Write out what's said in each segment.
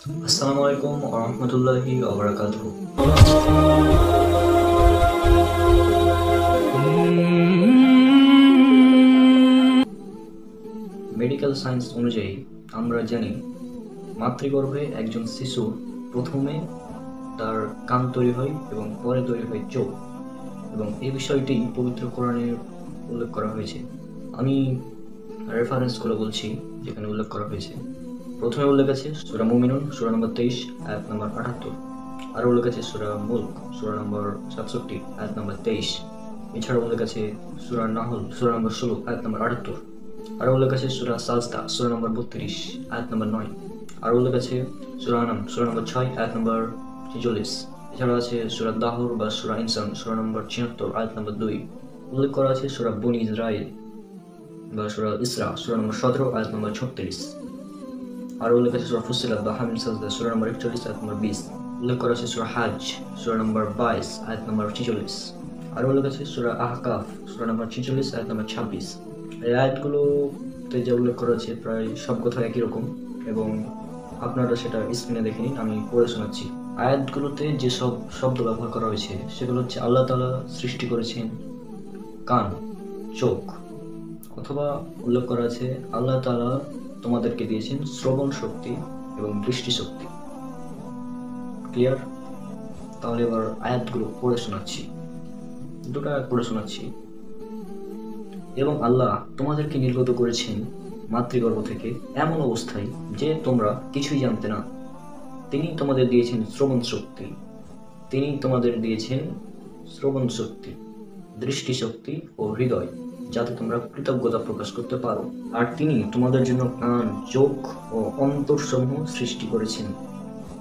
আসসালামু আলাইকুম ওয়া রাহমাতুল্লাহি ওয়া বারাকাতুহু। মেডিকেল সায়েন্স অনুযায়ী আমরা জানি মাতৃগর্ভে একজন শিশু প্রথমে তার কান তৈরি হয় এবং পরে তৈরি হয় চোখ, এবং এই বিষয়টি পবিত্র কোরআনে উল্লেখ করা হয়েছে। আমি রেফারেন্স করে বলছি যেখানে উল্লেখ করা হয়েছে। প্রথমে উল্লেখ আছে সূরা মুমিনুন সূরা নম্বর 23 আয়াত নম্বর 78, আরও উল্লেখ আছে সূরা মুলক সূরা নম্বর 67 আয়াত নম্বর 23, এছাড়াও উল্লেখ আছে সূরা নাহল সূরা নম্বর 16 আয়াত নম্বর 78, আরও উল্লেখ আছে সূরা সাজদা সূরা নম্বর 32 আয়াত নম্বর 9, আরও উল্লেখ আছে সূরা আনাম সূরা নম্বর 6 আয়াত নম্বর 46, এছাড়াও আছে সূরা দাহর বা সূরা ইনসান সূরা নম্বর 76 আয়াত নম্বর 2, উল্লেখ করা আছে সূরা বনি ইসরাইল বা সূরা ইসরা সূরা নম্বর 17 আয়াত নম্বর 36, আরও উল্লেখ আছে সূরা ফুসিলাত বা হামিম সাজদা সূরা নম্বর 41 আয়াত নম্বর 20, উল্লেখ করা আছে সূরা হাজ সূরা নম্বর 22 আয়াত নম্বর 46, আরও উল্লেখ আছে সূরা আহকাফ সূরা নম্বর 46 আয়াত নম্বর 26। এই আয়াতগুলোতে যা উল্লেখ করা আছে প্রায় সব কথা একই রকম, এবং আপনারা সেটা স্ক্রিনে দেখে নিন, আমি পড়ে শোনাচ্ছি। আয়াতগুলোতে যেসব শব্দ ব্যবহার করা হয়েছে সেগুলো হচ্ছে আল্লাহ তাআলা সৃষ্টি করেছেন কান, চোখ, অথবা উল্লেখ করা আছে আল্লাহ তাআলা তোমাদেরকে দিয়েছেন শ্রবণ শক্তি এবং দৃষ্টি শক্তি। ক্লিয়ার? তাহলে এবার আয়াতগুলো পড়ে শোনাচ্ছি, দুটো আয়াত পড়ে শোনাচ্ছি। এবং আল্লাহ তোমাদেরকে নির্গত করেছেন মাতৃগর্ভ থেকে এমন অবস্থায় যে তোমরা কিছুই জানতে না। তিনি তোমাদের দিয়েছেন শ্রবণ শক্তি, তিনি তোমাদের দিয়েছেন শ্রবণ শক্তি, দৃষ্টি শক্তি ও হৃদয়, যাতে তোমরা কৃতজ্ঞতা প্রকাশ করতে পারো। আর তিনি তোমাদের জন্য কান, চোখ ও অন্তরসমূহ সৃষ্টি করেছেন।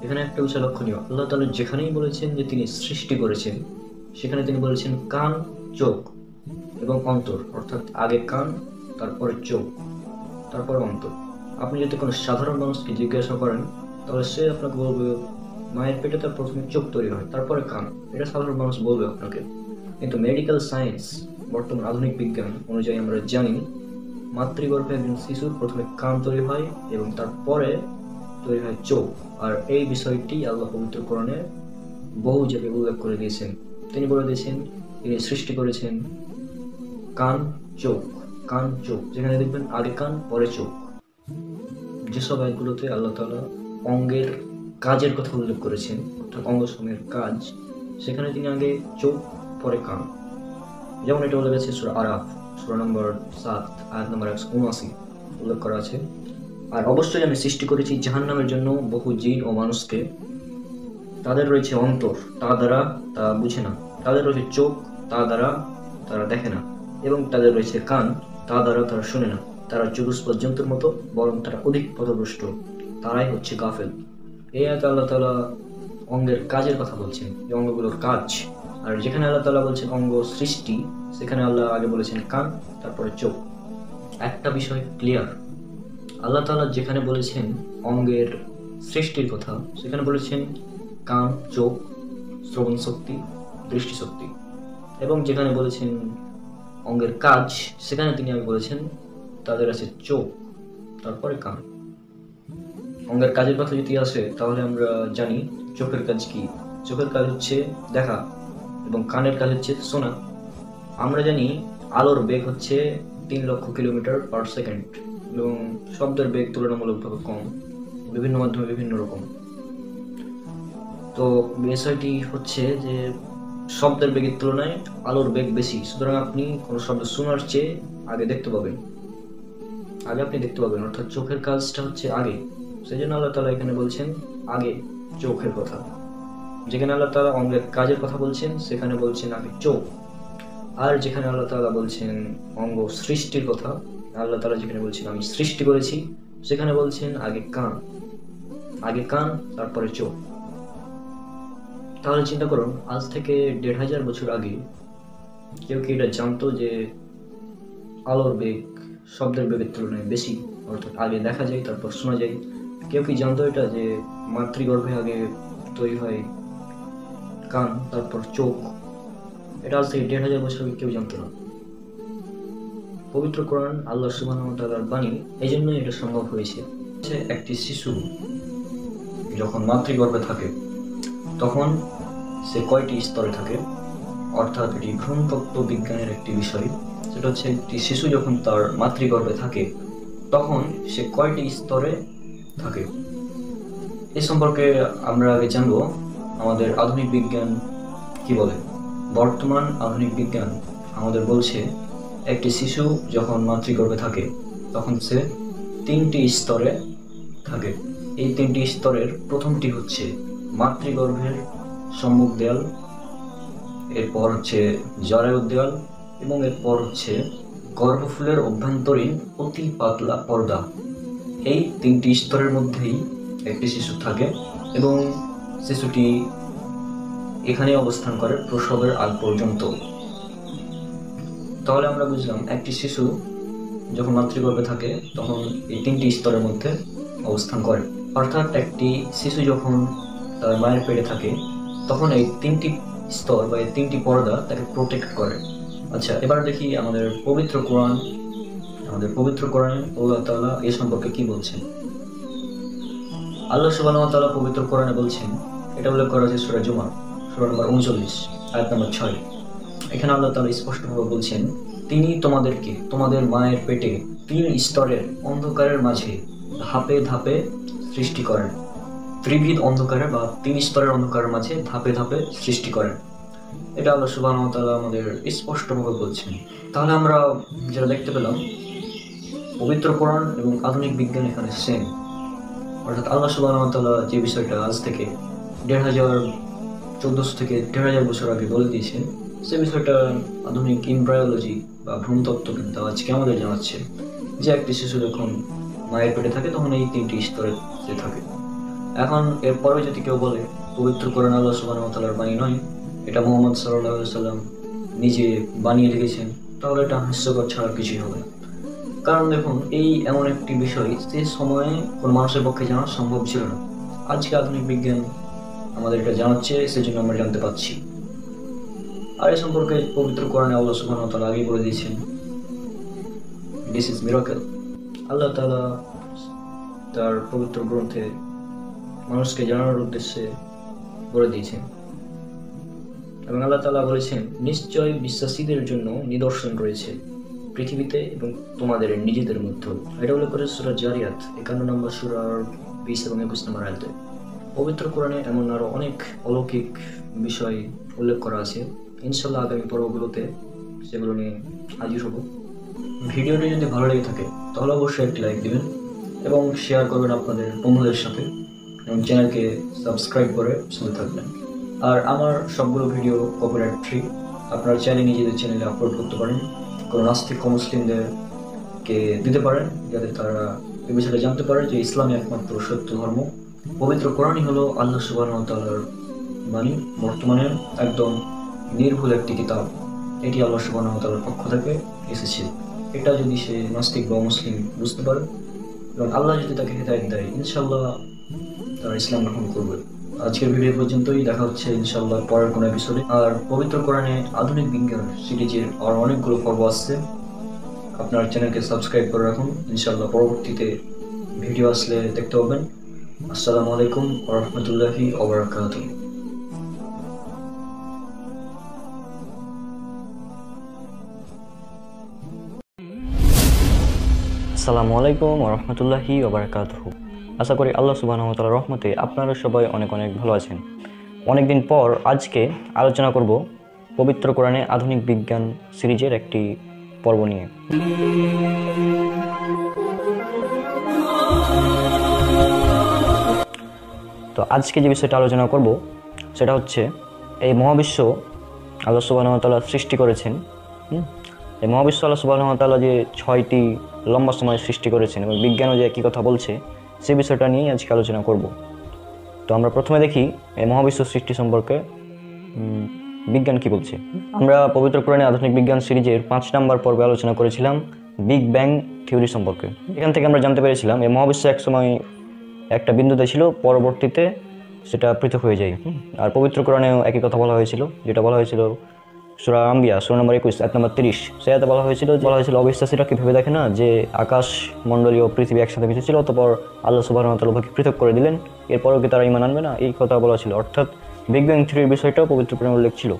এখানে একটা বিষয় লক্ষণীয়, আল্লাহ তাআলা যেখানেই বলেছেন যে তিনি সৃষ্টি করেছেন, সেখানে তিনি বলেছেন কান, চোখ এবং অন্তর, অর্থাৎ আগে কান, তারপরে চোখ, তারপরে অন্তর। আপনি যদি কোনো সাধারণ মানুষকে জিজ্ঞাসা করেন তাহলে সে আপনাকে বলবে মায়ের পেটে তার প্রথমে চোখ তৈরি হয়, তারপরে কান। এটা সাধারণ মানুষ বলবে আপনাকে। কিন্তু মেডিকেল সায়েন্স, বর্তমান আধুনিক বিজ্ঞান অনুযায়ী আমরা জানি মাতৃগর্ভে একজন শিশুর প্রথমে কান তৈরি হয় এবং তারপরে তৈরি হয় চোখ। আর এই বিষয়টি আল্লাহ পবিত্র কোরআনে বহু জায়গায় উল্লেখ করে দিয়েছেন। তিনি বলে দিয়েছেন তিনি সৃষ্টি করেছেন কান, চোখ, কান, চোখ, যেখানে দেখবেন আগে কান পরে চোখ। যেসব আয়াতগুলোতে আল্লাহ তাআলা অঙ্গের কাজের কথা উল্লেখ করেছেন, অর্থাৎ অঙ্গ সমূহের কাজ, সেখানে তিনি আগে চোখ পরে কান। যেমন এটা উল্লেখ আছে সূরা আরাফ সূরা নম্বর 7 আয়াত নম্বর 179 উল্লেখ করা আছে। আর অবশ্যই আমি সৃষ্টি করেছি জাহান্নামের জন্য বহু জিন ও মানুষকে। তাদের রয়েছে অন্তর, তা দ্বারা তা বুঝে না, তাদের রয়েছে চোখ, তা দ্বারা তারা দেখে না, এবং তাদের রয়েছে কান, তা দ্বারা তারা শোনে না। তারা চতুষ্পদ জন্তুর মতো, বরং তারা অধিক পথভ্রষ্ট, তারাই হচ্ছে গাফেল। এই আয়াতে আল্লাহ তাআলা অঙ্গের কাজের কথা বলছেন, এই অঙ্গগুলোর কাজ। আর যেখানে আল্লাহ তাআলা বলছেন অঙ্গ সৃষ্টি, সেখানে আল্লাহ আগে বলেছেন কান, তারপরে চোখ। একটা বিষয় ক্লিয়ার, আল্লাহ তাআলা যেখানে বলেছেন অঙ্গের সৃষ্টির কথা, সেখানে বলেছেন কান, চোখ, শ্রবণ শক্তি, দৃষ্টি শক্তি। এবং যেখানে বলেছেন অঙ্গের কাজ, সেখানে তিনি আগে বলেছেন তাদের আছে চোখ, তারপরে কান। অঙ্গের কাজের কথা যদি আসে তাহলে আমরা জানি চোখের কাজ কি। চোখের কাজ হচ্ছে দেখা এবং কানের কাজ হচ্ছে শোনা। আমরা জানি আলোর বেগ হচ্ছে 3 লক্ষ কিলোমিটার পার সেকেন্ড, এবং শব্দের বেগ তুলনামূলকভাবে কম, বিভিন্ন মাধ্যমে বিভিন্ন রকম। তো বিষয়টি হচ্ছে যে শব্দের বেগের তুলনায় আলোর বেগ বেশি, সুতরাং আপনি কোনো শব্দ শোনার চেয়ে আগে দেখতে পাবেন, অর্থাৎ চোখের কাজটা হচ্ছে আগে। সেই জন্য আল্লাহ তাআলা এখানে বলছেন আগে চোখের কথা। যেখানে আল্লাহ তাআলা অঙ্গের কাজের কথা বলছেন, সেখানে বলছেন আগে চোখ। আর যেখানে আল্লাহ তাআলা বলছেন অঙ্গ সৃষ্টির কথা, আল্লাহ তাআলা যেখানে বলছেন আমি সৃষ্টি করেছি, সেখানে বলছেন আগে কান, তারপরে চোখ। তাহলে চিন্তা করুন, আজ থেকে 1500 বছর আগে কেউ কি এটা জানতো যে আলোর বেগ শব্দের বেগের তুলনায় বেশি, অর্থাৎ আগে দেখা যায় তারপর শোনা যায়? কেউ কি জানতো এটা যে মাতৃগর্ভে আগে তৈরি হয় কান, তারপর চোখ? এটা আজ থেকে 1500 বছর আগে কেউ জানতো না। পবিত্র কোরআন আল্লাহ সুবহানাহু ওয়া তাআলার বাণী, এই জন্যই এটা সম্ভব হয়েছে। একটি শিশু যখন মাতৃগর্ভে থাকে তখন সে কয়টি স্তরে থাকে, অর্থাৎ এটি ভ্রূণতত্ত্ব বিজ্ঞানের একটি বিষয়। সেটা হচ্ছে একটি শিশু যখন তার মাতৃগর্ভে থাকে তখন সে কয়টি স্তরে থাকে। এ সম্পর্কে আমরা আগে জানবো আমাদের আধুনিক বিজ্ঞান কি বলে। বর্তমান আধুনিক বিজ্ঞান আমাদের বলছে একটি শিশু যখন মাতৃগর্ভে থাকে তখন সে 3টি স্তরে থাকে। এই 3টি স্তরের প্রথমটি হচ্ছে মাতৃগর্ভের সম্মুখ দেয়াল, এরপর হচ্ছে জরায়ু দেয়াল এবং এরপর হচ্ছে গর্ভফুলের অভ্যন্তরীণ অতি পাতলা পর্দা। এই 3টি স্তরের মধ্যেই একটি শিশু থাকে এবং শিশুটি এখানে অবস্থান করে প্রসবের আগ পর্যন্ত। তাহলে আমরা বুঝলাম একটি শিশু যখন মাতৃগর্ভে থাকে তখন এই 3টি স্তরের মধ্যে অবস্থান করে, অর্থাৎ একটি শিশু যখন তার মায়ের পেটে থাকে তখন এই 3টি স্তর বা এই 3টি পর্দা তাকে প্রোটেক্ট করে। আচ্ছা, এবার দেখি আমাদের পবিত্র কোরআন। আমাদের পবিত্র কোরআনে আল্লাহ তাআলা এ সম্পর্কে কি বলছেন। আল্লাহ সুবহানাহু ওয়া তাআলা পবিত্র কোরআনে বলছেন, এটা উল্লেখ করা হয়েছে সূরা জুমার সূরা নম্বর 39 আয়াত নম্বর 6। এখানে আল্লাহ তাআলা স্পষ্টভাবে বলছেন, তিনি তোমাদেরকে তোমাদের মায়ের পেটে 3 স্তরের অন্ধকারের মাঝে ধাপে ধাপে সৃষ্টি করেন। ত্রিবিধ অন্ধকারে বা 3 স্তরের অন্ধকারের মাঝে ধাপে ধাপে সৃষ্টি করেন। এটা আল্লাহ সুবহানাহু ওয়া তাআলা আমাদের স্পষ্টভাবে বলছেন। তাহলে আমরা যেটা দেখতে পেলাম পবিত্র কোরআন এবং আধুনিক বিজ্ঞান এখানে সেম, অর্থাৎ আল্লাহ সুবহানাহু ওয়া তাআলা যে বিষয়টা আজ থেকে 1400 থেকে 1500 বছর আগে বলে দিয়েছেন, সে বিষয়টা আধুনিক এমব্রায়োলজি বা ভ্রূণতত্ত্ব কিন্তু আজকে আমাদের জানাচ্ছে যে একটি শিশু যখন মায়ের পেটে থাকে তখন এই 3টি স্তরে সে থাকে। এখন এরপরে যদি কেউ বলে পবিত্র কোরআন আল্লাহ সুবহানাহু ওয়া তাআলার বাণী নয়, এটা মুহাম্মদ সাল্লাল্লাহু আলাইহি সাল্লাম নিজে বানিয়ে লিখেছেন, তাহলে এটা হাস্যকর ছাড়া কিছুই হবে না। কারণ দেখুন, এই এমন একটি বিষয় সে সময়ে কোনো মানুষের পক্ষে জানা সম্ভব ছিল না। আজকে আধুনিক বিজ্ঞান আমাদের এটা জানাচ্ছে, সেজন্য আমরা জানতে পারছি। আর এই সম্পর্কে পবিত্র কোরআনে আল্লাহ সুবহানাহু ওয়া তাআলা আগেই বলে দিয়েছেন, দিস ইজ মিরাকেল। আল্লাহ তাআলা তার পবিত্র গ্রন্থে মানুষকে জানানোর উদ্দেশ্যে বলে দিয়েছেন এবং আল্লাহ তাআলা বলেছেন, নিশ্চয় বিশ্বাসীদের জন্য নিদর্শন রয়েছে পৃথিবীতে এবং তোমাদের নিজেদের মধ্যে। এটা উল্লেখ করে সূরা জারিয়াত 51 নম্বর সূরার 20 এবং 21 নম্বর আয়াতে। পবিত্র কোরআনে এমন আরো অনেক অলৌকিক বিষয় উল্লেখ করা আছে। ইনশাআল্লাহ আগামী পর্বগুলোতে সেগুলো নিয়ে হাজির হব। ভিডিওটি যদি ভালো লেগে থাকে তাহলে অবশ্যই একটি লাইক দিবেন এবং শেয়ার করবেন আপনাদের বন্ধুদের সাথে এবং চ্যানেলকে সাবস্ক্রাইব করে সাথে থাকবেন। আর আমার সবগুলো ভিডিও কপিরাইট ফ্রি, আপনারা চাইলে নিজেদের চ্যানেলে আপলোড করতে পারেন, কোনো নাস্তিক মুসলিমদেরকে দিতে পারেন যাতে তারা এই বিষয়টা জানতে পারে যে ইসলামই একমাত্র সত্য ধর্ম। পবিত্র কোরআনই হলো আল্লাহ সুবহানাহু ওয়া তাআলার বাণী, বর্তমানে একদম নির্ভুল একটি কিতাব। এটি আল্লাহ সুবহানাহু ওয়া তাআলার পক্ষ থেকে এসেছে। এটা যদি সে নাস্তিক বা মুসলিম বুঝতে পারে এবং আল্লাহ যদি তাকে হিদায়াত দেয়, ইনশাআল্লাহ তারা ইসলাম গ্রহণ করবে। আজকের ভিডিও পর্যন্তই, দেখা হচ্ছে ইনশাআল্লাহ পরের কোনো এপিসোডে। আর পবিত্র কোরআনে আধুনিক বিজ্ঞান সিরিজের আর অনেকগুলো পর্ব আসছে, আপনার চ্যানেলকে সাবস্ক্রাইব করে রাখুন। ইনশাআল্লাহ পরবর্তীতে ভিডিও আসলে দেখতে পাবেন। আসসালামু আলাইকুম ওয়া রাহমাতুল্লাহি ওয়া বারাকাতুহু। আসসালামু আলাইকুম ওয়া রাহমাতুল্লাহি ওয়া বারাকাতুহু। আশা করি আল্লাহ সুবহানাহু ওয়া তাআলার রহমতে আপনারা সবাই অনেক অনেক ভালো আছেন। অনেকদিন পর আজকে আলোচনা করব পবিত্র কোরআনে আধুনিক বিজ্ঞান সিরিজের একটি পর্ব নিয়ে। তো আজকে যে বিষয়টা আলোচনা করব সেটা হচ্ছে এই মহাবিশ্ব আল্লাহ সুবহানাহু ওয়া তাআলা সৃষ্টি করেছেন। এই মহাবিশ্ব আল্লাহ সুবহানাহু ওয়া তাআলা যে 6টি লম্বা সময় সৃষ্টি করেছেন এবং বিজ্ঞানও যে একই কথা বলছে, সেই বিষয়টা নিয়েই আজকে আলোচনা করব। তো আমরা প্রথমে দেখি এই মহাবিশ্ব সৃষ্টি সম্পর্কে বিজ্ঞান কি বলছে। আমরা পবিত্র কোরআনে আধুনিক বিজ্ঞান সিরিজের 5 নম্বর পর্বে আলোচনা করেছিলাম বিগ ব্যাং থিওরি সম্পর্কে। এখান থেকে আমরা জানতে পেরেছিলাম এই মহাবিশ্ব একসময় একটা বিন্দুতে ছিল, পরবর্তীতে সেটা পৃথক হয়ে যায়। আর পবিত্র কোরআনেও একই কথা বলা হয়েছিল, যেটা বলা হয়েছিল সূরা আম্বিয়া সূরা নম্বর 21 আয়াত নম্বর 30। সেই আয়াতে বলা হয়েছিল অবিশ্বাসীরা কি ভেবে দেখে না যে আকাশ মণ্ডলী ও পৃথিবী একসাথে কিছু ছিল, অতঃপর আল্লাহ সুবহানাহু ওয়া তাআলা উভয়কে পৃথক করে দিলেন, এরপরও কি তারা ঈমান আনবে না? এই কথা বলা ছিল। অর্থাৎ বিগ ব্যাং থিওরির বিষয়টাও পবিত্র কোরআনে উল্লেখ ছিল।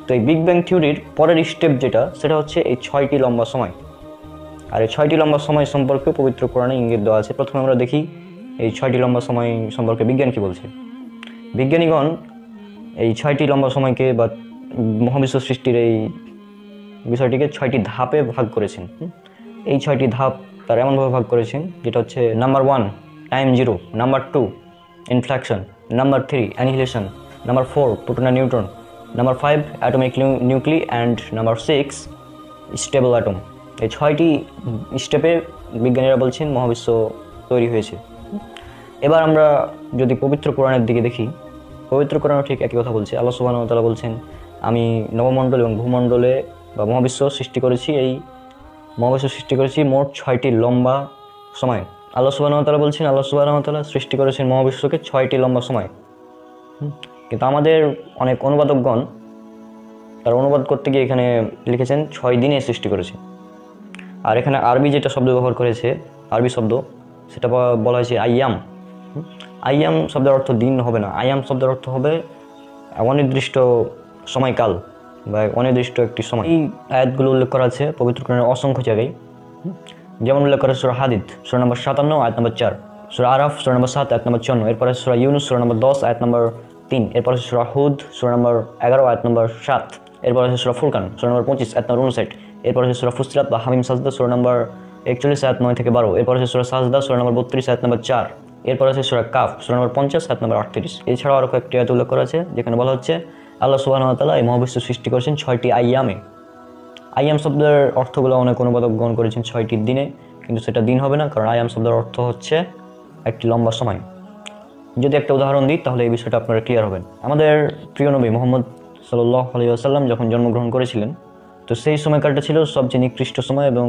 তো এই বিগ ব্যাং থিওরির পরের স্টেপ যেটা, সেটা হচ্ছে এই 6টি লম্বা সময়। আর এই 6টি লম্বা সময় সম্পর্কে পবিত্র কোরআনে ইঙ্গিত দেওয়া আছে। প্রথমে আমরা দেখি এই 6টি লম্বা সময় সম্পর্কে বিজ্ঞান কি বলছে। বিজ্ঞানীগণ এই 6টি লম্বা সময়কে বা মহাবিশ্ব সৃষ্টির এই বিষয়টিকে 6টি ধাপে ভাগ করেছেন। এই 6টি ধাপ তারা এমনভাবে ভাগ করেছেন যেটা হচ্ছে number 1 time 0, number 2 inflection, number 3 annihilation, number 4 proton আর neutron, number 5 atomic nuclei and number 6 stable atom. এই 6টি স্টেপে বিজ্ঞানীরা বলছেন মহাবিশ্ব তৈরি হয়েছে। এবার আমরা যদি পবিত্র কোরআনের দিকে দেখি, পবিত্র কোরআনও ঠিক একই কথা বলছে। আল্লাহ সুবহানাহু ওয়া তাআলা বলছেন, আমি নবমণ্ডল এবং ভূমণ্ডলে বা মহাবিশ্ব সৃষ্টি করেছি, এই মহাবিশ্ব সৃষ্টি করেছি মোট 6টি লম্বা সময়। আল্লাহ সুবহানাহু ওয়া তাআলা বলছেন, আল্লাহ সুবহানাহু ওয়া তাআলা সৃষ্টি করেছেন মহাবিশ্বকে 6টি লম্বা সময়। কিন্তু আমাদের অনেক অনুবাদকগণ তারা অনুবাদ করতে গিয়ে এখানে লিখেছেন 6 দিনে সৃষ্টি করেছে। আর এখানে আরবি যেটা শব্দ ব্যবহার করেছে, আরবি শব্দ, সেটা বলা হয়েছে আইয়াম। আইয়াম শব্দের অর্থ দিন হবে না, আইয়াম শব্দের অর্থ হবে অনির্দিষ্ট সময়কাল বা অনির্দিষ্ট একটি সময়। এই আয়াতগুলো উল্লেখ করা আছে পবিত্র কোরআনের অসংখ্য জায়গায়। যেমন উল্লেখ করা সূরা হাদিদ সূরা নম্বর 57 আয়াত নম্বর 4, সূরা আরাফ সূরা নম্বর 7 আয়াত নম্বর 54, এরপরে সূরা ইউনুস সূরা নম্বর 10 আয়াত নম্বর 3, এরপরে সূরা হুদ সূরা নম্বর 11 আয়াত নম্বর 7, এরপরে সূরা ফুরকান সূরা নম্বর 25 আয়াত নম্বর 59, এরপরে সূরা ফুসিলাত বা হামিম সাজদা সূরা নম্বর 41 আয়াত 9 থেকে 12, এরপরে সূরা সাজদা সূরা নম্বর 32 আয়াত নম্বর 4, এরপরে সূরা কাফ সূরা নম্বর 50 আয়াত নম্বর 38। এছাড়াও আরও কয়েকটি আয়াত উল্লেখ করা আছে যেখানে বলা হচ্ছে আল্লাহ সুবহানাহু ওয়া তাআলা এই মহাবিশ্ব সৃষ্টি করেছেন 6টি আইয়ামে। আইয়াম শব্দের অর্থগুলো অনেক অনুবাদক গ্রহণ করেছেন 6টি দিনে, কিন্তু সেটা দিন হবে না, কারণ আইয়াম শব্দের অর্থ হচ্ছে একটি লম্বা সময়। যদি একটা উদাহরণ দিই তাহলে এই বিষয়টা আপনারা ক্লিয়ার হবেন। আমাদের প্রিয় নবী মুহাম্মদ সাল্লাল্লাহু আলাইহি ওয়াসাল্লাম যখন জন্মগ্রহণ করেছিলেন, তো সেই সময়কালটা ছিল সবচেয়ে নিকৃষ্ট সময়, এবং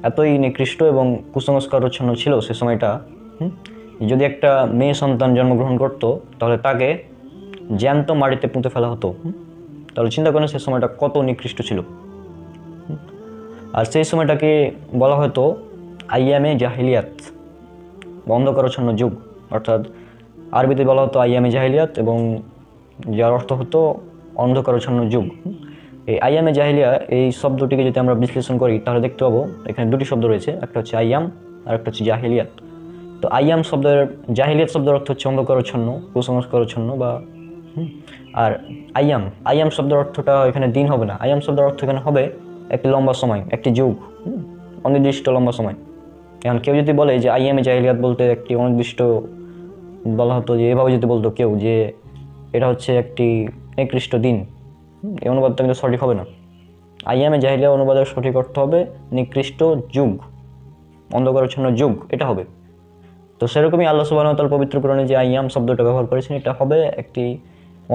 এতই নিকৃষ্ট এবং কুসংস্কারচ্ছন্ন ছিল সে সময়টা। যদি একটা মেয়ে সন্তান জন্মগ্রহণ করতো তাহলে তাকে জ্যান্ত মাটিতে পুঁতে ফেলা হতো। তাহলে চিন্তা করেন সে সময়টা কত নিকৃষ্ট ছিল। আর সেই সময়টাকে বলা হতো আইয়ামে জাহিলিয়াত বা অন্ধকারচ্ছন্ন যুগ, অর্থাৎ আরবিতে বলা হতো আইয়ামে জাহিলিয়াত, এবং যার অর্থ হতো অন্ধকারচ্ছন্ন যুগ। এই আইয়ামে জাহিলিয়া এই শব্দটিকে যদি আমরা বিশ্লেষণ করি তাহলে দেখতে পাবো এখানে দুটি শব্দ রয়েছে, একটা হচ্ছে আইয়াম আর একটা হচ্ছে জাহিলিয়াত। তো আইয়াম শব্দের, জাহিলিয়াত শব্দের অর্থ হচ্ছে অন্ধকারচ্ছন্ন, কুসংস্কারচ্ছন্ন বা আর আইয়াম শব্দের অর্থটা এখানে দিন হবে না, আইয়াম শব্দের অর্থ এখানে হবে একটি লম্বা সময়, একটি যুগ, অনির্দিষ্ট লম্বা সময়। এখন কেউ যদি বলে যে আইয়ামে জাহিলিয়াত বলতে একটি অনির্দিষ্ট, বলা হতো যে এভাবে যদি বলতো কেউ যে এটা হচ্ছে একটি নিকৃষ্ট দিন, এই অনুবাদটা কিন্তু সঠিক হবে না। আইয়ামে জাহিলিয়া অনুবাদের সঠিক অর্থ হবে নিকৃষ্ট যুগ, অন্ধকারচ্ছন্ন যুগ, এটা হবে। তো সেরকমই আল্লাহ সুবহানাহু ওয়া তাআলা পবিত্র কোরআনে যে আইয়াম শব্দটা ব্যবহার করেছেন, এটা হবে একটি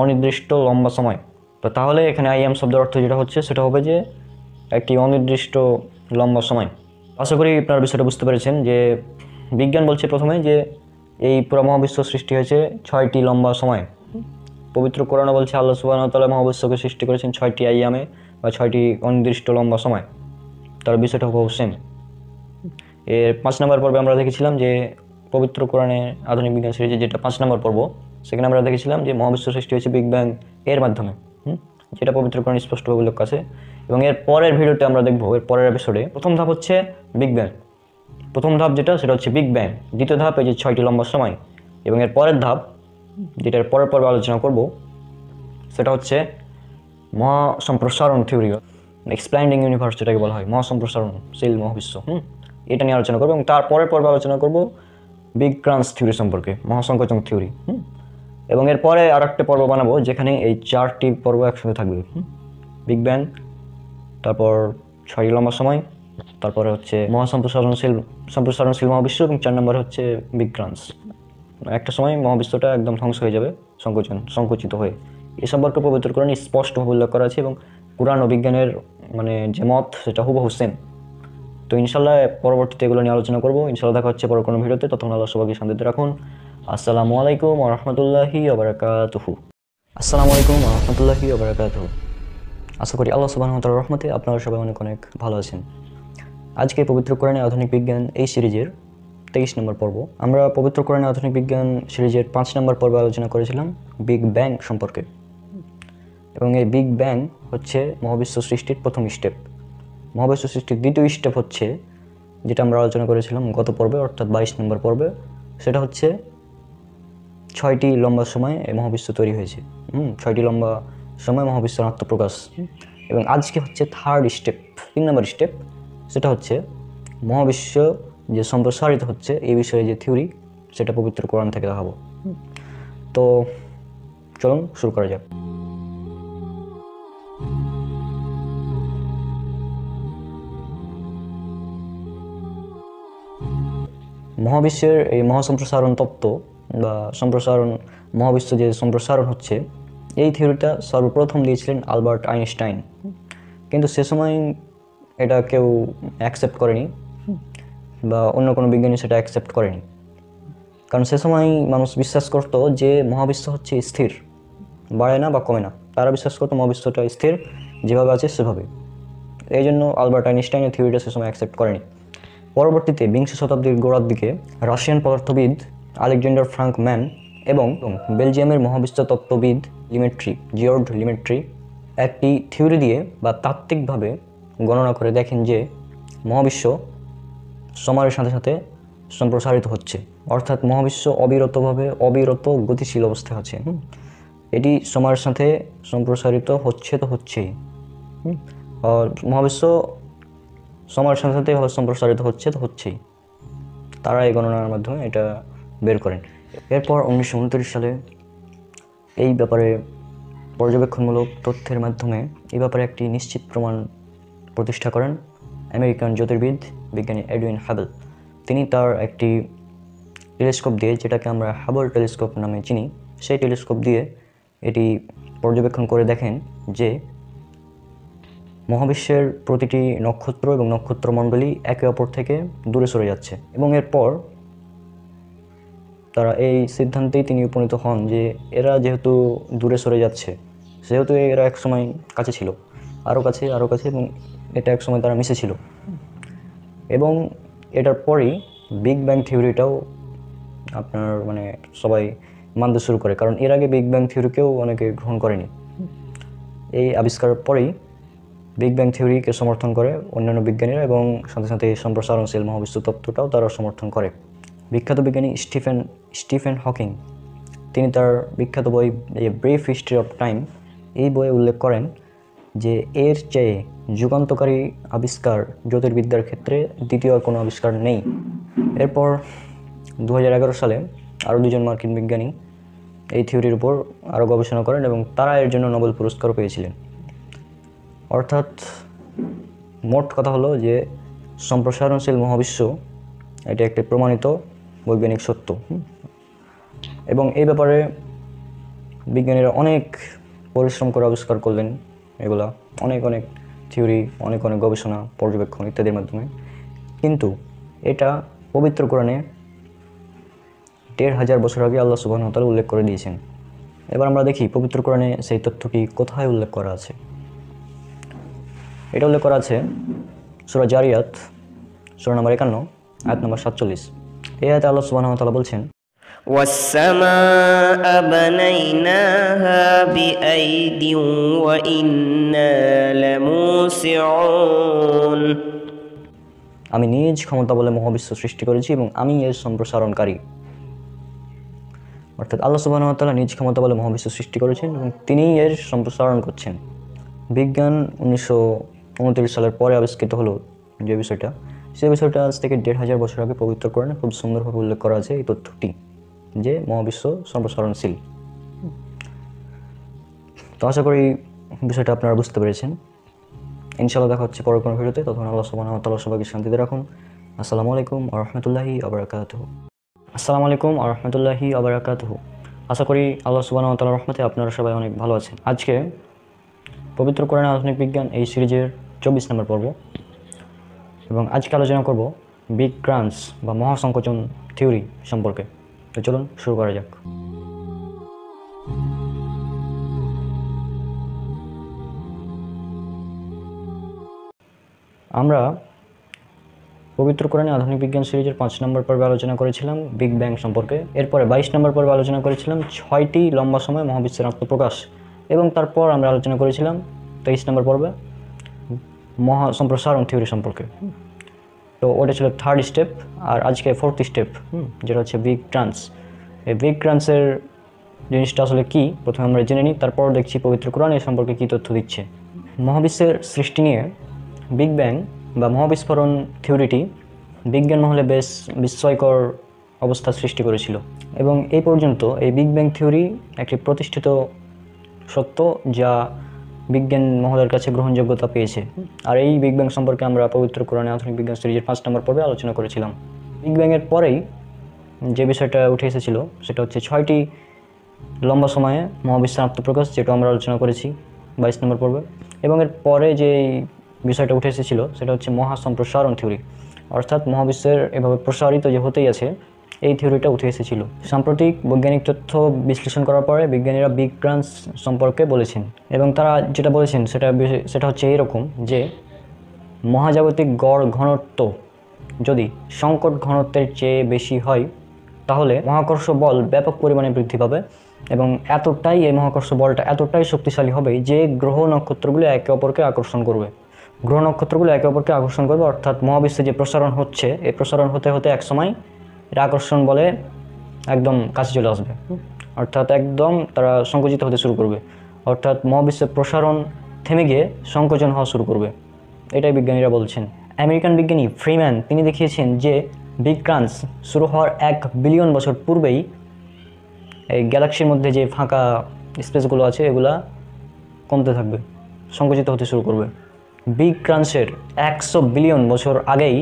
অনির্দিষ্ট লম্বা সময়। তো তাহলে এখানে আইয়াম শব্দের অর্থ যেটা হচ্ছে সেটা হবে যে একটি অনির্দিষ্ট লম্বা সময়। আশা করি আপনারা বিষয়টা বুঝতে পেরেছেন যে বিজ্ঞান বলছে প্রথমে যে এই পুরো মহাবিশ্ব সৃষ্টি হয়েছে 6টি লম্বা সময়। পবিত্র কোরআনে বলছে আল্লাহ সুবহানাহু ওয়া তাআলা মহাবিশ্বকে সৃষ্টি করেছেন 6টি আইয়ামে বা 6টি অনির্দিষ্ট লম্বা সময়। তার বিষয়টা খুব সেম। এর 5 নম্বর পর্বে আমরা দেখেছিলাম যে পবিত্র কোরআনে আধুনিক বিজ্ঞান সিরিজে যেটা 5 নম্বর পর্ব, সেখানে আমরা দেখেছিলাম যে মহাবিশ্ব সৃষ্টি হয়েছে বিগ ব্যাং এর মাধ্যমে, যেটা পবিত্র কোরআনে স্পষ্টভাবে উল্লেখ আছে। এবং এর পরের ভিডিওতে আমরা দেখবো, এর পরের এপিসোডে প্রথম ধাপ হচ্ছে বিগ ব্যাং। প্রথম ধাপ যেটা সেটা হচ্ছে বিগ ব্যাং, দ্বিতীয় ধাপ এই যে 6টি লম্বা সময়, এবং এর পরের ধাপ যেটার পরের পর্বে আলোচনা করব সেটা হচ্ছে মহাসম্প্রসারণ থিওরি, এক্সপ্যান্ডিং ইউনিভার্স যেটাকে বলা হয়, মহাসম্প্রসারণশীল মহাবিশ্ব। এটা নিয়ে আলোচনা করবো, এবং তার পরের পর্বে আলোচনা করব বিগ ক্রাঞ্চ থিওরি সম্পর্কে, মহাসংকোচন থিওরি। এবং এরপরে আর একটা পর্ব বানাবো যেখানে এই 4টি পর্ব একসাথে থাকবে, বিগ ব্যাং, তারপর 6টি লম্বা সময়, তারপরে হচ্ছে সম্প্রসারণশীল মহাবিশ্ব, এবং 4 নম্বরে হচ্ছে বিগ ক্রাঞ্চ। একটা সময় মহাবিশ্বটা একদম ধ্বংস হয়ে যাবে সংকুচিত হয়ে। এ সম্পর্কে পবিত্র কোরআনে স্পষ্টভাবে উল্লেখ করা আছে, এবং কোরআন ও বিজ্ঞানের যে মত সেটা হুবহু সেম। তো ইনশাল্লাহ পরবর্তীতে এগুলো নিয়ে আলোচনা করবো। ইনশাল্লাহ দেখা হচ্ছে পরে কোনো ভিডিওতে। ততক্ষণ আল্লাহ সবাইকে শান্তিতে রাখুন। আসসালামু আলাইকুম ওয়া রাহমাতুল্লাহি ওয়া বারাকাতুহু। আসসালামু আলাইকুম ওয়া রাহমাতুল্লাহি ওয়া বারাকাতুহু। আশা করি আল্লাহ সুবহানাহু ওয়া তাআলার রহমতে আপনারা সবাই অনেক অনেক ভালো আছেন। আজকে পবিত্র কোরআনে আধুনিক বিজ্ঞান এই সিরিজের 23 নম্বর পর্ব। আমরা পবিত্র কোরআনে আধুনিক বিজ্ঞান সিরিজের 5 নম্বর পর্বে আলোচনা করেছিলাম বিগ ব্যাং সম্পর্কে, এবং এই বিগ ব্যাং হচ্ছে মহাবিশ্ব সৃষ্টির প্রথম স্টেপ। মহাবিশ্ব সৃষ্টির দ্বিতীয় স্টেপ হচ্ছে যেটা আমরা আলোচনা করেছিলাম গত পর্বে, অর্থাৎ 22 নম্বর পর্বে, সেটা হচ্ছে 6টি লম্বা সময়ে এই মহাবিশ্ব তৈরি হয়েছে। 6টি লম্বা সময় মহাবিশ্বের আত্মপ্রকাশ। এবং আজকে হচ্ছে থার্ড স্টেপ, 3 নম্বর স্টেপ, সেটা হচ্ছে মহাবিশ্ব যে সম্প্রসারিত হচ্ছে এই বিষয়ে যে থিওরি, সেটা পবিত্র কোরআন থেকে দেখাবো। তো চলুন শুরু করা যাক। মহাবিশ্বের এই মহাসম্প্রসারণ তত্ত্ব বা সম্প্রসারণ, মহাবিশ্ব যে সম্প্রসারণ হচ্ছে, এই থিওরিটা সর্বপ্রথম দিয়েছিলেন আলবার্ট আইনস্টাইন। কিন্তু সে সময় এটা কেউ অ্যাকসেপ্ট করেনি, বা অন্য কোনো বিজ্ঞানী সেটা অ্যাকসেপ্ট করেনি। কারণ সে সময় মানুষ বিশ্বাস করত যে মহাবিশ্ব হচ্ছে স্থির, বাড়ে না বা কমে না। তারা বিশ্বাস করতো মহাবিশ্বটা স্থির, যেভাবে আছে সেভাবে। এই জন্য আলবার্ট আইনস্টাইনের থিওরিটা সে সময় অ্যাকসেপ্ট করেনি। পরবর্তীতে 20 শতাব্দীর গোড়ার দিকে রাশিয়ান পদার্থবিদ আলেকজান্ডার ফ্রাঙ্কম্যান এবং বেলজিয়ামের মহাবিশ্ব তত্ত্ববিদ জিওর্জ লিমেট্রি একটি থিওরি দিয়ে বা তাত্ত্বিকভাবে গণনা করে দেখেন যে মহাবিশ্ব সময়ের সাথে সাথে সম্প্রসারিত হচ্ছে, অর্থাৎ মহাবিশ্ব অবিরত গতিশীল অবস্থায় আছে। এটি সময়ের সাথে সম্প্রসারিত হচ্ছে তো হচ্ছেই। আর মহাবিশ্ব সময়ের সাথে সাথে সম্প্রসারিত হচ্ছে তো হচ্ছেই। তারা এই গণনার মাধ্যমে এটা বের করেন। এরপর 1929 সালে এই ব্যাপারে পর্যবেক্ষণমূলক তথ্যের মাধ্যমে এই ব্যাপারে একটি নিশ্চিত প্রমাণ প্রতিষ্ঠা করেন আমেরিকান জ্যোতির্বিদ বিজ্ঞানী এডউইন হাবল। তিনি তার একটি টেলিস্কোপ দিয়ে, যেটাকে আমরা হাবল টেলিস্কোপ নামে চিনি, সেই টেলিস্কোপ দিয়ে এটি পর্যবেক্ষণ করে দেখেন যে মহাবিশ্বের প্রতিটি নক্ষত্র এবং নক্ষত্রমণ্ডলী একে অপর থেকে দূরে সরে যাচ্ছে। এবং এরপর তারা এই সিদ্ধান্তেই তিনি উপনীত হন যে এরা যেহেতু দূরে সরে যাচ্ছে, সেহেতু এরা একসময় কাছে ছিল, আরও কাছে, এবং এটা একসময় তারা মিশেছিল। এবং এটার পরেই বিগ ব্যাং থিওরিটাও আপনার সবাই মানতে শুরু করে, কারণ এর আগে বিগ ব্যাং থিওরিকেও অনেকে গ্রহণ করেনি। এই আবিষ্কারের পরেই বিগ ব্যাং থিওরিকে সমর্থন করে অন্যান্য বিজ্ঞানীরা, এবং সাথে সাথে সম্প্রসারণশীল মহাবিশ্ব তত্ত্বটাও তারা সমর্থন করে। বিখ্যাত বিজ্ঞানী স্টিফেন হকিং, তিনি তার বিখ্যাত বই ব্রিফ হিস্ট্রি অফ টাইম, এই বইয়ে উল্লেখ করেন যে এর চেয়ে যুগান্তকারী আবিষ্কার জ্যোতির্বিদ্যার ক্ষেত্রে দ্বিতীয় আর কোনো আবিষ্কার নেই। এরপর 2011 সালে আরও 2জন মার্কিন বিজ্ঞানী এই থিওরির উপর আরও গবেষণা করেন, এবং তারা এর জন্য নোবেল পুরস্কারও পেয়েছিলেন। অর্থাৎ মোট কথা হলো যে সম্প্রসারণশীল মহাবিশ্ব এটা একটি প্রমাণিত বৈজ্ঞানিক সত্য। এবং এই ব্যাপারে বিজ্ঞানীরা অনেক পরিশ্রম করে আবিষ্কার করলেন এগুলা, অনেক থিওরি, অনেক গবেষণা, পর্যবেক্ষণ ইত্যাদির মাধ্যমে। কিন্তু এটা পবিত্র কোরআনে 1500 বছর আগে আল্লাহ সুবহানাহু ওয়া তাআলা উল্লেখ করে দিয়েছেন। এবার আমরা দেখি পবিত্র কোরআনে সেই তথ্য কি কোথায় উল্লেখ করা আছে। এটা উল্লেখ করা আছে সূরা জারিয়াত, সূরা নম্বর 51, আয়াত নম্বর 47। এই আয়াতে আল্লাহ সুবহানাহু ওয়া তাআলা বলছেন, والسماء بنيناها بأيد وإنا لموسعون। আমি নিজ ক্ষমতা বলে মহাবিশ্ব সৃষ্টি করেছি এবং আমি এর সম্প্রসারণকারী। অর্থাৎ আল্লাহ সুবহানাহু ওয়া তাআলা নিজ ক্ষমতা বলে মহাবিশ্ব সৃষ্টি করেছেন এবং তিনিই এর সম্প্রসারণ করছেন। বিজ্ঞান 1929 সালের পরে আবিষ্কৃত হলো যে বিষয়টা, সেই বিষয়টা আজ থেকে 1500 বছর আগে পবিত্র কোরআনে খুব সুন্দরভাবে উল্লেখ করা আছে এই তথ্যটি, যে মহাবিশ্ব সম্প্রসারণশীল। তো আশা করি বিষয়টা আপনারা বুঝতে পেরেছেন। ইনশাআল্লাহ দেখা হচ্ছে পরের কোনো ভিডিওতে। তখন আল্লাহ সুবহানাহু ওয়া তাআলা সবাইকে শান্তিতে রাখুন। আসসালামু আলাইকুম ওয়া রাহমাতুল্লাহি ওয়া বারাকাতুহু। আশা করি আল্লাহ সুবহানাহু ওয়া তাআলার রহমতে আপনারা সবাই অনেক ভালো আছেন। আজকে পবিত্র কোরআনে আধুনিক বিজ্ঞান এই সিরিজের 24 নম্বর পর্ব, এবং আজকে আলোচনা করব বিগ ক্রাঞ্চ বা মহাসংকোচন থিওরি সম্পর্কে। তো চলুন শুরু করা যাক। আমরা পবিত্র কোরআনে আধুনিক বিজ্ঞান সিরিজের 5 নম্বর পর্বে আলোচনা করেছিলাম বিগ ব্যাং সম্পর্কে। এরপরে 22 নম্বর পর্বে আলোচনা করেছিলাম 6টি লম্বা সময় মহাবিশ্বের আত্মপ্রকাশ, এবং তারপর আমরা আলোচনা করেছিলাম 23 নম্বর পর্বে মহাসম্প্রসারণ থিওরি সম্পর্কে। তো ওটা ছিল 3rd স্টেপ, আর আজকে 4th স্টেপ, যেটা হচ্ছে বিগ ট্রান্স। এই বিগ ট্রান্সের জিনিসটা আসলে কি প্রথমে আমরা জেনে নিই, তারপর দেখছি পবিত্র কোরআন এ সম্পর্কে কী তথ্য দিচ্ছে। মহাবিশ্বের সৃষ্টি নিয়ে বিগ ব্যাং বা মহাবিস্ফোরণ থিওরিটি বিজ্ঞান মহলে বেশ বিস্ময়কর অবস্থা সৃষ্টি করেছিল, এবং এই পর্যন্ত এই বিগ ব্যাং থিওরি একটি প্রতিষ্ঠিত সত্য যা বিজ্ঞান মহলের কাছে গ্রহণযোগ্যতা পেয়েছে। আর এই বিগ ব্যাং সম্পর্কে আমরা পবিত্র কোরআনে আধুনিক বিজ্ঞান সিরিজের 5 নম্বর পর্বে আলোচনা করেছিলাম। বিগ ব্যাংয়ের পরেই যে বিষয়টা উঠে এসেছিল সেটা হচ্ছে 6টি লম্বা সময়ে মহাবিশ্বের আত্মপ্রকাশ, যেটা আমরা আলোচনা করেছি 22 নম্বর পর্বে। এবং এর পরে যে বিষয়টা উঠে এসেছিল সেটা হচ্ছে মহাসম্প্রসারণ থিওরি, অর্থাৎ মহাবিশ্বের এভাবে প্রসারিত যে হতেই আছে এই থিওরিটা উঠে এসেছিল। সাম্প্রতিক বৈজ্ঞানিক তথ্য বিশ্লেষণ করার পরে বিজ্ঞানীরা বিগ ট্রান্স সম্পর্কে বলেছেন, এবং তারা যেটা বলেছেন সেটা হচ্ছে এরকম যে মহাজাগতিক গড় ঘনত্ব যদি সংকট ঘনত্বের চেয়ে বেশি হয় তাহলে মহাকর্ষ বল ব্যাপক পরিমাণে বৃদ্ধি পাবে, এবং এই মহাকর্ষ বলটা এতটাই শক্তিশালী হবে যে গ্রহ নক্ষত্রগুলো একে অপরকে আকর্ষণ করবে। অর্থাৎ মহাবিশ্বে যে প্রসারণ হচ্ছে এই প্রসারণ হতে হতে একসময় এর আকর্ষণ বলে একদম কাছে চলে আসবে, অর্থাৎ একদম তারা সংকুচিত হতে শুরু করবে, অর্থাৎ মহাবিশ্বের প্রসারণ থেমে গিয়ে সংকোচন হওয়া শুরু করবে। এটাই বিজ্ঞানীরা বলছেন। আমেরিকান বিজ্ঞানী ফ্রিম্যান তিনি দেখিয়েছেন যে বিগ ট্রান্স শুরু হওয়ার 1 বিলিয়ন বছর পূর্বেই এই গ্যালাক্সির মধ্যে যে ফাঁকা স্পেসগুলো আছে এগুলা কমতে থাকবে, সংকুচিত হতে শুরু করবে। বিগ ট্রান্সের 100 বিলিয়ন বছর আগেই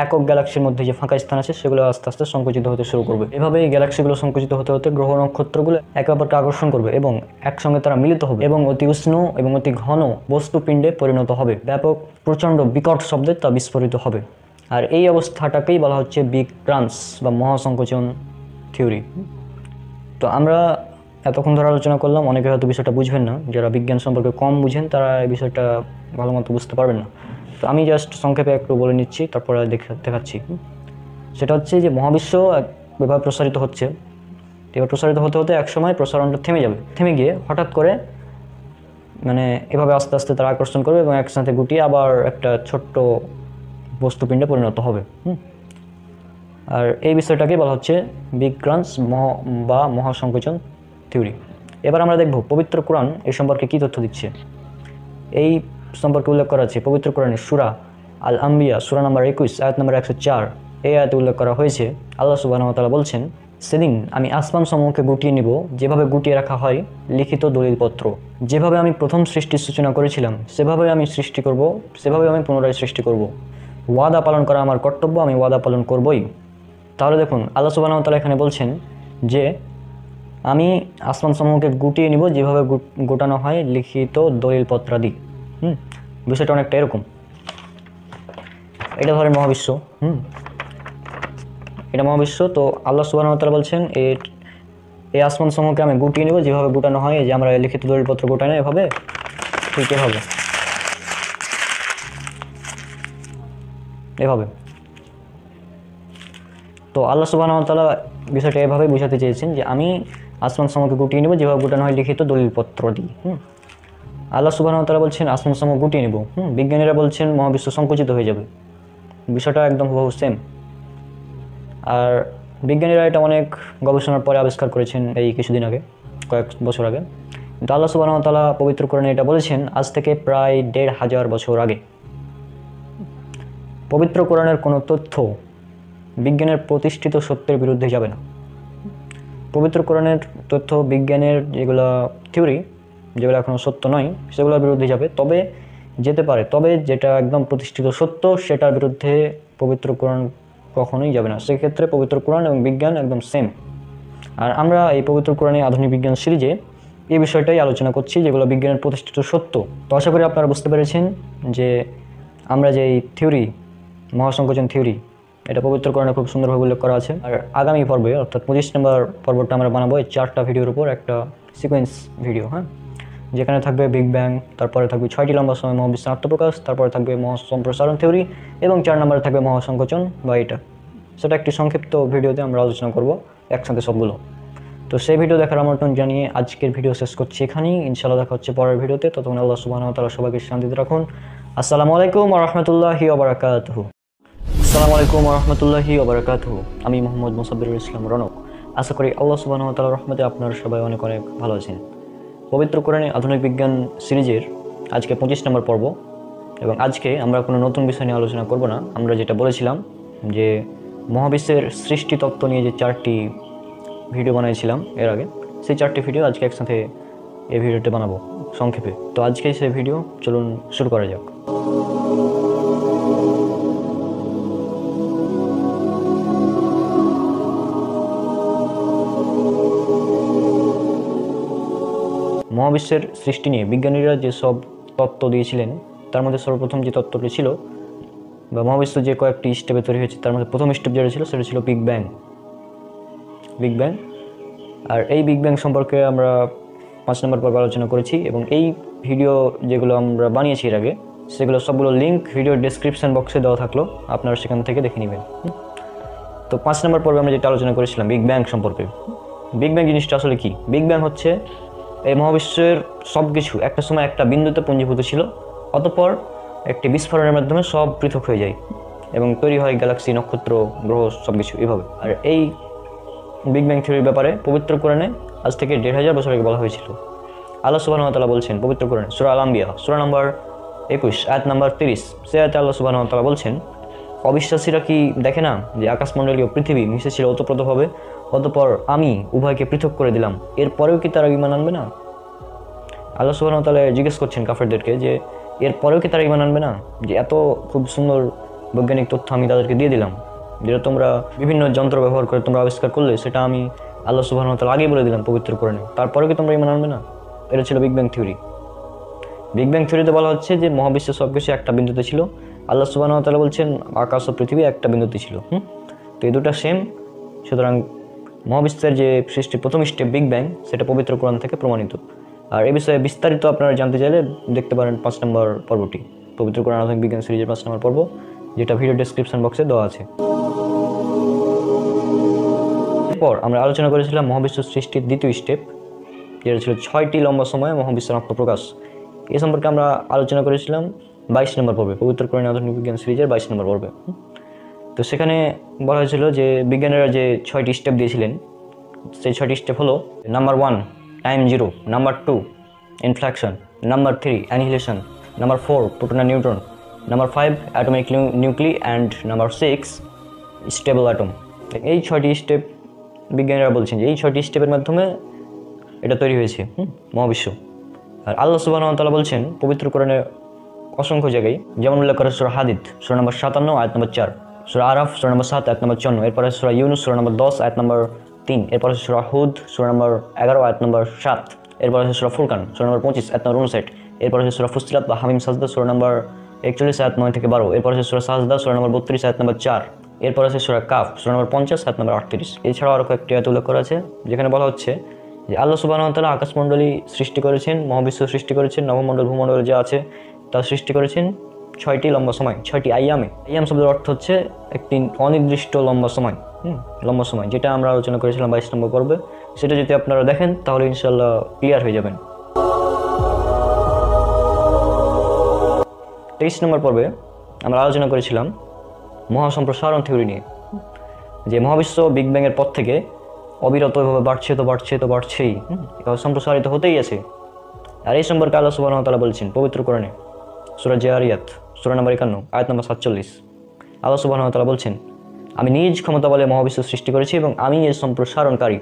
একক গ্যালাক্সির মধ্যে যে ফাঁকা স্থান আছে সেগুলো আস্তে আস্তে সংকুচিত হতে শুরু করবে। এভাবে এই গ্যালাক্সিগুলো সংকুচিত হতে হতে গ্রহ নক্ষত্রগুলো একে অপরকে আকর্ষণ করবে এবং একসঙ্গে তারা মিলিত হবে এবং অতি উষ্ণ এবং অতি ঘন বস্তুপিণ্ডে পরিণত হবে। ব্যাপক প্রচণ্ড বিকট শব্দে তা বিস্ফোরিত হবে। আর এই অবস্থাটাকেই বলা হচ্ছে বিগ ট্রান্স বা মহাসংকোচন থিওরি। তো আমরা এতক্ষণ ধরে আলোচনা করলাম, অনেকে হয়তো বিষয়টা বুঝবেন না, যারা বিজ্ঞান সম্পর্কে কম বুঝেন তারা এই বিষয়টা ভালো মতো বুঝতে পারবেন না। তো আমি জাস্ট সংক্ষেপে একটু বলে নিচ্ছি, তারপরে দেখাচ্ছি। সেটা হচ্ছে যে মহাবিশ্ব এভাবে প্রসারিত হচ্ছে, এবার প্রসারিত হতে হতে একসময় প্রসারণটা থেমে যাবে, থেমে গিয়ে হঠাৎ করে এভাবে আস্তে আস্তে তারা আকর্ষণ করবে এবং একসাথে গুটিয়ে আবার একটা ছোট্ট বস্তুপিণ্ডে পরিণত হবে। আর এই বিষয়টাকে বলা হচ্ছে বিগ ট্রান্স বা মহাসংকোচন থিওরি। এবার আমরা দেখব পবিত্র কোরআন এই সম্পর্কে কী তথ্য দিচ্ছে। এই সম্পর্কে উল্লেখ করা আছে পবিত্র কোরআনের সূরা আল আম্বিয়া সূরা নম্বর 21 আয়াত নম্বর 104। এই আয়াতে উল্লেখ করা হয়েছে, আল্লাহ সুবহানাহু ওয়া তাআলা বলছেন, সেদিন আমি আসমান সমূহকে গুটিয়ে নিব যেভাবে গুটিয়ে রাখা হয় লিখিত দলিলপত্র। যেভাবে আমি প্রথম সৃষ্টির সূচনা করেছিলাম সেভাবে আমি সৃষ্টি করব, সেভাবে আমি পুনরায় সৃষ্টি করব। ওয়াদা পালন করা আমার কর্তব্য, আমি ওয়াদা পালন করবই। তাহলে দেখুন আল্লাহ সুবহানাহু ওয়া তাআলা এখানে বলছেন যে আমি আসমান সমূহকে গুটিয়ে নিব যেভাবে গোটানো হয় লিখিত দলিলপত্রাদি। বিষয়টা অনেকটা এরকম। এটা ধরেন মহাবিশ্ব, এটা মহাবিশ্ব। তো আল্লাহ সুবহানাহু ওয়া তাআলা বলছেন এই আসমান সমূহকে আমি গুটিয়ে নিব যেভাবে গোটানো হয়, যে আমরা লিখিত দলিলপত্র গোটাই না এভাবে, ঠিক এভাবে। তো আল্লাহ সুবহানাহু ওয়া তাআলা বিষয়টা এভাবেই বোঝাতে চেয়েছেন যে আমি আসমান সমূহকে গুটিয়ে নেব যেভাবে গোটানো হয় লিখিত দলিলপত্র দিয়ে। আল্লাহ সুবহানাহু ওয়া তাআলা বলছেন আসমান সমূহ গুটিয়ে নেব, বিজ্ঞানীরা বলছেন মহাবিশ্ব সংকুচিত হয়ে যাবে। বিষয়টা একদম হুবহু সেম। আর বিজ্ঞানীরা এটা অনেক গবেষণার পরে আবিষ্কার করেছেন এই কিছুদিন আগে, কয়েক বছর আগে। কিন্তু আল্লাহ সুবহানাহু ওয়া তাআলা পবিত্র কোরআনে এটা বলেছেন আজ থেকে প্রায় ১৫০০ বছর আগে। পবিত্র কোরআনের কোনো তথ্য বিজ্ঞানের প্রতিষ্ঠিত সত্যের বিরুদ্ধে যাবে না। পবিত্র কোরআনের তথ্য বিজ্ঞানের যেগুলো থিওরি, যেগুলো এখনও সত্য নয়, সেগুলোর বিরুদ্ধে যাবে, তবে যেতে পারে। তবে যেটা একদম প্রতিষ্ঠিত সত্য সেটার বিরুদ্ধে পবিত্র কোরআন কখনোই যাবে না। সেক্ষেত্রে পবিত্র কোরআন এবং বিজ্ঞান একদম সেম। আর আমরা এই পবিত্র কোরআনে আধুনিক বিজ্ঞান সিরিজে এই বিষয়টাই আলোচনা করছি, যেগুলো বিজ্ঞানের প্রতিষ্ঠিত সত্য। তো আশা করি আপনারা বুঝতে পেরেছেন যে আমরা যে এই থিওরি, মহাসংকোচন থিওরি, এটা পবিত্র কোরআনে খুব সুন্দরভাবে উল্লেখ করা আছে। আর আগামী পর্বে অর্থাৎ 25 নম্বর পর্বটা আমরা বানাবো এই 4টা ভিডিওর উপর একটা সিকোয়েন্স ভিডিও। যেখানে থাকবে বিগ ব্যাং, তারপরে থাকবে 6টি লম্বা সময় মহাবিশ্বের আত্মপ্রকাশ, তারপরে থাকবে মহাসম্প্রসারণ থিওরি এবং 4 নম্বরে থাকবে মহাসংকোচন বা এটা। সেটা একটি সংক্ষিপ্ত ভিডিওতে আমরা আলোচনা করব একসাথে সবগুলো। তো সেই ভিডিও দেখার আমন্ত্রণ জানিয়ে আজকের ভিডিও শেষ করছি এখানেই। ইনশাআল্লাহ দেখা হচ্ছে পরের ভিডিওতে। ততক্ষণ আল্লাহ সুবহানাহু ওয়া তাআলা সবাইকে শান্তিতে রাখুন। আসসালামু আলাইকুম ওয়া রাহমাতুল্লাহি ওয়া বারাকাতুহু। আসসালামু আলাইকুম ওয়া রাহমাতুল্লাহি ওয়া বারাকাতুহু। আমি মোহাম্মদ মুসাব্বিরুল ইসলাম রনক। আশা করি আল্লাহ সুবহানাহু ওয়া তাআলার রহমতে আপনারা সবাই অনেক অনেক ভালো আছেন। পবিত্র কোরআনে আধুনিক বিজ্ঞান সিরিজের আজকে 25 নম্বর পর্ব, এবং আজকে আমরা কোনো নতুন বিষয় নিয়ে আলোচনা করব না। আমরা যেটা বলেছিলাম যে মহাবিশ্বের সৃষ্টি তত্ত্ব নিয়ে যে 4টি ভিডিও বানিয়েছিলাম এর আগে, সেই 4টি ভিডিও আজকে একসাথে এই ভিডিওটা বানাবো সংক্ষেপে। তো আজকে সেই ভিডিও চলুন শুরু করা যাক। মহাবিশ্বের সৃষ্টি নিয়ে বিজ্ঞানীরা যেসব তত্ত্ব দিয়েছিলেন তার মধ্যে সর্বপ্রথম যে তত্ত্বটি ছিল, বা মহাবিশ্ব যে কয়েকটি স্টেপে তৈরি হয়েছে তার মধ্যে প্রথম স্টেপ যেটা ছিল সেটা ছিল বিগ ব্যাং। বিগ ব্যাং, আর এই বিগ ব্যাং সম্পর্কে আমরা 5 নম্বর পর্বে আলোচনা করেছি, এবং এই ভিডিও যেগুলো আমরা বানিয়েছি এর আগে সেগুলো সবগুলো লিঙ্ক ভিডিও ডেসক্রিপশন বক্সে দেওয়া থাকলো, আপনারা সেখান থেকে দেখে নেবেন। তো 5 নম্বর পর্বে আমরা যেটা আলোচনা করেছিলাম বিগ ব্যাং সম্পর্কে। বিগ ব্যাং জিনিসটা আসলে কি? বিগ ব্যাং হচ্ছে এই মহাবিশ্বের সব কিছু একটা সময় একটা বিন্দুতে পুঞ্জীভূত ছিল, অতঃপর একটি বিস্ফোরণের মাধ্যমে সব পৃথক হয়ে যায় এবং তৈরি হয় গ্যালাক্সি, নক্ষত্র, গ্রহ, সব কিছু এভাবে। আর এই বিগ ব্যাং থিওরির ব্যাপারে পবিত্র কোরআনে আজ থেকে 1500 বছর আগে বলা হয়েছিল। আল্লাহ সুবহানাহু ওয়া তাআলা বলছেন পবিত্র কোরআনে সূরা আল আম্বিয়া সূরা নম্বর 21 আয়াত নম্বর 30, সে আয়াতে আল্লাহ সুবহানাহু ওয়া তাআলা বলছেন, অবিশ্বাসীরা কি দেখে না যে আকাশমণ্ডলীয় পৃথিবী মিশেছিল ওতপ্রোতভাবে, অতঃপর আমি উভয়কে পৃথক করে দিলাম, এরপরেও কি তারা ঈমান আনবে না? আল্লাহ সুবহানাহু ওয়া তাআলা জিজ্ঞেস করছেন কাফেরদেরকে যে এরপরেও কি তারা ঈমান আনবে না, যে এত খুব সুন্দর বৈজ্ঞানিক তথ্য আমি তাদেরকে দিয়ে দিলাম, যেটা তোমরা বিভিন্ন যন্ত্র ব্যবহার করে তোমরা আবিষ্কার করলে, সেটা আমি আল্লাহ সুবহানাহু ওয়া তাআলা আগেই বলে দিলাম পবিত্র কোরআনে, তারপরেও কি তোমরা ঈমান আনবে না? এটা ছিল big bang theory. Big bang থিওরিতে বলা হচ্ছে যে মহাবিশ্বের সব কিছু একটা বিন্দুতে ছিল। আল্লাহ সুবহানাহু ওয়া তাআলা বলছেন আকাশ ও পৃথিবী একটা বিন্দুতে ছিল। তো এই দুটো সেম। সুতরাং মহাবিশ্বের যে সৃষ্টির প্রথম স্টেপ বিগ ব্যাং, সেটা পবিত্র কোরআন থেকে প্রমাণিত। আর এই বিষয়ে বিস্তারিত আপনারা জানতে চাইলে দেখতে পারেন 5 নম্বর পর্বটি, পবিত্র কোরআন আধুনিক বিজ্ঞান সিরিজের 5 নম্বর পর্ব, যেটা ভিডিও ডেসক্রিপশন বক্সে দেওয়া আছে। এরপর আমরা আলোচনা করেছিলাম মহাবিশ্ব সৃষ্টির দ্বিতীয় স্টেপ, যেটা ছিল 6টি লম্বা সময়ে মহাবিশ্বের আত্মপ্রকাশ। এই সম্পর্কে আমরা আলোচনা করেছিলাম 22 নম্বর পর্বে, পবিত্র কোরআন আধুনিক বিজ্ঞান সিরিজের 22 নম্বর পর্বে। তো সেখানে বলা হয়েছিল যে বিজ্ঞানীরা যে 6টি স্টেপ দিয়েছিলেন, সেই 6টি স্টেপ হলো: number 1 time zero, number 2 inflection, number 3 annihilation, number 4 proton আর neutron, number 5 atomic nuclei, and number 6 stable atom. এই 6টি স্টেপ বিজ্ঞানীরা বলছেন যে এই 6টি স্টেপের মাধ্যমে এটা তৈরি হয়েছে মহাবিশ্ব। আর আল্লাহ সুবহানাহু ওয়া তাআলা বলছেন পবিত্র কোরআনে অসংখ্য জায়গায়, যেমন উল্লেখ করে সূরা হাদিদ সূরা নম্বর 57 আয়াত নম্বর 4, সূরা আরাফ সূরা নম্বর 7 আয়াত নম্বর 54, এরপরে সূরা ইউনুস সূরা নম্বর 10 আয়াত নম্বর 3, এরপরে সূরা হুদ সূরা নম্বর 11 আয়াত নম্বর 7, এরপরে সূরা ফুরকান সূরা নম্বর 25 আয়াত নম্বর 59, এরপরে সূরা ফুসিলাত বা হামিম সাজদা সূরা নম্বর 41 আয়াত 9 থেকে 12, এরপরে সূরা সাজদা সূরা নম্বর 32 আয়াত নম্বর 4, এরপরে সূরা কাফ সূরা নম্বর 50 আয়াত নম্বর 38। এছাড়াও আরও কয়েকটি আয়াত উল্লেখ করা আছে যেখানে বলা হচ্ছে যে আল্লাহ সুবহানাহু ওয়া তাআলা আকাশমণ্ডলী সৃষ্টি করেছেন, মহাবিশ্ব সৃষ্টি করেছেন, নবমণ্ডল ভূমণ্ডল যা আছে তা সৃষ্টি করেছেন 6টি লম্বা সময়, 6টি আইয়ামে। আইয়াম শব্দের অর্থ হচ্ছে একটি অনির্দিষ্ট লম্বা সময়, লম্বা সময়, যেটা আমরা আলোচনা করেছিলাম 22 নম্বর পর্বে। সেটা যদি আপনারা দেখেন তাহলে ইনশাআল্লাহ ক্লিয়ার হয়ে যাবেন। 23 নম্বর পর্বে আমরা আলোচনা করেছিলাম মহাসম্প্রসারণ থিওরি নিয়ে, যে মহাবিশ্ব বিগ ব্যাংয়ের পর থেকে অবিরতভাবে বাড়ছেই, সম্প্রসারিত হতেই আছে। আর এই সম্পর্কে আল্লাহ সুবহানাহু ওয়া তাআলা বলছেন পবিত্র কোরআনে সূরা জারিয়াত সূরা নম্বর 51 আয়াত নম্বর 47। আল্লাহ সুবহানাহু ওয়া তাআলা বলছেন, আমি নিজ ক্ষমতা বলে মহাবিশ্ব সৃষ্টি করেছি এবং আমি এর সম্প্রসারণকারী।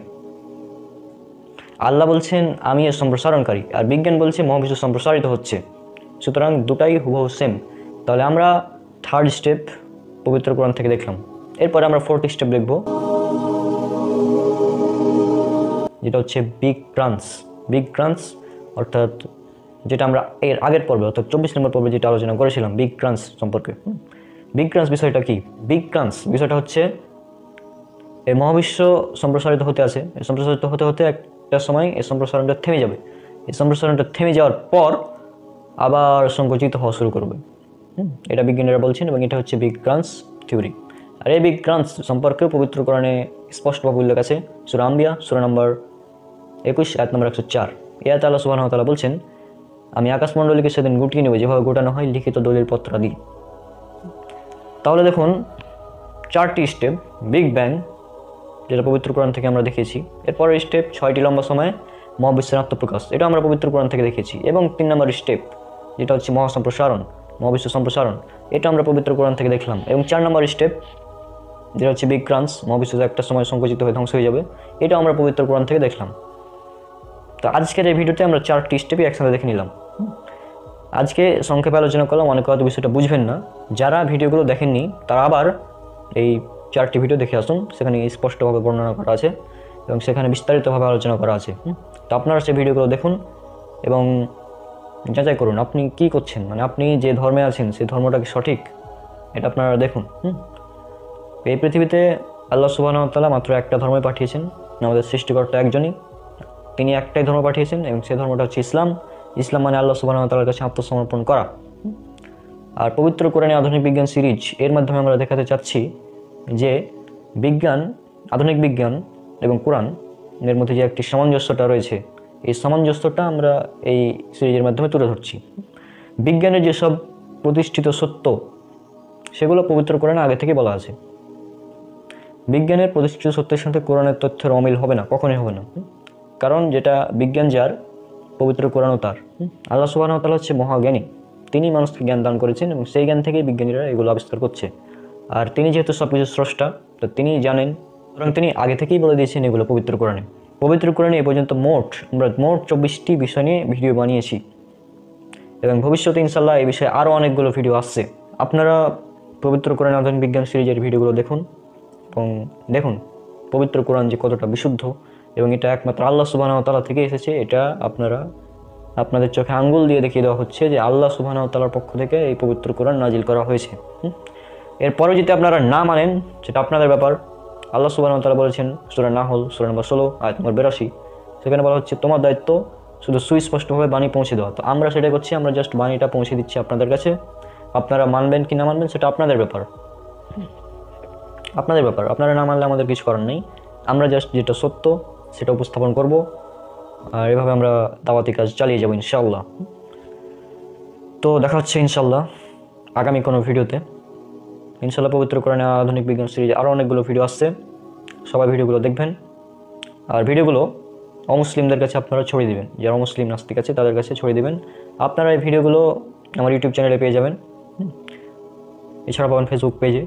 আল্লাহ বলছেন আমি এর সম্প্রসারণকারী, আর বিজ্ঞান বলছে মহাবিশ্ব সম্প্রসারিত হচ্ছে। সুতরাং দুটাই হুবহু সেম। তাহলে আমরা 3rd স্টেপ পবিত্র কোরআন থেকে দেখলাম। এরপরে আমরা 4th স্টেপ দেখব, যেটা হচ্ছে বিগ ক্রাঞ্চ। বিগ ক্রাঞ্চ অর্থাৎ যেটা আমরা এর আগের পর্বে অর্থাৎ 24 নম্বর পর্বে যেটা আলোচনা করেছিলাম বিগ ক্রাঞ্চ সম্পর্কে। বিগ ক্রাঞ্চ বিষয়টা কি? বিগ ক্রাঞ্চ বিষয়টা হচ্ছে এই মহাবিশ্ব সম্প্রসারিত হতে আছে, সম্প্রসারিত হতে হতে একটা সময় এই সম্প্রসারণটা থেমে যাবে এই সম্প্রসারণটা থেমে যাওয়ার পর আবার সংকুচিত হওয়া শুরু করবে। এটা বিজ্ঞানীরা বলছেন এবং এটা হচ্ছে বিগ ক্রাঞ্চ থিওরি। আর এই বিগ ক্রাঞ্চ সম্পর্কেও পবিত্র কোরআনে স্পষ্টভাবে উল্লেখ আছে। সূরা আম্বিয়া সূরা নম্বর 21 আয়াত নম্বর 104। এই আয়াতে আল্লাহ সুবহানাহু ওয়া তাআলা বলছেন, আমি আকাশমণ্ডলীকে সেদিন গুটিয়ে নেব যেভাবে গোটানো হয় লিখিত দলিল পত্রাদি। তাহলে দেখুন 4টি স্টেপ বিগ ব্যাং, যেটা পবিত্র কোরআন থেকে আমরা দেখেছি। এরপরের স্টেপ 6টি লম্বা সময়ে মহাবিশ্বের আত্মপ্রকাশ, এটা আমরা পবিত্র কোরআন থেকে দেখেছি। এবং 3 নম্বর স্টেপ যেটা হচ্ছে মহাসম্প্রসারণ, মহাবিশ্ব সম্প্রসারণ, এটা আমরা পবিত্র কোরআন থেকে দেখলাম। এবং 4 নম্বর স্টেপ যেটা হচ্ছে বিগ ক্রাঞ্চ, মহাবিশ্ব একটা সময় সংকুচিত হয়ে ধ্বংস হয়ে যাবে, এটা আমরা পবিত্র কোরআন থেকে দেখলাম। তো আজকের এই ভিডিওতে আমরা 4টি স্টেপই একসাথে দেখে নিলাম। আজকে সংক্ষেপে আলোচনা করলাম, অনেকে হয়তো বিষয়টা বুঝবেন না। যারা ভিডিওগুলো দেখেননি তারা আবার এই 4টি ভিডিও দেখে আসুন, সেখানে স্পষ্টভাবে বর্ণনা করা আছে এবং সেখানে বিস্তারিতভাবে আলোচনা করা আছে। তো আপনারা সেই ভিডিওগুলো দেখুন এবং যাচাই করুন আপনি কি করছেন, মানে আপনি যে ধর্মে আছেন সেই ধর্মটা কি সঠিক, এটা আপনারা দেখুন। এই পৃথিবীতে আল্লাহ সুবহানাহু ওয়া তাআলা মাত্র একটা ধর্মই পাঠিয়েছেন, আমাদের সৃষ্টিকর্তা একজনই, তিনি একটাই ধর্ম পাঠিয়েছেন এবং সেই ধর্মটা হচ্ছে ইসলাম। ইসলাম মানে আল্লাহ সুবহানাহু ওয়া তাআলার কাছে আত্মসমর্পণ করা। আর পবিত্র কোরআনে আধুনিক বিজ্ঞান সিরিজ এর মাধ্যমে আমরা দেখাতে চাচ্ছি যে বিজ্ঞান, আধুনিক বিজ্ঞান এবং কোরআন এর মধ্যে যে একটি সামঞ্জস্যতা রয়েছে, এই সামঞ্জস্যটা আমরা এই সিরিজের মাধ্যমে তুলে ধরছি। বিজ্ঞানের যেসব প্রতিষ্ঠিত সত্য সেগুলো পবিত্র কোরআনে আগে থেকে বলা আছে। বিজ্ঞানের প্রতিষ্ঠিত সত্যের সাথে কোরআনের তথ্যের অমিল হবে না, কখনোই হবে না। কারণ যেটা বিজ্ঞান যার, পবিত্র কোরআনও তার। আল্লাহ সুবহানাহু ওয়া তাআলা হচ্ছে মহাজ্ঞানী, তিনি মানুষকে জ্ঞান দান করেছেন এবং সেই জ্ঞান থেকেই বিজ্ঞানীরা এগুলো আবিষ্কার করছে। আর তিনি যেহেতু সব কিছু স্রষ্টা, তো তিনি জানেন, সুতরাং তিনি আগে থেকেই বলে দিয়েছেন এগুলো পবিত্র কোরআনে। পবিত্র কোরআনে এ পর্যন্ত আমরা মোট 24টি বিষয় নিয়ে ভিডিও বানিয়েছি এবং ভবিষ্যতে ইনশাআল্লাহ এই বিষয়ে আরও অনেকগুলো ভিডিও আসছে। আপনারা পবিত্র কোরআন আধুনিক বিজ্ঞান সিরিজের ভিডিওগুলো দেখুন এবং দেখুন পবিত্র কোরআন যে কতটা বিশুদ্ধ এবং এটা একমাত্র আল্লাহ সুবহানাহু ওয়া তাআলা থেকে এসেছে। এটা আপনাদের চোখে আঙ্গুল দিয়ে দেখিয়ে দেওয়া হচ্ছে যে আল্লাহ সুবহানাহু ওয়া তাআলার পক্ষ থেকে এই পবিত্র কোরআন নাজিল করা হয়েছে। এরপরে যদি আপনারা না মানেন সেটা আপনাদের ব্যাপার। আল্লাহ সুবহানাহু ওয়া তাআলা বলেছেন সূরা নাহল সূরা নম্বর 16 আয়াত নম্বর 82, সেখানে বলা হচ্ছে তোমার দায়িত্ব শুধু সুস্পষ্টভাবে বাণী পৌঁছে দেওয়া। তো আমরা সেটাই করছি, আমরা জাস্ট বাণীটা পৌঁছে দিচ্ছি আপনাদের কাছে। আপনারা মানবেন কি না মানবেন সেটা আপনাদের ব্যাপার, আপনাদের ব্যাপার। আপনারা না মানলে আমাদের কিছু করার নেই, আমরা জাস্ট যেটা সত্য সেটা উপস্থাপন করব। আর এভাবে আমরা দাওয়াতি কাজ চালিয়ে যাব ইনশাআল্লাহ। তো দেখা হচ্ছে ইনশাআল্লাহ আগামী কোনো ভিডিওতে। ইনশাআল্লাহ পবিত্র কোরআনে আধুনিক বিজ্ঞান সিরিজে আরও অনেকগুলো ভিডিও আসছে, সবাই ভিডিওগুলো দেখবেন। আর ভিডিওগুলো অমুসলিমদের কাছে আপনারা ছড়িয়ে দেবেন, যারা অমুসলিম নাস্তিক আছে তাদের কাছে ছড়িয়ে দেবেন। আপনারা এই ভিডিওগুলো আমার ইউটিউব চ্যানেলে পেয়ে যাবেন, এছাড়া পাবেন ফেসবুক পেজে।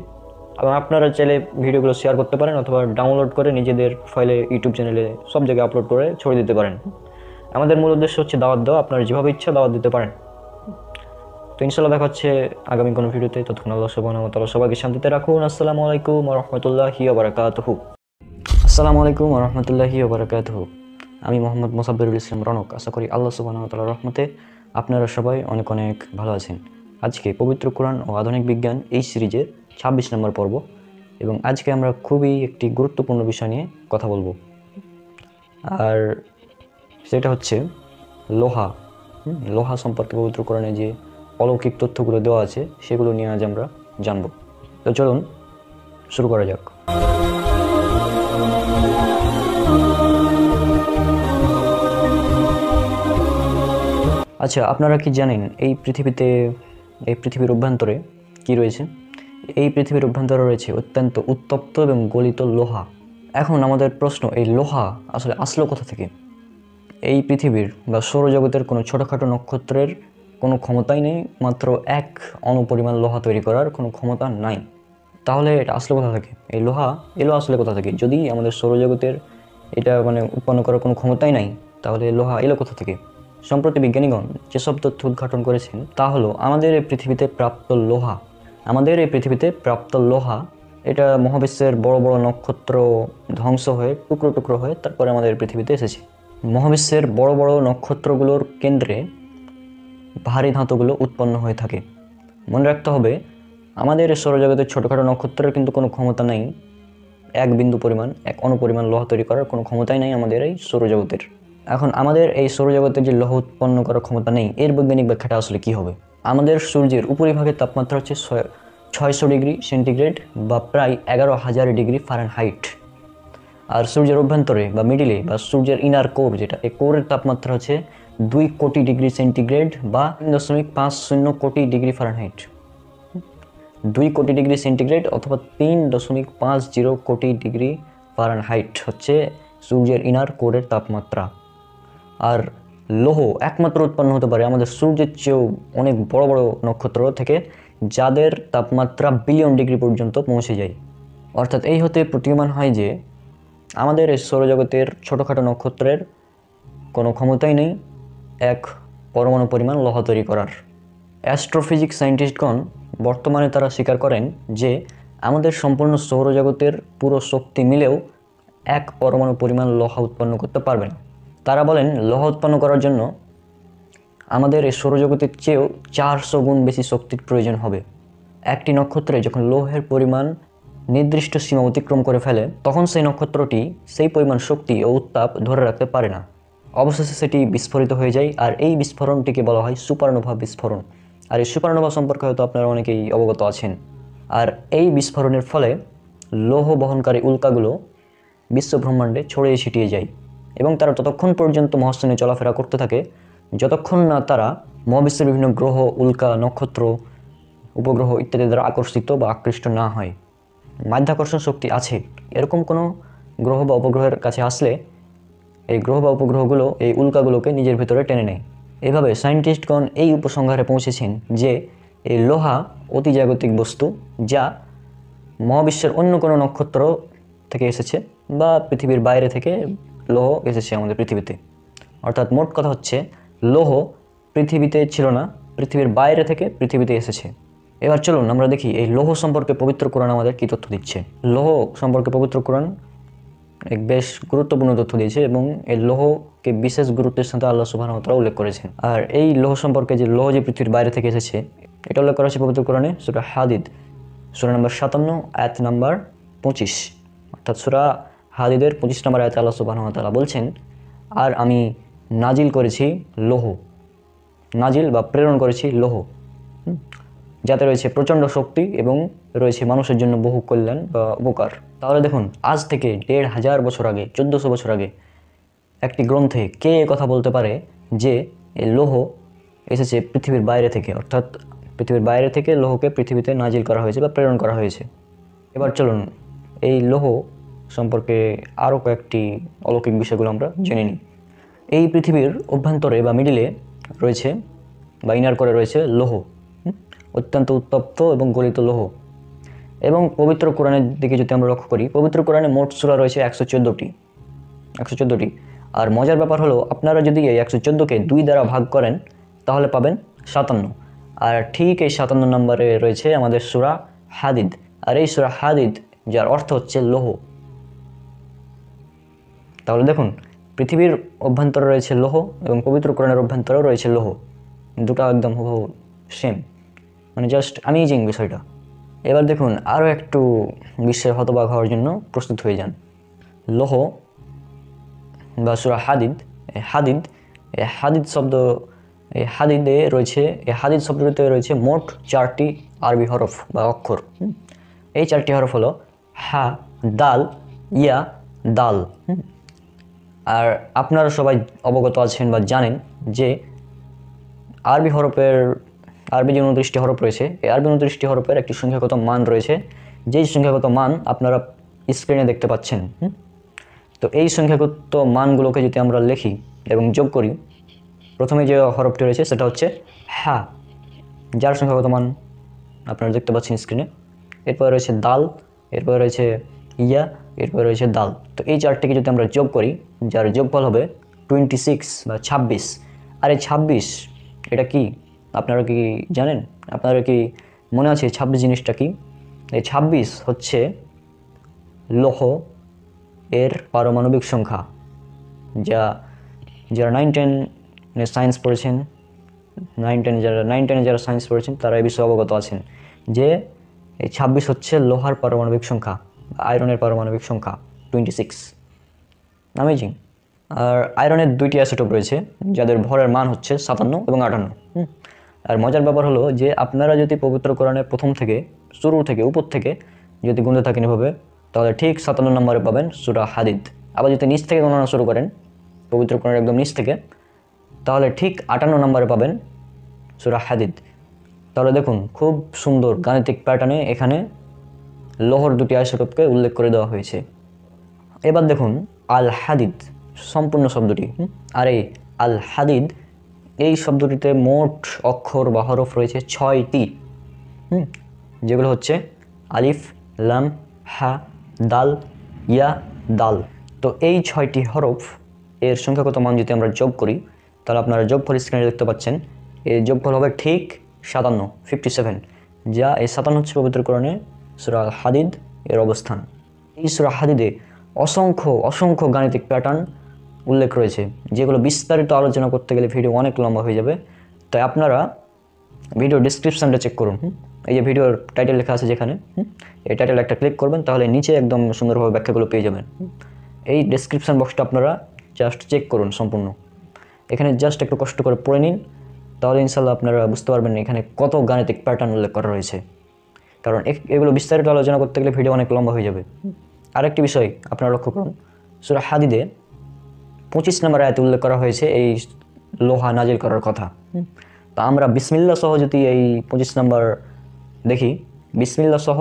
এবং আপনারা চাইলে ভিডিওগুলো শেয়ার করতে পারেন অথবা ডাউনলোড করে নিজেদের ফাইলে ইউটিউব চ্যানেলে সব জায়গায় আপলোড করে ছড়িয়ে দিতে পারেন। আমাদের মূল উদ্দেশ্য হচ্ছে দাওয়াত দেওয়া, আপনারা যেভাবে ইচ্ছা দাওয়াত দিতে পারেন। তো ইনশাআল্লাহ দেখা হচ্ছে আগামী কোনো ভিডিওতে। ততক্ষণ আল্লাহ সুবহানাহু ওয়া তাআলা সবাইকে শান্তিতে রাখুন। আসসালামু আলাইকুম ওয়া রাহমাতুল্লাহি ওয়া বারাকাতুহু। আসসালামু আলাইকুম ওয়া রাহমাতুল্লাহি ওয়া বারাকাতুহু। আমি মোহাম্মদ মোসাব্বিরুল ইসলাম রনক। আশা করি আল্লাহ সুবহানাহু ওয়া তাআলার রহমতে আপনারা সবাই অনেক অনেক ভালো আছেন। আজকে পবিত্র কোরআন ও আধুনিক বিজ্ঞান এই সিরিজের 26 নম্বর পর্ব এবং আজকে আমরা খুবই একটি গুরুত্বপূর্ণ বিষয় নিয়ে কথা বলবো, আর সেটা হচ্ছে লোহা। লোহা সম্পর্কে পবিত্র কোরআনে যে অলৌকিক তথ্যগুলো দেওয়া আছে সেগুলো নিয়ে আজ আমরা জানব। তো চলুন শুরু করা যাক। আচ্ছা, আপনারা কি জানেন এই পৃথিবীর অভ্যন্তরে কি রয়েছে? এই পৃথিবীর অভ্যন্তরে রয়েছে অত্যন্ত উত্তপ্ত এবং গলিত লোহা। এখন আমাদের প্রশ্ন, এই লোহা আসলে আসলো কোথা থেকে? এই পৃথিবীর বা সৌরজগতের কোনো ছোটোখাটো নক্ষত্রের কোনো ক্ষমতাই নেই, মাত্র এক অণুপরিমাণ লোহা তৈরি করার কোনো ক্ষমতা নাই। তাহলে এটা আসলো কোথা থেকে? এই লোহা এলো আসলে কোথা থেকে? যদি আমাদের সৌরজগতের এটা উৎপন্ন করার কোনো ক্ষমতাই নাই, তাহলে লোহা এলো কোথা থেকে? সম্প্রতি বিজ্ঞানীগণ যেসব তথ্য উদ্ঘাটন করেছেন তা হলো আমাদের এই পৃথিবীতে প্রাপ্ত লোহা এটা মহাবিশ্বের বড় বড় নক্ষত্র ধ্বংস হয়ে টুকরো টুকরো হয়ে তারপরে আমাদের পৃথিবীতে এসেছে। মহাবিশ্বের বড় বড় নক্ষত্রগুলোর কেন্দ্রে ভারী ধাতুগুলো উৎপন্ন হয়ে থাকে। মনে রাখতে হবে, আমাদের সৌরজগতের ছোটোখাটো নক্ষত্রের কিন্তু কোনো ক্ষমতা নেই, এক বিন্দু পরিমাণ, এক অণু পরিমাণ লোহা তৈরি করার কোনো ক্ষমতাই নাই আমাদের এই সৌরজগতের। এখন আমাদের এই সৌরজগতের যে লৌহ উৎপন্ন করার ক্ষমতা নেই, এর বৈজ্ঞানিক ব্যাখ্যাটা আসলে কী হবে? আমাদের সূর্যের উপরিভাগের তাপমাত্রা হচ্ছে 600 ডিগ্রি সেন্টিগ্রেড বা প্রায় 11,000 ডিগ্রি ফারেনহাইট। আর সূর্যের অভ্যন্তরে বা মিডিলে বা সূর্যের ইনার কোর, যেটা এই কোরের তাপমাত্রা হচ্ছে 2 কোটি ডিগ্রি সেন্টিগ্রেড বা 3.50 কোটি ডিগ্রি ফারেনহাইট। 2 কোটি ডিগ্রি সেন্টিগ্রেড অথবা 3.50 কোটি ডিগ্রি ফারেনহাইট হচ্ছে সূর্যের ইনার কোরের তাপমাত্রা। আর লৌহ একমাত্র উৎপন্ন হতে পারে আমাদের সূর্যের চেয়েও অনেক বড় বড় নক্ষত্র থেকে, যাদের তাপমাত্রা বিলিয়ন ডিগ্রি পর্যন্ত পৌঁছে যায়। অর্থাৎ এই হতে প্রতীয়মান হয় যে আমাদের এই সৌরজগতের ছোটোখাটো নক্ষত্রের কোনো ক্ষমতাই নেই এক পরমাণু পরিমাণ লৌহ তৈরি করার। অ্যাস্ট্রোফিজিক্স সায়েন্টিস্টগণ বর্তমানে তারা স্বীকার করেন যে আমাদের সম্পূর্ণ সৌরজগতের পুরো শক্তি মিলেও এক পরমাণু পরিমাণ লৌহ উৎপন্ন করতে পারবে না। তারা বলেন লৌহ উৎপন্ন করার জন্য আমাদের এই সৌরজগতের চেয়েও 400 গুণ বেশি শক্তির প্রয়োজন হবে। একটি নক্ষত্রে যখন লৌহের পরিমাণ নির্দিষ্ট সীমা অতিক্রম করে ফেলে, তখন সেই নক্ষত্রটি সেই পরিমাণ শক্তি ও উত্তাপ ধরে রাখতে পারে না। অবশেষে সেটি বিস্ফোরিত হয়ে যায়, আর এই বিস্ফোরণটিকে বলা হয় সুপারনোভা বিস্ফোরণ। আর এই সুপারনোভা সম্পর্কে হয়তো আপনারা অনেকেই অবগত আছেন। আর এই বিস্ফোরণের ফলে লৌহ বহনকারী উল্কাগুলো বিশ্ব ব্রহ্মাণ্ডে ছড়িয়ে ছিটিয়ে যায় এবং তারা ততক্ষণ পর্যন্ত মহাশূন্যে চলাফেরা করতে থাকে যতক্ষণ না তারা মহাবিশ্বের বিভিন্ন গ্রহ, উল্কা, নক্ষত্র, উপগ্রহ ইত্যাদি দ্বারা আকর্ষিত বা আকৃষ্ট না হয়। মাধ্যাকর্ষণ শক্তি আছে এরকম কোনো গ্রহ বা উপগ্রহের কাছে আসলে এই গ্রহ বা উপগ্রহগুলো এই উল্কাগুলোকে নিজের ভিতরে টেনে নেয়। এভাবে সায়েন্টিস্টগণ এই উপসংহারে পৌঁছেছেন যে এই লোহা অতিজাগতিক বস্তু, যা মহাবিশ্বের অন্য কোনো নক্ষত্র থেকে এসেছে বা পৃথিবীর বাইরে থেকে লৌহ এসেছে আমাদের পৃথিবীতে। অর্থাৎ মোট কথা হচ্ছে লৌহ পৃথিবীতে ছিল না, পৃথিবীর বাইরে থেকে পৃথিবীতে এসেছে। এবার চলুন আমরা দেখি এই লৌহ সম্পর্কে পবিত্র কোরআন আমাদের কী তথ্য দিচ্ছে। লৌহ সম্পর্কে পবিত্র কোরআন এক বেশ গুরুত্বপূর্ণ তথ্য দিয়েছে এবং এই লৌহকে বিশেষ গুরুত্বের সাথে আল্লাহ সুবহানাহু ওয়া তাআলা উল্লেখ করেছেন। আর এই লৌহ সম্পর্কে যে লৌহ যে পৃথিবীর বাইরে থেকে এসেছে, এটা উল্লেখ করা হয়েছে পবিত্র কোরআনে সূরা হাদিদ, সূরা নম্বর 57 আয়াত নম্বর 25। অর্থাৎ সূরা হাদিদের 25 নম্বর আয়াতে আল্লাহ সুবহানাহু ওয়া তাআলা বলছেন, আর আমি নাজিল করেছি লৌহ, নাজিল বা প্রেরণ করেছি লৌহ, যাতে রয়েছে প্রচণ্ড শক্তি এবং রয়েছে মানুষের জন্য বহু কল্যাণ বা উপকার। তাহলে দেখুন, আজ থেকে 1500 বছর আগে, 1400 বছর আগে একটি গ্রন্থে কে কথা বলতে পারে যে এই লৌহ এসেছে পৃথিবীর বাইরে থেকে, অর্থাৎ পৃথিবীর বাইরে থেকে লৌহকে পৃথিবীতে নাজিল করা হয়েছে বা প্রেরণ করা হয়েছে। এবার চলুন এই লৌহ সম্পর্কে আরও কয়েকটি অলৌকিক বিষয়গুলো আমরা জেনে নিই। এই পৃথিবীর অভ্যন্তরে বা মিডিলে রয়েছে বা ইনার করে রয়েছে লৌহ, অত্যন্ত উত্তপ্ত এবং গলিত লৌহ। এবং পবিত্র কোরআনের দিকে যদি আমরা লক্ষ্য করি, পবিত্র কোরআনে মোট সূরা রয়েছে 114টি। আর মজার ব্যাপার হলো, আপনারা যদি এই 114কে 2 দ্বারা ভাগ করেন তাহলে পাবেন 57। আর ঠিক এই 57 নম্বরে রয়েছে আমাদের সূরা হাদিদ। আর এই সূরা হাদিদ যার অর্থ হচ্ছে লৌহ। তাহলে দেখুন, পৃথিবীর অভ্যন্তরে রয়েছে লৌহ এবং পবিত্র কোরআনের অভ্যন্তরেও রয়েছে লৌহ, দুটো একদম হুবহু সেম, মানে জাস্ট অ্যামেজিং বিষয়টা। এবার দেখুন, আরও একটু বিশ্বের হতবাক হওয়ার জন্য প্রস্তুত হয়ে যান। লৌহ বা সূরা হাদিদ, হাদিদ শব্দটিতে রয়েছে মোট 4টি আরবি হরফ বা অক্ষর। এই 4টি হরফ হলো হা, দাল, ইয়া, দাল। আর আপনারা সবাই অবগত আছেন বা জানেন যে আরবি যে 29টি হরফ রয়েছে, এই আরবি 29টি হরফের একটি সংখ্যাগত মান রয়েছে, যেই সংখ্যাগত মান আপনারা স্ক্রিনে দেখতে পাচ্ছেন। তো এই সংখ্যাগত মানগুলোকে যদি আমরা লিখি এবং যোগ করি, প্রথমে যে হরফটি রয়েছে সেটা হচ্ছে হা, যার সংখ্যাগত মান আপনারা দেখতে পাচ্ছেন স্ক্রিনে। এরপরে রয়েছে দাল, এরপরে রয়েছে ইয়া, এরপরে রয়েছে দাল। তো এই 4টিকে যদি আমরা যোগ করি, যার যোগফল হবে 26 বা 26। আর এই 26 এটা কি আপনারা কি জানেন? আপনারা কি মনে আছে 26 জিনিসটা কি? এই 26 হচ্ছে লৌহ এর পারমাণবিক সংখ্যা, যারা 9-10 সায়েন্স পড়েছেন, 9-10 যারা সায়েন্স পড়েছেন তারা এই বিষয়ে অবগত আছেন যে এই 26 হচ্ছে লোহার পারমাণবিক সংখ্যা, আয়রনের পারমাণবিক সংখ্যা 26। অ্যামেজিং। আর আয়রনের 2টি আইসোটোপ রয়েছে যাদের ভরের মান হচ্ছে 57 এবং 58। আর মজার ব্যাপার হলো যে আপনারা যদি পবিত্র কোরআনের প্রথম থেকে শুরু থেকে উপর থেকে যদি গুনতে থাকেন এভাবে, তাহলে ঠিক 57 নম্বরে পাবেন সূরা হাদিদ। আবার যদি নিচ থেকে গণনা শুরু করেন পবিত্র কোরআনের একদম নিচ থেকে, তাহলে ঠিক 58 নম্বরে পাবেন সূরা হাদিদ। তাহলে দেখুন খুব সুন্দর গাণিতিক প্যাটার্নে এখানে লোহর 2টি আইসোটোপকে উল্লেখ করে দেওয়া হয়েছে। এবার দেখুন আল হাদিদ সম্পূর্ণ শব্দটি, আর এই আল হাদিদ এই শব্দটিতে মোট অক্ষর বা হরফ রয়েছে 6টি, যেগুলো হচ্ছে আলিফ, লাম, হা, দাল, ইয়া, দাল। তো এই 6টি হরফ এর সংখ্যাগত মান যদি আমরা যোগ করি, তাহলে আপনারা যোগফল স্ক্রিনে দেখতে পাচ্ছেন। এই যোগফল হবে ঠিক 57, যা এই 57 হচ্ছে পবিত্র কোরআনে সূরা আল হাদিদ এর অবস্থান। এই সূরা হাদিদে অসংখ্য গাণিতিক প্যাটার্ন উল্লেখ রয়েছে, যেগুলো বিস্তারিত আলোচনা করতে গেলে ভিডিও অনেক লম্বা হয়ে যাবে। তাই আপনারা ভিডিও ডিসক্রিপশানটা চেক করুন। এই যে ভিডিওর টাইটেল লেখা আছে যেখানে, এই টাইটেল একটা ক্লিক করবেন, তাহলে নিচে একদম সুন্দরভাবে ব্যাখ্যাগুলো পেয়ে যাবেন। এই ডেসক্রিপশান বক্সটা আপনারা জাস্ট চেক করুন সম্পূর্ণ। এখানে জাস্ট একটু কষ্ট করে পড়ে নিন, তাহলে ইনশাল্লাহ আপনারা বুঝতে পারবেন এখানে কত গাণিতিক প্যাটার্ন উল্লেখ করা রয়েছে। কারণ এগুলো বিস্তারিত আলোচনা করতে গেলে ভিডিও অনেক লম্বা হয়ে যাবে। আরেকটি বিষয় আপনারা লক্ষ্য করুন, সূরা হাদিদে 25 নম্বর আয়াতে উল্লেখ করা হয়েছে এই লোহা নাজিল করার কথা। তা আমরা বিসমিল্লাহ সহ যদি এই 25 নম্বর দেখি, বিসমিল্লাহ সহ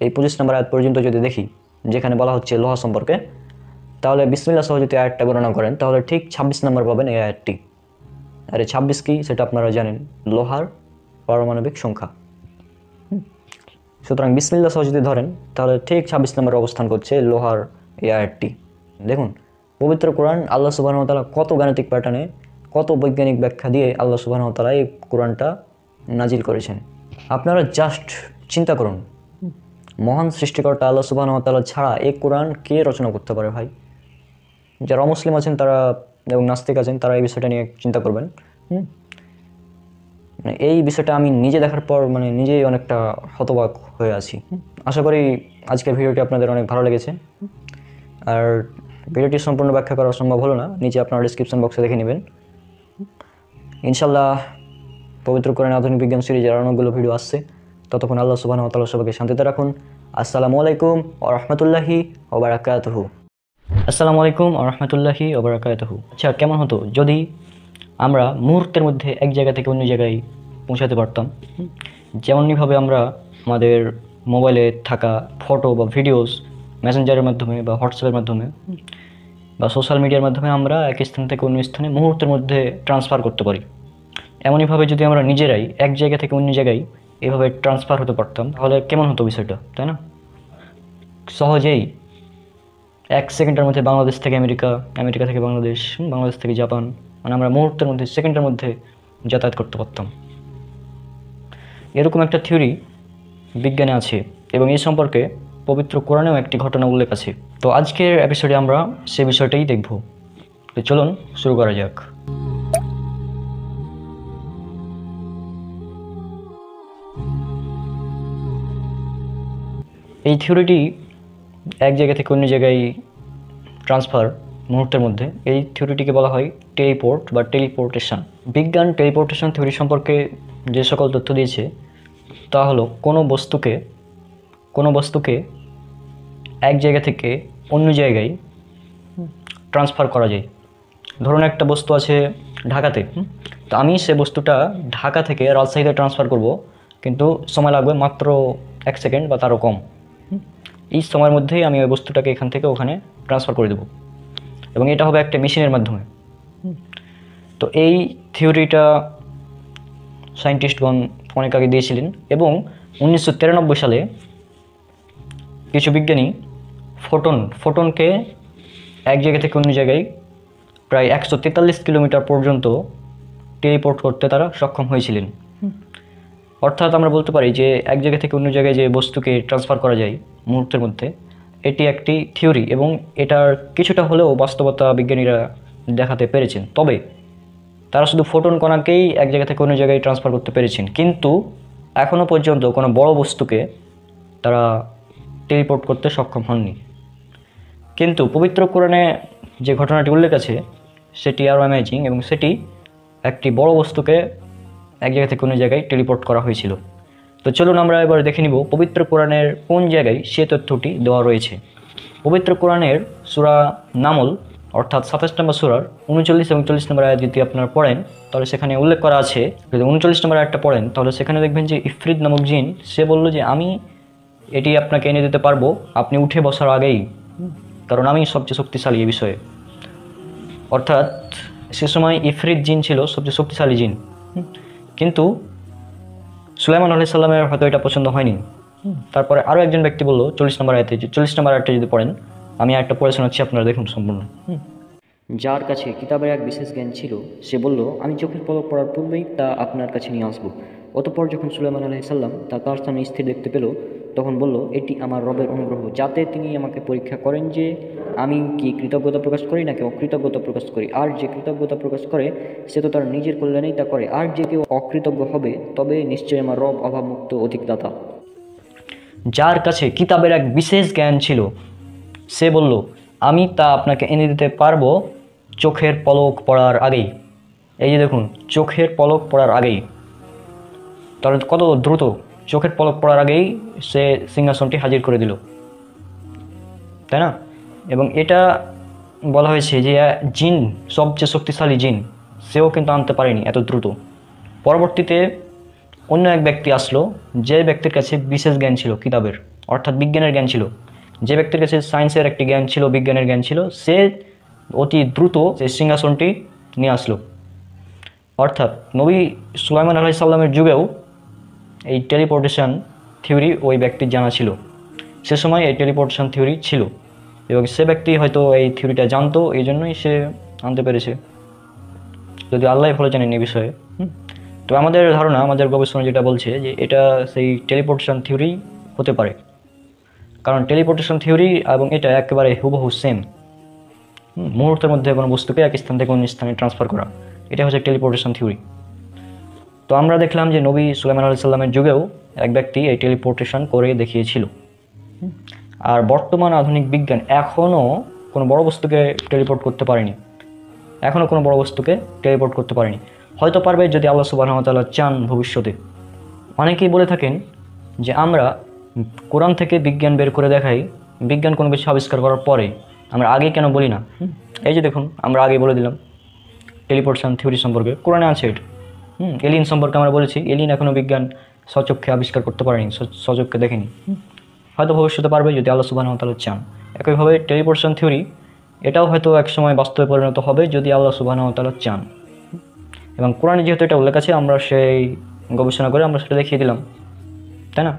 এই 25 নম্বর আয়াত পর্যন্ত যদি দেখি যেখানে বলা হচ্ছে লোহা সম্পর্কে, তাহলে বিসমিল্লাহ সহ যদি আয়াতটা গণনা করেন, তাহলে ঠিক 26 নম্বর পাবেন এই আয়াতটি। আর এই 26 কি সেটা আপনারা জানেন, লোহার পারমাণবিক সংখ্যা। সুতরাং বিসমিল্লাহ সহ যদি ধরেন, তাহলে ঠিক 26 নম্বরে অবস্থান করছে লোহার এই আয়াতটি। দেখুন পবিত্র কোরআন আল্লাহ সুবহানাহু ওয়া তাআলা কত গাণিতিক প্যাটার্নে, কত বৈজ্ঞানিক ব্যাখ্যা দিয়ে আল্লাহ সুবহানাহু ওয়া তাআলা এই কোরআনটা নাজিল করেছেন। আপনারা জাস্ট চিন্তা করুন, মহান সৃষ্টিকর্তা আল্লাহ সুবহানাহু ওয়া তাআলা ছাড়া এই কোরআন কে রচনা করতে পারে ভাই? যারা অমুসলিম আছেন তারা এবং নাস্তিক আছেন তারা এই বিষয়টা নিয়ে চিন্তা করবেন। এই বিষয়টা আমি নিজে দেখার পর নিজেই অনেকটা হতবাক হয়ে আছি। আশা করি আজকের ভিডিওটি আপনাদের অনেক ভালো লেগেছে। আর ভিডিওটি সম্পূর্ণ ব্যাখ্যা করা সম্ভব হলো না, নিচে আপনারা ডিসক্রিপশন বক্সে দেখে নেবেন। ইনশাল্লাহ পবিত্র কোরআন আধুনিক বিজ্ঞান সিরিজের অনেকগুলো ভিডিও আসছে। ততক্ষণ আল্লাহ সুবহানাহু ওয়া তাআলা সবাইকে শান্তিতে রাখুন। আসসালামু আলাইকুম ওয়া রাহমাতুল্লাহি ওয়া বারাকাতুহু। আসসালামু আলাইকুম ওয়া রাহমাতুল্লাহি ওয়া বারাকাতুহু। আচ্ছা, কেমন হতো যদি আমরা মুহূর্তের মধ্যে এক জায়গা থেকে অন্য জায়গায় পৌঁছাতে পারতাম? যেমনইভাবে আমরা আমাদের মোবাইলে থাকা ফটো বা ভিডিওস মেসেঞ্জারের মাধ্যমে বা হোয়াটসঅ্যাপের মাধ্যমে বা সোশ্যাল মিডিয়ার মাধ্যমে আমরা এক স্থান থেকে অন্য স্থানে মুহূর্তের মধ্যে ট্রান্সফার করতে পারি, এমনইভাবে যদি আমরা নিজেরাই এক জায়গা থেকে অন্য জায়গায় এভাবে ট্রান্সফার হতে পারতাম, তাহলে কেমন হতো বিষয়টা, তাই না? সহজেই 1 সেকেন্ডের মধ্যে বাংলাদেশ থেকে আমেরিকা, আমেরিকা থেকে বাংলাদেশ, বাংলাদেশ থেকে জাপান, আমরা মুহূর্তের মধ্যে, সেকেন্ডের মধ্যে যাতায়াত করতে পারতাম। এরকম একটা থিওরি বিজ্ঞানে আছে এবং এই সম্পর্কে পবিত্র কোরআনেও একটি ঘটনা উল্লেখ আছে। তো আজকের এপিসোডে আমরা সেই বিষয়টাই দেখব। তো চলুন শুরু করা যাক। এই থিওরিটি এক জায়গা থেকে অন্য জায়গায় ট্রান্সফার মুহূর্তের মধ্যে, এই থিওরিটিকে বলা হয় টেলিপোর্ট বা টেলিপোর্টেশন। বিজ্ঞান টেলিপোর্টেশন থিওরি সম্পর্কে যে সকল তথ্য দিয়েছে তা হলো কোনো বস্তুকে এক জায়গা থেকে অন্য জায়গায় ট্রান্সফার করা যায়। ধরুন একটা বস্তু আছে ঢাকাতে, তো আমি সে বস্তুটা ঢাকা থেকে রাজশাহীতে ট্রান্সফার করব, কিন্তু সময় লাগবে মাত্র 1 সেকেন্ড বা তারও কম। এই সময়ের মধ্যেই আমি ওই বস্তুটাকে এখান থেকে ওখানে ট্রান্সফার করে দেব, এবং এটা হবে একটা মেশিনের মাধ্যমে। তো এই থিওরিটা সায়েন্টিস্টগণ অনেক আগে দিয়েছিলেন, এবং 1993 সালে কিছু বিজ্ঞানী ফোটনকে এক জায়গা থেকে অন্য জায়গায় প্রায় 143 কিলোমিটার পর্যন্ত টেলিপোর্ট করতে তারা সক্ষম হয়েছিলেন। অর্থাৎ আমরা বলতে পারি যে এক জায়গা থেকে অন্য জায়গায় যে বস্তুকে ট্রান্সফার করা যায় মুহূর্তের মধ্যে, এটি একটি থিওরি, এবং এটার কিছুটা হলেও বাস্তবতা বিজ্ঞানীরা দেখাতে পেরেছেন। তবে তারা শুধু ফোটন কণাকেই এক জায়গা থেকে অন্য জায়গায় ট্রান্সফার করতে পেরেছেন, কিন্তু এখনও পর্যন্ত কোনো বড় বস্তুকে তারা টেলিপোর্ট করতে সক্ষম হননি। কিন্তু পবিত্র কোরআনে যে ঘটনাটি উল্লেখ আছে সেটি আরও অ্যামেজিং, এবং সেটি একটি বড় বস্তুকে এক জায়গা থেকে অন্য জায়গায় টেলিপোর্ট করা হয়েছিল। তো চলুন আমরা এবার দেখে নিব পবিত্র কোরআনের কোন জায়গায় সে তথ্যটি দেওয়া রয়েছে। পবিত্র কোরআনের সূরা নামল অর্থাৎ 27 নম্বর সূরার 39 এবং 40 নম্বর আয়াত যদি আপনারা পড়েন তাহলে সেখানে উল্লেখ করা আছে, যদি 39 নম্বর আয়াতটা পড়েন তাহলে সেখানে দেখবেন যে ইফরিত নামক জিন সে বলল যে আমি এটি আপনাকে এনে দিতে পারবো আপনি উঠে বসার আগেই, কারণ আমি সবচেয়ে শক্তিশালী এই বিষয়ে। অর্থাৎ সে সময় ইফরিত জিন ছিল সবচেয়ে শক্তিশালী জিন, কিন্তু সুলাইমান আলাইহিস সালামের হয়তো এটা পছন্দ হয়নি। তারপরে আরও একজন ব্যক্তি বলল 40 নম্বর আয়াতে, 40 নম্বর আয়াতটা যদি পড়েন, আমি একটা পড়ে শোনাচ্ছি, আপনারা দেখুন সম্পূর্ণ। যার কাছে কিতাবের এক বিশেষ জ্ঞান ছিল সে বলল আমি চোখের পলক পড়ার পূর্বেই তা আপনার কাছে নিয়ে আসবো। অতঃপর যখন সুলাইমান আলাইহিস সালাম তার স্থানে স্থির দেখতে পেল তখন বলল এটি আমার রবের অনুগ্রহ, যাতে তিনি আমাকে পরীক্ষা করেন যে আমি কি কৃতজ্ঞতা প্রকাশ করি নাকি অকৃতজ্ঞতা প্রকাশ করি। আর যে কৃতজ্ঞতা প্রকাশ করে সে তো তার নিজের কল্যাণেই তা করে, আর যে কেউ অকৃতজ্ঞ হবে তবে নিশ্চয়ই আমার রব অভাবমুক্ত অধিকদাতা। যার কাছে কিতাবের এক বিশেষ জ্ঞান ছিল সে বলল আমি তা আপনাকে এনে দিতে পারবো চোখের পলক পড়ার আগেই। এই যে দেখুন, চোখের পলক পড়ার আগেই, তাহলে কত দ্রুত, চোখের পলক পড়ার আগেই সে সিংহাসনটি হাজির করে দিল, তাই না? এবং এটা বলা হয়েছে যে জিন, সবচেয়ে শক্তিশালী জিন, সেও কিন্তু আনতে পারেনি এত দ্রুত। পরবর্তীতে অন্য এক ব্যক্তি আসলো যে ব্যক্তির কাছে বিশেষ জ্ঞান ছিল কিতাবের, অর্থাৎ বিজ্ঞানের জ্ঞান ছিল। যে ব্যক্তির কাছে সায়েন্সের একটি জ্ঞান ছিল, বিজ্ঞানের জ্ঞান ছিল, সে অতি দ্রুত সেই সিংহাসনটি নিয়ে আসলো। অর্থাৎ নবী সুলাইমান আলাইহিস সালামের যুগেও এই টেলিপোর্টেশন থিওরি ওই ব্যক্তির জানা ছিল, সে সময় এই টেলিপোর্টেশন থিওরি ছিল, এবং সে ব্যক্তি হয়তো এই থিওরিটা জানতো, এই জন্যই সে আনতে পেরেছে, যদি আল্লাহ ভালো জানেন এই বিষয়ে। তো আমাদের ধারণা, আমাদের গবেষণা যেটা বলছে যে এটা সেই টেলিপোর্টেশন থিওরি হতে পারে, কারণ টেলিপোর্টেশন থিওরি এবং এটা একেবারে হুবহু সেম, মুহূর্তের মধ্যে কোনো বস্তুকে এক স্থান থেকে অন্য স্থানে ট্রান্সফার করা, এটা হচ্ছে টেলিপোর্টেশন থিওরি। তো আমরা দেখলাম যে নবী সুলাইমান আলাইহিস সালামের যুগেও এক ব্যক্তি এই টেলিপোর্টেশন করে দেখিয়েছিল। আর বর্তমান আধুনিক বিজ্ঞান এখনও কোনো বড় বস্তুকে টেলিপোর্ট করতে পারেনি, এখনও কোনো বড় বস্তুকে টেলিপোর্ট করতে পারেনি। হয়তো পারবে যদি আল্লাহ সুবহানাহু ওয়া তাআলা চান ভবিষ্যতে। অনেকেই বলে থাকেন যে আমরা কোরআন থেকে বিজ্ঞান বের করে দেখাই, বিজ্ঞান কোনো কিছু আবিষ্কার করার পরে আমরা আগে কেন বলি না? এই যে দেখুন, আমরা আগে বলে দিলাম টেলিপোর্টেশন থিওরি সম্পর্কে, কোরআনে আছে এটা। এলিয়েন সম্পর্কে আমরা বলেছি, এলিয়েন এখনও বিজ্ঞান স্বচক্ষে আবিষ্কার করতে পারেনি, স্বচক্ষে দেখেনি। হয়তো ভবিষ্যতে পারবে যদি আল্লাহ সুবহানাহু ওয়া তাআলা চান। একইভাবে টেলিপোর্টেশন থিওরি এটাও হয়তো এক সময় বাস্তবে পরিণত হবে যদি আল্লাহ সুবহানাহু ওয়া তাআলা চান। এবং কোরআনে যেহেতু এটা উল্লেখ আছে, আমরা সেই গবেষণা করে আমরা সেটা দেখিয়ে দিলাম, তাই না?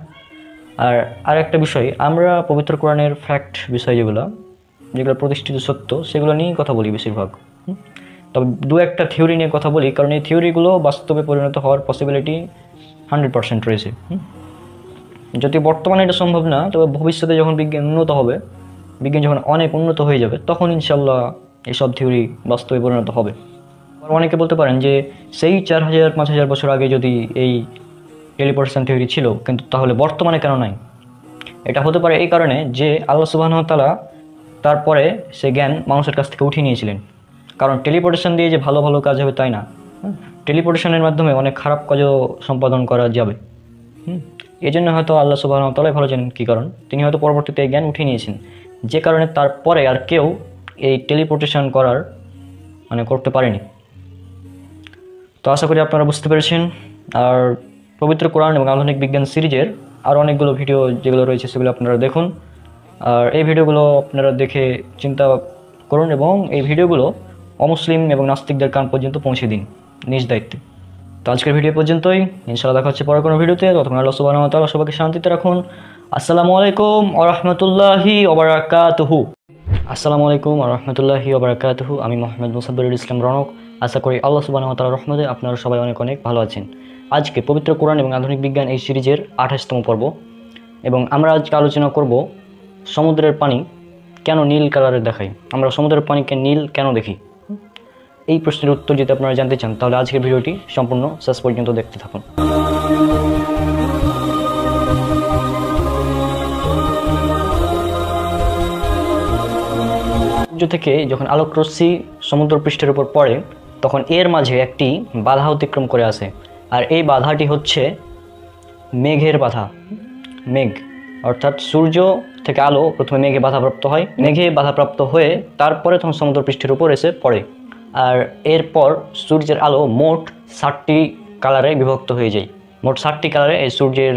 আর একটা বিষয়, আমরা পবিত্র কোরআনের ফ্যাক্ট বিষয় যেগুলো প্রতিষ্ঠিত সত্য, সেগুলো নিয়েই কথা বলি বেশিরভাগ। তবে দু একটা থিওরি নিয়ে কথা বলি, কারণ এই থিওরিগুলো বাস্তবে পরিণত হওয়ার পসিবিলিটি 100% রয়েছে। যদি বর্তমানে এটা সম্ভব না, তবে ভবিষ্যতে যখন বিজ্ঞান উন্নত হবে, বিজ্ঞান যখন অনেক উন্নত হয়ে যাবে, তখন ইনশাল্লাহ এইসব থিওরি বাস্তবে পরিণত হবে। অনেকে বলতে পারেন যে সেই 4000-5000 বছর আগে যদি এই টেলিপোর্টেশন থিওরি ছিল, কিন্তু তাহলে বর্তমানে কেন নাই? এটা হতে পারে এই কারণে যে আল্লাহ সুবহানাহু ওয়া তাআলা তারপরে সে জ্ঞান মানুষের কাছ থেকে উঠিয়ে নিয়েছিলেন। কারণ টেলিপোর্টেশন দিয়ে যে ভালো ভালো কাজ হবে তাই না, টেলিপোর্টেশনের মাধ্যমে অনেক খারাপ কাজও সম্পাদন করা যাবে। এই জন্য হয়তো আল্লাহ সুবহানাহু ওয়া তাআলা ভালো জানেন কী কারণ, তিনি হয়তো পরবর্তীতে এই জ্ঞান উঠিয়ে নিয়েছেন, যে কারণে তারপরে আর কেউ এই টেলিপোর্টেশন করতে পারেনি। তো আশা করি আপনারা বুঝতে পেরেছেন। আর পবিত্র কোরআন এবং আধুনিক বিজ্ঞান সিরিজের আরও অনেকগুলো ভিডিও যেগুলো রয়েছে সেগুলো আপনারা দেখুন, আর এই ভিডিওগুলো আপনারা দেখে চিন্তা করুন, এবং এই ভিডিওগুলো অমুসলিম এবং নাস্তিকদের কান পর্যন্ত পৌঁছে দিন নিজ দায়িত্বে। তো আজকের ভিডিও পর্যন্তই, ইনশাআল্লাহ দেখা হচ্ছে পরে কোনো ভিডিওতে। ততক্ষণ আল্লাহ সুবহানাহু ওয়া তাআলা সবাইকে শান্তিতে রাখুন। আসসালামু আলাইকুম ওয়া রাহমাতুল্লাহি ওয়া বারাকাতুহু। আসসালামু আলাইকুম ওয়া রাহমাতুল্লাহি ওয়া বারাকাতুহু। আমি মোহাম্মদ মুসাব্বিরুল ইসলাম রনক। আশা করি আল্লাহ সুবহানাহু ওয়া তাআলার রহমতে আপনারা সবাই অনেক অনেক ভালো আছেন। আজকে পবিত্র কোরআন এবং আধুনিক বিজ্ঞান এই সিরিজের 28তম পর্ব, এবং আমরা আজকে আলোচনা করব সমুদ্রের পানি কেন নীল কালারের দেখায়, আমরা সমুদ্রের পানিকে নীল কেন দেখি। এই প্রশ্নের উত্তর যদি আপনারা জানতে চান তাহলে আজকের ভিডিওটি সম্পূর্ণ শেষ পর্যন্ত দেখতে থাকুন। সূর্য থেকে যখন আলোক রশ্মি সমুদ্র পৃষ্ঠের উপর পড়ে তখন এর মাঝে একটি বাধা অতিক্রম করে আসে, আর এই বাধাটি হচ্ছে মেঘের বাধা। মেঘ অর্থাৎ সূর্য থেকে আলো প্রথমে মেঘে বাধাপ্রাপ্ত হয়, মেঘে বাধাপ্রাপ্ত হয়ে তারপরে তখন সমুদ্র পৃষ্ঠের উপর এসে পড়ে, আর এরপর সূর্যের আলো মোট 60টি কালারে বিভক্ত হয়ে যায়। মোট 60টি কালারে এই সূর্যের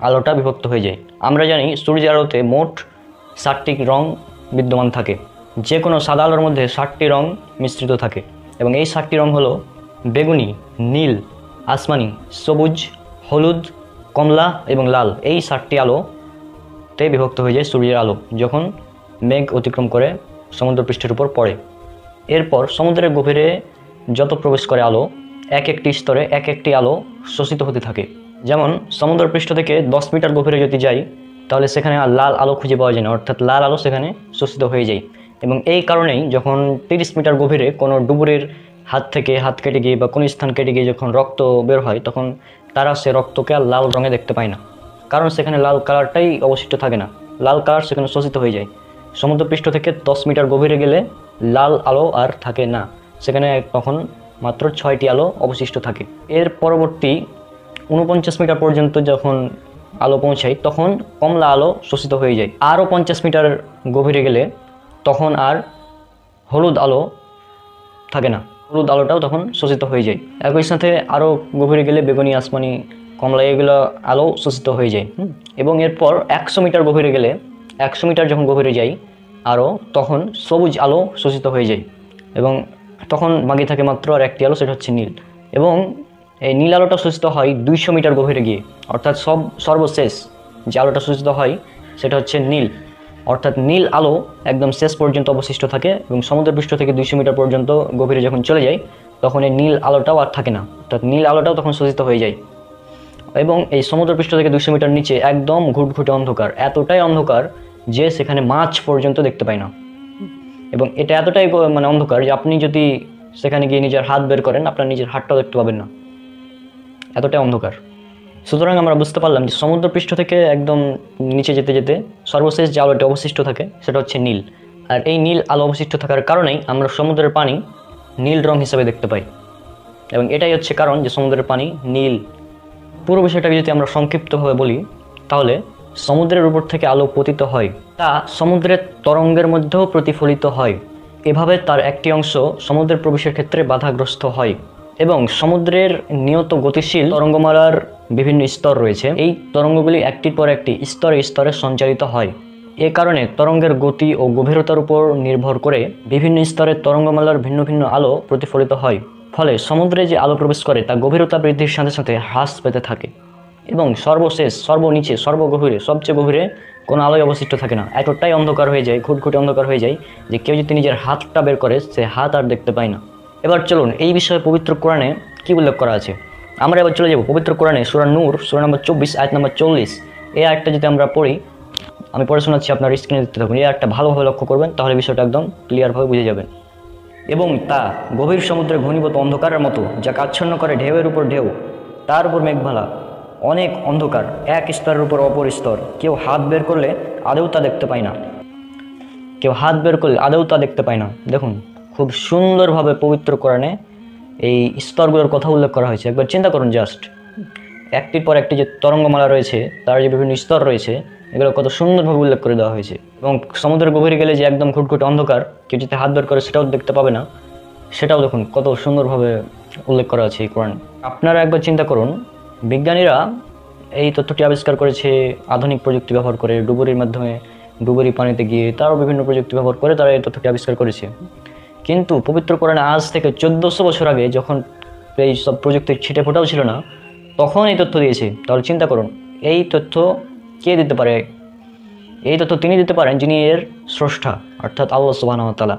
আলোটা বিভক্ত হয়ে যায়। আমরা জানি সূর্যের আলোতে মোট 60টি রং বিদ্যমান থাকে, যে কোনো সাদা আলোর মধ্যে 60টি রং মিশ্রিত থাকে, এবং এই 60টি রং হলো বেগুনি, নীল, আসমানি, সবুজ, হলুদ, কমলা এবং লাল। এই 60টি আলোতে বিভক্ত হয়ে যায় সূর্যের আলো যখন মেঘ অতিক্রম করে সমুদ্র পৃষ্ঠের উপর পড়ে। এরপর সমুদ্রের গভীরে যত প্রবেশ করে আলো, এক একটি স্তরে এক একটি আলো শোষিত হতে থাকে। যেমন সমুদ্র পৃষ্ঠ থেকে 10 মিটার গভীরে যদি যাই তাহলে সেখানে আর লাল আলো খুঁজে পাওয়া যায় না, অর্থাৎ লাল আলো সেখানে শোষিত হয়ে যায়। এবং এই কারণেই যখন 30 মিটার গভীরে কোনো ডুবুরির হাত থেকে হাত কেটে গিয়ে বা কোনো স্থান কেটে গিয়ে যখন রক্ত বের হয় তখন তারা সে রক্তকে আর লাল রঙে দেখতে পায় না, কারণ সেখানে লাল কালারটাই অবশিষ্ট থাকে না, লাল কালার সেখানে শোষিত হয়ে যায়। সমুদ্রপৃষ্ঠ থেকে 10 মিটার গভীরে গেলে লাল আলো আর থাকে না, সেখানে তখন মাত্র 6টি আলো অবশিষ্ট থাকে। এর পরবর্তী 49 মিটার পর্যন্ত যখন আলো পৌঁছায় তখন কমলা আলো শোষিত হয়ে যায়। আরও 50 মিটার গভীরে গেলে তখন আর হলুদ আলো থাকে না, হলুদ আলোটাও তখন শোষিত হয়ে যায়। একই সাথে আরও গভীরে গেলে বেগুনি, আসমানি, কমলা এগুলো আলো শোষিত হয়ে যায়। এবং এরপর 100 মিটার গভীরে গেলে, 100 মিটার যখন গভীরে যাই আরও, তখন সবুজ আলো শোষিত হয়ে যায় এবং তখন বাকি থাকে মাত্র আর একটি আলো, সেটা হচ্ছে নীল। এবং এই নীল আলোটা শোষিত হয় 200 মিটার গভীরে গিয়ে, অর্থাৎ সর্বশেষ যে আলোটা শোষিত হয় সেটা হচ্ছে নীল। অর্থাৎ নীল আলো একদম শেষ পর্যন্ত অবশিষ্ট থাকে এবং সমুদ্রপৃষ্ঠ থেকে 200 মিটার পর্যন্ত গভীরে যখন চলে যায় তখন এই নীল আলোটাও আর থাকে না, অর্থাৎ নীল আলোটাও তখন শোষিত হয়ে যায়। এবং এই সমুদ্রপৃষ্ঠ থেকে 200 মিটার নিচে একদম ঘুটঘুটে অন্ধকার, এতটাই অন্ধকার যে সেখানে মাছ পর্যন্ত দেখতে পায় না। এবং এটা এতটাই অন্ধকার যে আপনি যদি সেখানে গিয়ে নিজের হাত বের করেন আপনার নিজের হাতটাও দেখতে পাবেন না, এতটাই অন্ধকার। সুতরাং আমরা বুঝতে পারলাম যে সমুদ্রপৃষ্ঠ থেকে একদম নিচে যেতে যেতে সর্বশেষ যে আলোটা অবশিষ্ট থাকে সেটা হচ্ছে নীল। আর এই নীল আলো অবশিষ্ট থাকার কারণেই আমরা সমুদ্রের পানি নীল রং হিসেবে দেখতে পাই, এবং এটাই হচ্ছে কারণ যে সমুদ্রের পানি নীল। পুরো বিষয়টাকে যদি আমরা সংক্ষিপ্তভাবে বলি তাহলে সমুদ্রের উপর থেকে আলো পতিত হয়, তা সমুদ্রের তরঙ্গের মধ্যেও প্রতিফলিত হয়। এভাবে তার একটি অংশ সমুদ্রের প্রবেশের ক্ষেত্রে বাধাগ্রস্ত হয়। এবং সমুদ্রের নিয়ত গতিশীল তরঙ্গমালার বিভিন্ন স্তর রয়েছে, এই তরঙ্গগুলি একটির পর একটি স্তরে স্তরে সঞ্চালিত হয়। এ কারণে তরঙ্গের গতি ও গভীরতার উপর নির্ভর করে বিভিন্ন স্তরের তরঙ্গমালার ভিন্ন ভিন্ন আলো প্রতিফলিত হয়। ফলে সমুদ্রে যে আলো প্রবেশ করে তা গভীরতা বৃদ্ধির সাথে সাথে হ্রাস পেতে থাকে এবং সর্বশেষ সর্বনিচে সর্বগভীরে সবচেয়ে গভীরে কোনো আলোই অবশিষ্ট থাকে না। এতটাই অন্ধকার হয়ে যায়, ঘুটঘুটে অন্ধকার হয়ে যায় যে কেউ যদি নিজের হাতটা বের করে সে হাত আর দেখতে পায় না। এবার চলুন এই বিষয়ে পবিত্র কোরআনে কী উল্লেখ করা আছে আমরা এবার চলে যাব পবিত্র কোরআনে সূরা নূর সূরা নম্বর 24 আয়াত নম্বর 40। এই আয়াতটা যদি আমরা পড়ি, আমি পড়ে শোনাচ্ছি, আপনার স্ক্রিনে দেখতে থাকুন। এই আয়াতটা ভালোভাবে লক্ষ্য করবেন, তাহলে বিষয়টা একদম ক্লিয়ারভাবে বুঝে যাবেন। এবং তা গভীর সমুদ্রে ঘনীভূত অন্ধকারের মতো যা কাচ্ছন্ন করে ঢেউয়ের উপর ঢেউ, তার উপর মেঘমালা, অনেক অন্ধকার, এক স্তরের উপর অপর স্তর, কেউ হাত বের করলে আদৌ তা দেখতে পায় না, কেউ হাত বের করলে আদৌ তা দেখতে পায় না। দেখুন খুব সুন্দরভাবে পবিত্র কোরআনে এই স্তরগুলোর কথা উল্লেখ করা হয়েছে। একবার চিন্তা করুন, জাস্ট একটির পর একটি যে তরঙ্গমালা রয়েছে তার যে বিভিন্ন স্তর রয়েছে এগুলো কত সুন্দরভাবে উল্লেখ করে দেওয়া হয়েছে। এবং সমুদ্রের গভীরে গেলে যে একদম ঘুটঘুটে অন্ধকার, কেউ যদি হাত বের করে সেটাও দেখতে পাবে না, সেটাও দেখুন কত সুন্দরভাবে উল্লেখ করা আছে এই কোরআন। আপনারা একবার চিন্তা করুন, বিজ্ঞানীরা এই তথ্যটি আবিষ্কার করেছে আধুনিক প্রযুক্তি ব্যবহার করে, ডুবুরির মাধ্যমে ডুবুরি পানিতে গিয়ে তারও বিভিন্ন প্রযুক্তি ব্যবহার করে তারা এই তথ্যটি আবিষ্কার করেছে। কিন্তু পবিত্র কোরআনে আজ থেকে 1400 বছর আগে যখন এই সব প্রযুক্তির ছিটে ফোটাও ছিল না তখন এই তথ্য দিয়েছে। তাহলে চিন্তা করুন এই তথ্য কে দিতে পারে? এই তথ্য তিনি দিতে পারেন যিনি এর স্রষ্টা, অর্থাৎ আল্লাহ সুবহানাহু ওয়া তাআলা।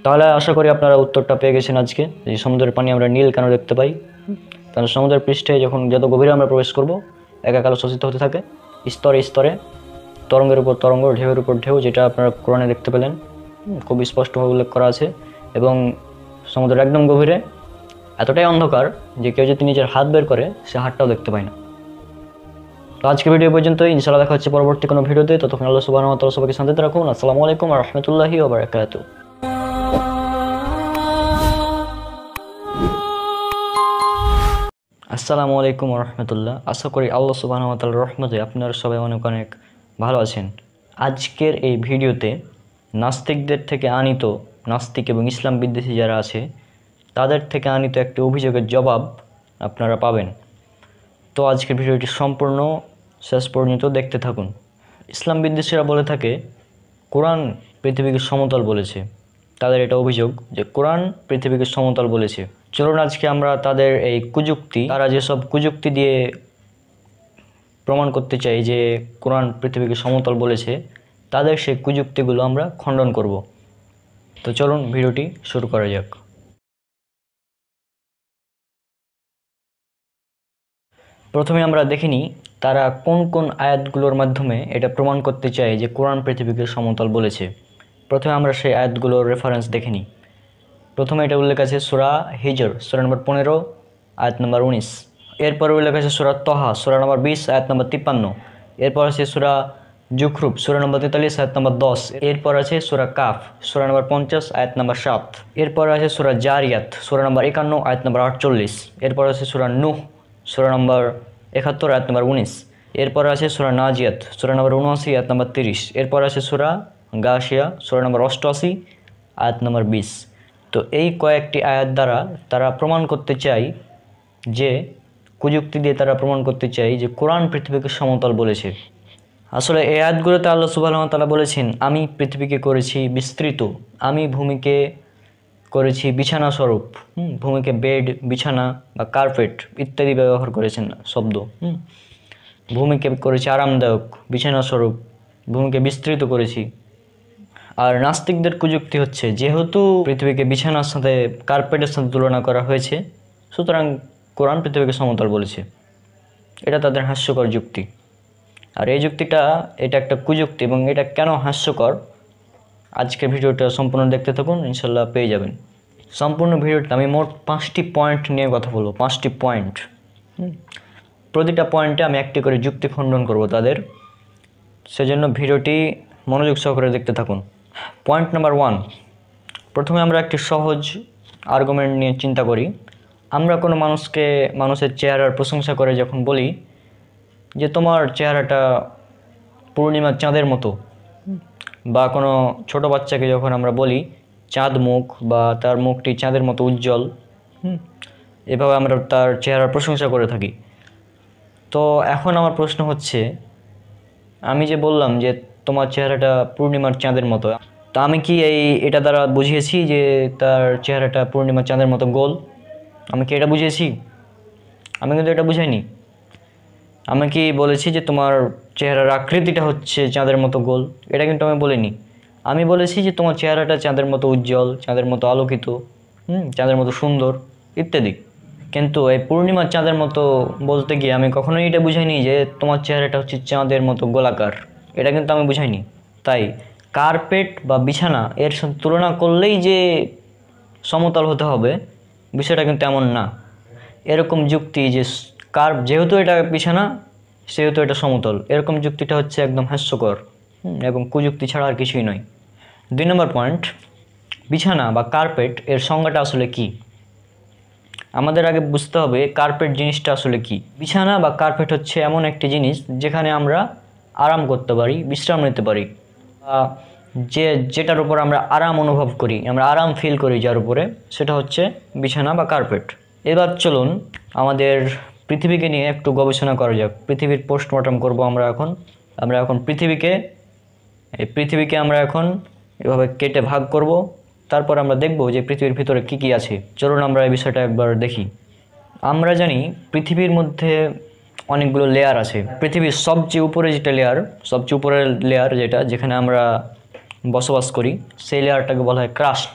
তাহলে আশা করি আপনারা উত্তরটা পেয়ে গেছেন আজকে, যে সমুদ্রের পানি আমরা নীল কেন দেখতে পাই। কারণ সমুদ্রের পৃষ্ঠে যখন যত গভীরে আমরা প্রবেশ করব এক এক আলো শোষিত হতে থাকে স্তরে স্তরে, তরঙ্গের উপর তরঙ্গ, ঢেউয়ের উপর ঢেউ, যেটা আপনারা কোরআনে দেখতে পেলেন খুব স্পষ্টভাবে উল্লেখ করা আছে। এবং সমুদ্রের একদম গভীরে এতটাই অন্ধকার যে কেউ যদি নিজের হাত বের করে সে হাতটাও দেখতে পায় না। তো আজকে ভিডিও পর্যন্ত, ইনশাআল্লাহ দেখা হচ্ছে পরবর্তী কোনো ভিডিওতে। ততক্ষণ আল্লাহ সুবহানাহু ওয়া তাআলা সবাইকে শান্তিতে রাখুন। আসসালামু আলাইকুম ওয়া রাহমাতুল্লাহি ওয়া বারাকাতুহু। আসসালামু আলাইকুম ওয়া রাহমাতুল্লাহ। আশা করি আল্লাহ সুবহানাহু ওয়া তাআলার রহমতে আপনারা সবাই অনেক অনেক ভালো আছেন। আজকের এই ভিডিওতে নাস্তিকদের থেকে আনিত, নাস্তিক এবং ইসলাম বিদ্বেষী যারা আছে তাদের থেকে আনিত একটি অভিযোগের জবাব আপনারা পাবেন। তো আজকের ভিডিওটি সম্পূর্ণ শেষ পর্যন্ত দেখতে থাকুন। ইসলাম বিদ্বেষীরা বলে থাকে কোরআন পৃথিবীকে সমতল বলেছে। তাদের এটা অভিযোগ যে কোরআন পৃথিবীকে সমতল বলেছে। চলুন আজকে আমরা তাদের এই কুযুক্তি, তারা যেসব কুযুক্তি দিয়ে প্রমাণ করতে চাই যে কোরআন পৃথিবীকে সমতল বলেছে, তাদের সেই কুযুক্তিগুলো আমরা খণ্ডন করব। তো চলুন ভিডিওটি শুরু করা যাক। প্রথমে আমরা দেখিনি তারা কোন কোন আয়াতগুলোর মাধ্যমে এটা প্রমাণ করতে চায় যে কোরআন পৃথিবীকে সমতল বলেছে। প্রথমে আমরা সেই আয়াতগুলোর রেফারেন্স দেখিনি। প্রথমে এটা উল্লেখ আছে সূরা হিজর সূরা নম্বর 15 আয়াত নম্বর 19। এরপর উল্লেখ আছে সূরা তহা সূরা নম্বর 20 আয়াত নম্বর 53। এরপর আছে সূরা জুখরুফ সূরা নম্বর 43 আয়াত নম্বর 10। এরপর আছে সূরা কাফ সূরা নম্বর 50 আয়াত নম্বর 7। এরপর আছে সূরা জারিয়াত সূরা নম্বর 51 আয়াত নম্বর 48। এরপর আছে সূরা নূহ সূরা নম্বর 71 আয়াত নম্বর 19। এরপর আছে সূরা নাজিয়াত সূরা নম্বর 79 আয়াত নম্বর 30। এরপর আছে সূরা গাশিয়া সূরা নম্বর 88 আয়াত নম্বর 20। তো এই কয়েকটি আয়াত দ্বারা তারা প্রমাণ করতে চায় যে, কুযুক্তি দিয়ে তারা প্রমাণ করতে চায় যে কোরআন পৃথিবীকে সমতল বলেছে। আসলে এই আয়াতগুলোতে আল্লাহ সুবহানাহু ওয়া তাআলা বলেছেন, আমি পৃথিবীকে করেছি বিস্তৃত, আমি ভূমিকে করেছি বিছানা স্বরূপ। ভূমিকে বেড, বিছানা বা কার্পেট ইত্যাদি ব্যবহার করেছেন শব্দ। ভূমিকে করেছি আরামদায়ক, বিছানা স্বরূপ, ভূমিকে বিস্তৃত করেছি। আর নাস্তিকদের কুযুক্তি হচ্ছে, যেহেতু পৃথিবীকে বিছানার সাথে, কার্পেটের সাথে তুলনা করা হয়েছে, সুতরাং কোরআন পৃথিবীকে সমতল বলেছে। এটা তাদের হাস্যকর যুক্তি। আর এই যুক্তিটা, এটা একটা কুযুক্তি এবং এটা কেন হাস্যকর, আজকের ভিডিওটা সম্পূর্ণ দেখতে থাকুন, ইনশাল্লাহ পেয়ে যাবেন। সম্পূর্ণ ভিডিওটা আমি মোট 5টি পয়েন্ট নিয়ে কথা বলবো, 5টি পয়েন্ট। প্রতিটা পয়েন্টে আমি একটি করে যুক্তি খণ্ডন করব তাদের, সেজন্য ভিডিওটি মনোযোগ সহকারে দেখতে থাকুন। পয়েন্ট নাম্বার 1, প্রথমে আমরা একটি সহজ আর্গুমেন্ট নিয়ে চিন্তা করি। আমরা কোনো মানুষের চেহারার প্রশংসা করে যখন বলি যে তোমার চেহারাটা পূর্ণিমার চাঁদের মতো, বা কোনো ছোট বাচ্চাকে যখন আমরা বলি চাঁদ মুখ বা তার মুখটি চাঁদের মতো উজ্জ্বল, এভাবে আমরা তার চেহারার প্রশংসা করে থাকি। তো এখন আমার প্রশ্ন হচ্ছে, আমি যে বললাম যে তোমার চেহারাটা পূর্ণিমার চাঁদের মতো, তা আমি কি এটা দ্বারা বুঝিয়েছি যে তার চেহারাটা পূর্ণিমার চাঁদের মতো গোল? আমি কি এটা বুঝিয়েছি? আমি কিন্তু এটা বুঝাইনি। আমি কি বলেছি যে তোমার চেহারার আকৃতিটা হচ্ছে চাঁদের মতো গোল? এটা কিন্তু আমি বলিনি। আমি বলেছি যে তোমার চেহারাটা চাঁদের মতো উজ্জ্বল, চাঁদের মতো আলোকিত, চাঁদের মতো সুন্দর ইত্যাদি। কিন্তু এই পূর্ণিমার চাঁদের মতো বলতে গিয়ে আমি কখনোই এটা বুঝাইনি যে তোমার চেহারাটা হচ্ছে চাঁদের মতো গোলাকার। এটা কিন্তু আমি বুঝাইনি। তাই কার্পেট বা বিছানা এর সাথে তুলনা করলেই যে সমতল হতে হবে, বিষয়টা কিন্তু এমন না। এরকম যুক্তি যে যেহেতু এটা বিছানা সেহেতু এটা সমতল, এরকম যুক্তিটা হচ্ছে একদম হাস্যকর এবং কুযুক্তি ছাড়া আর কিছুই নয়। 2 নম্বর পয়েন্ট, বিছানা বা কার্পেট এর সংজ্ঞাটা আসলে কি? আমাদের আগে বুঝতে হবে কার্পেট জিনিসটা আসলে কি। বিছানা বা কার্পেট হচ্ছে এমন একটি জিনিস যেখানে আমরা আরাম করতে পারি, বিশ্রাম নিতে পারি, যেটার উপর আমরা আরাম অনুভব করি, আমরা আরাম ফিল করি যার উপরে, সেটা হচ্ছে বিছানা বা কার্পেট। এবার চলুন আমাদের পৃথিবীকে নিয়ে একটু গবেষণা করা যাক। পৃথিবীর পোস্টমর্টম করব আমরা এখন পৃথিবীকে আমরা এখন এভাবে কেটে ভাগ করব। তারপর আমরা দেখব যে পৃথিবীর ভিতরে কি কি আছে। চলুন আমরা এই বিষয়টা একবার দেখি। আমরা জানি পৃথিবীর মধ্যে অনেকগুলো লেয়ার আছে। পৃথিবীর সবচেয়ে উপরে সবচেয়ে উপরের লেয়ার যেখানে আমরা বসবাস করি, সেই লেয়ারটাকে বলা হয় ক্রাস্ট।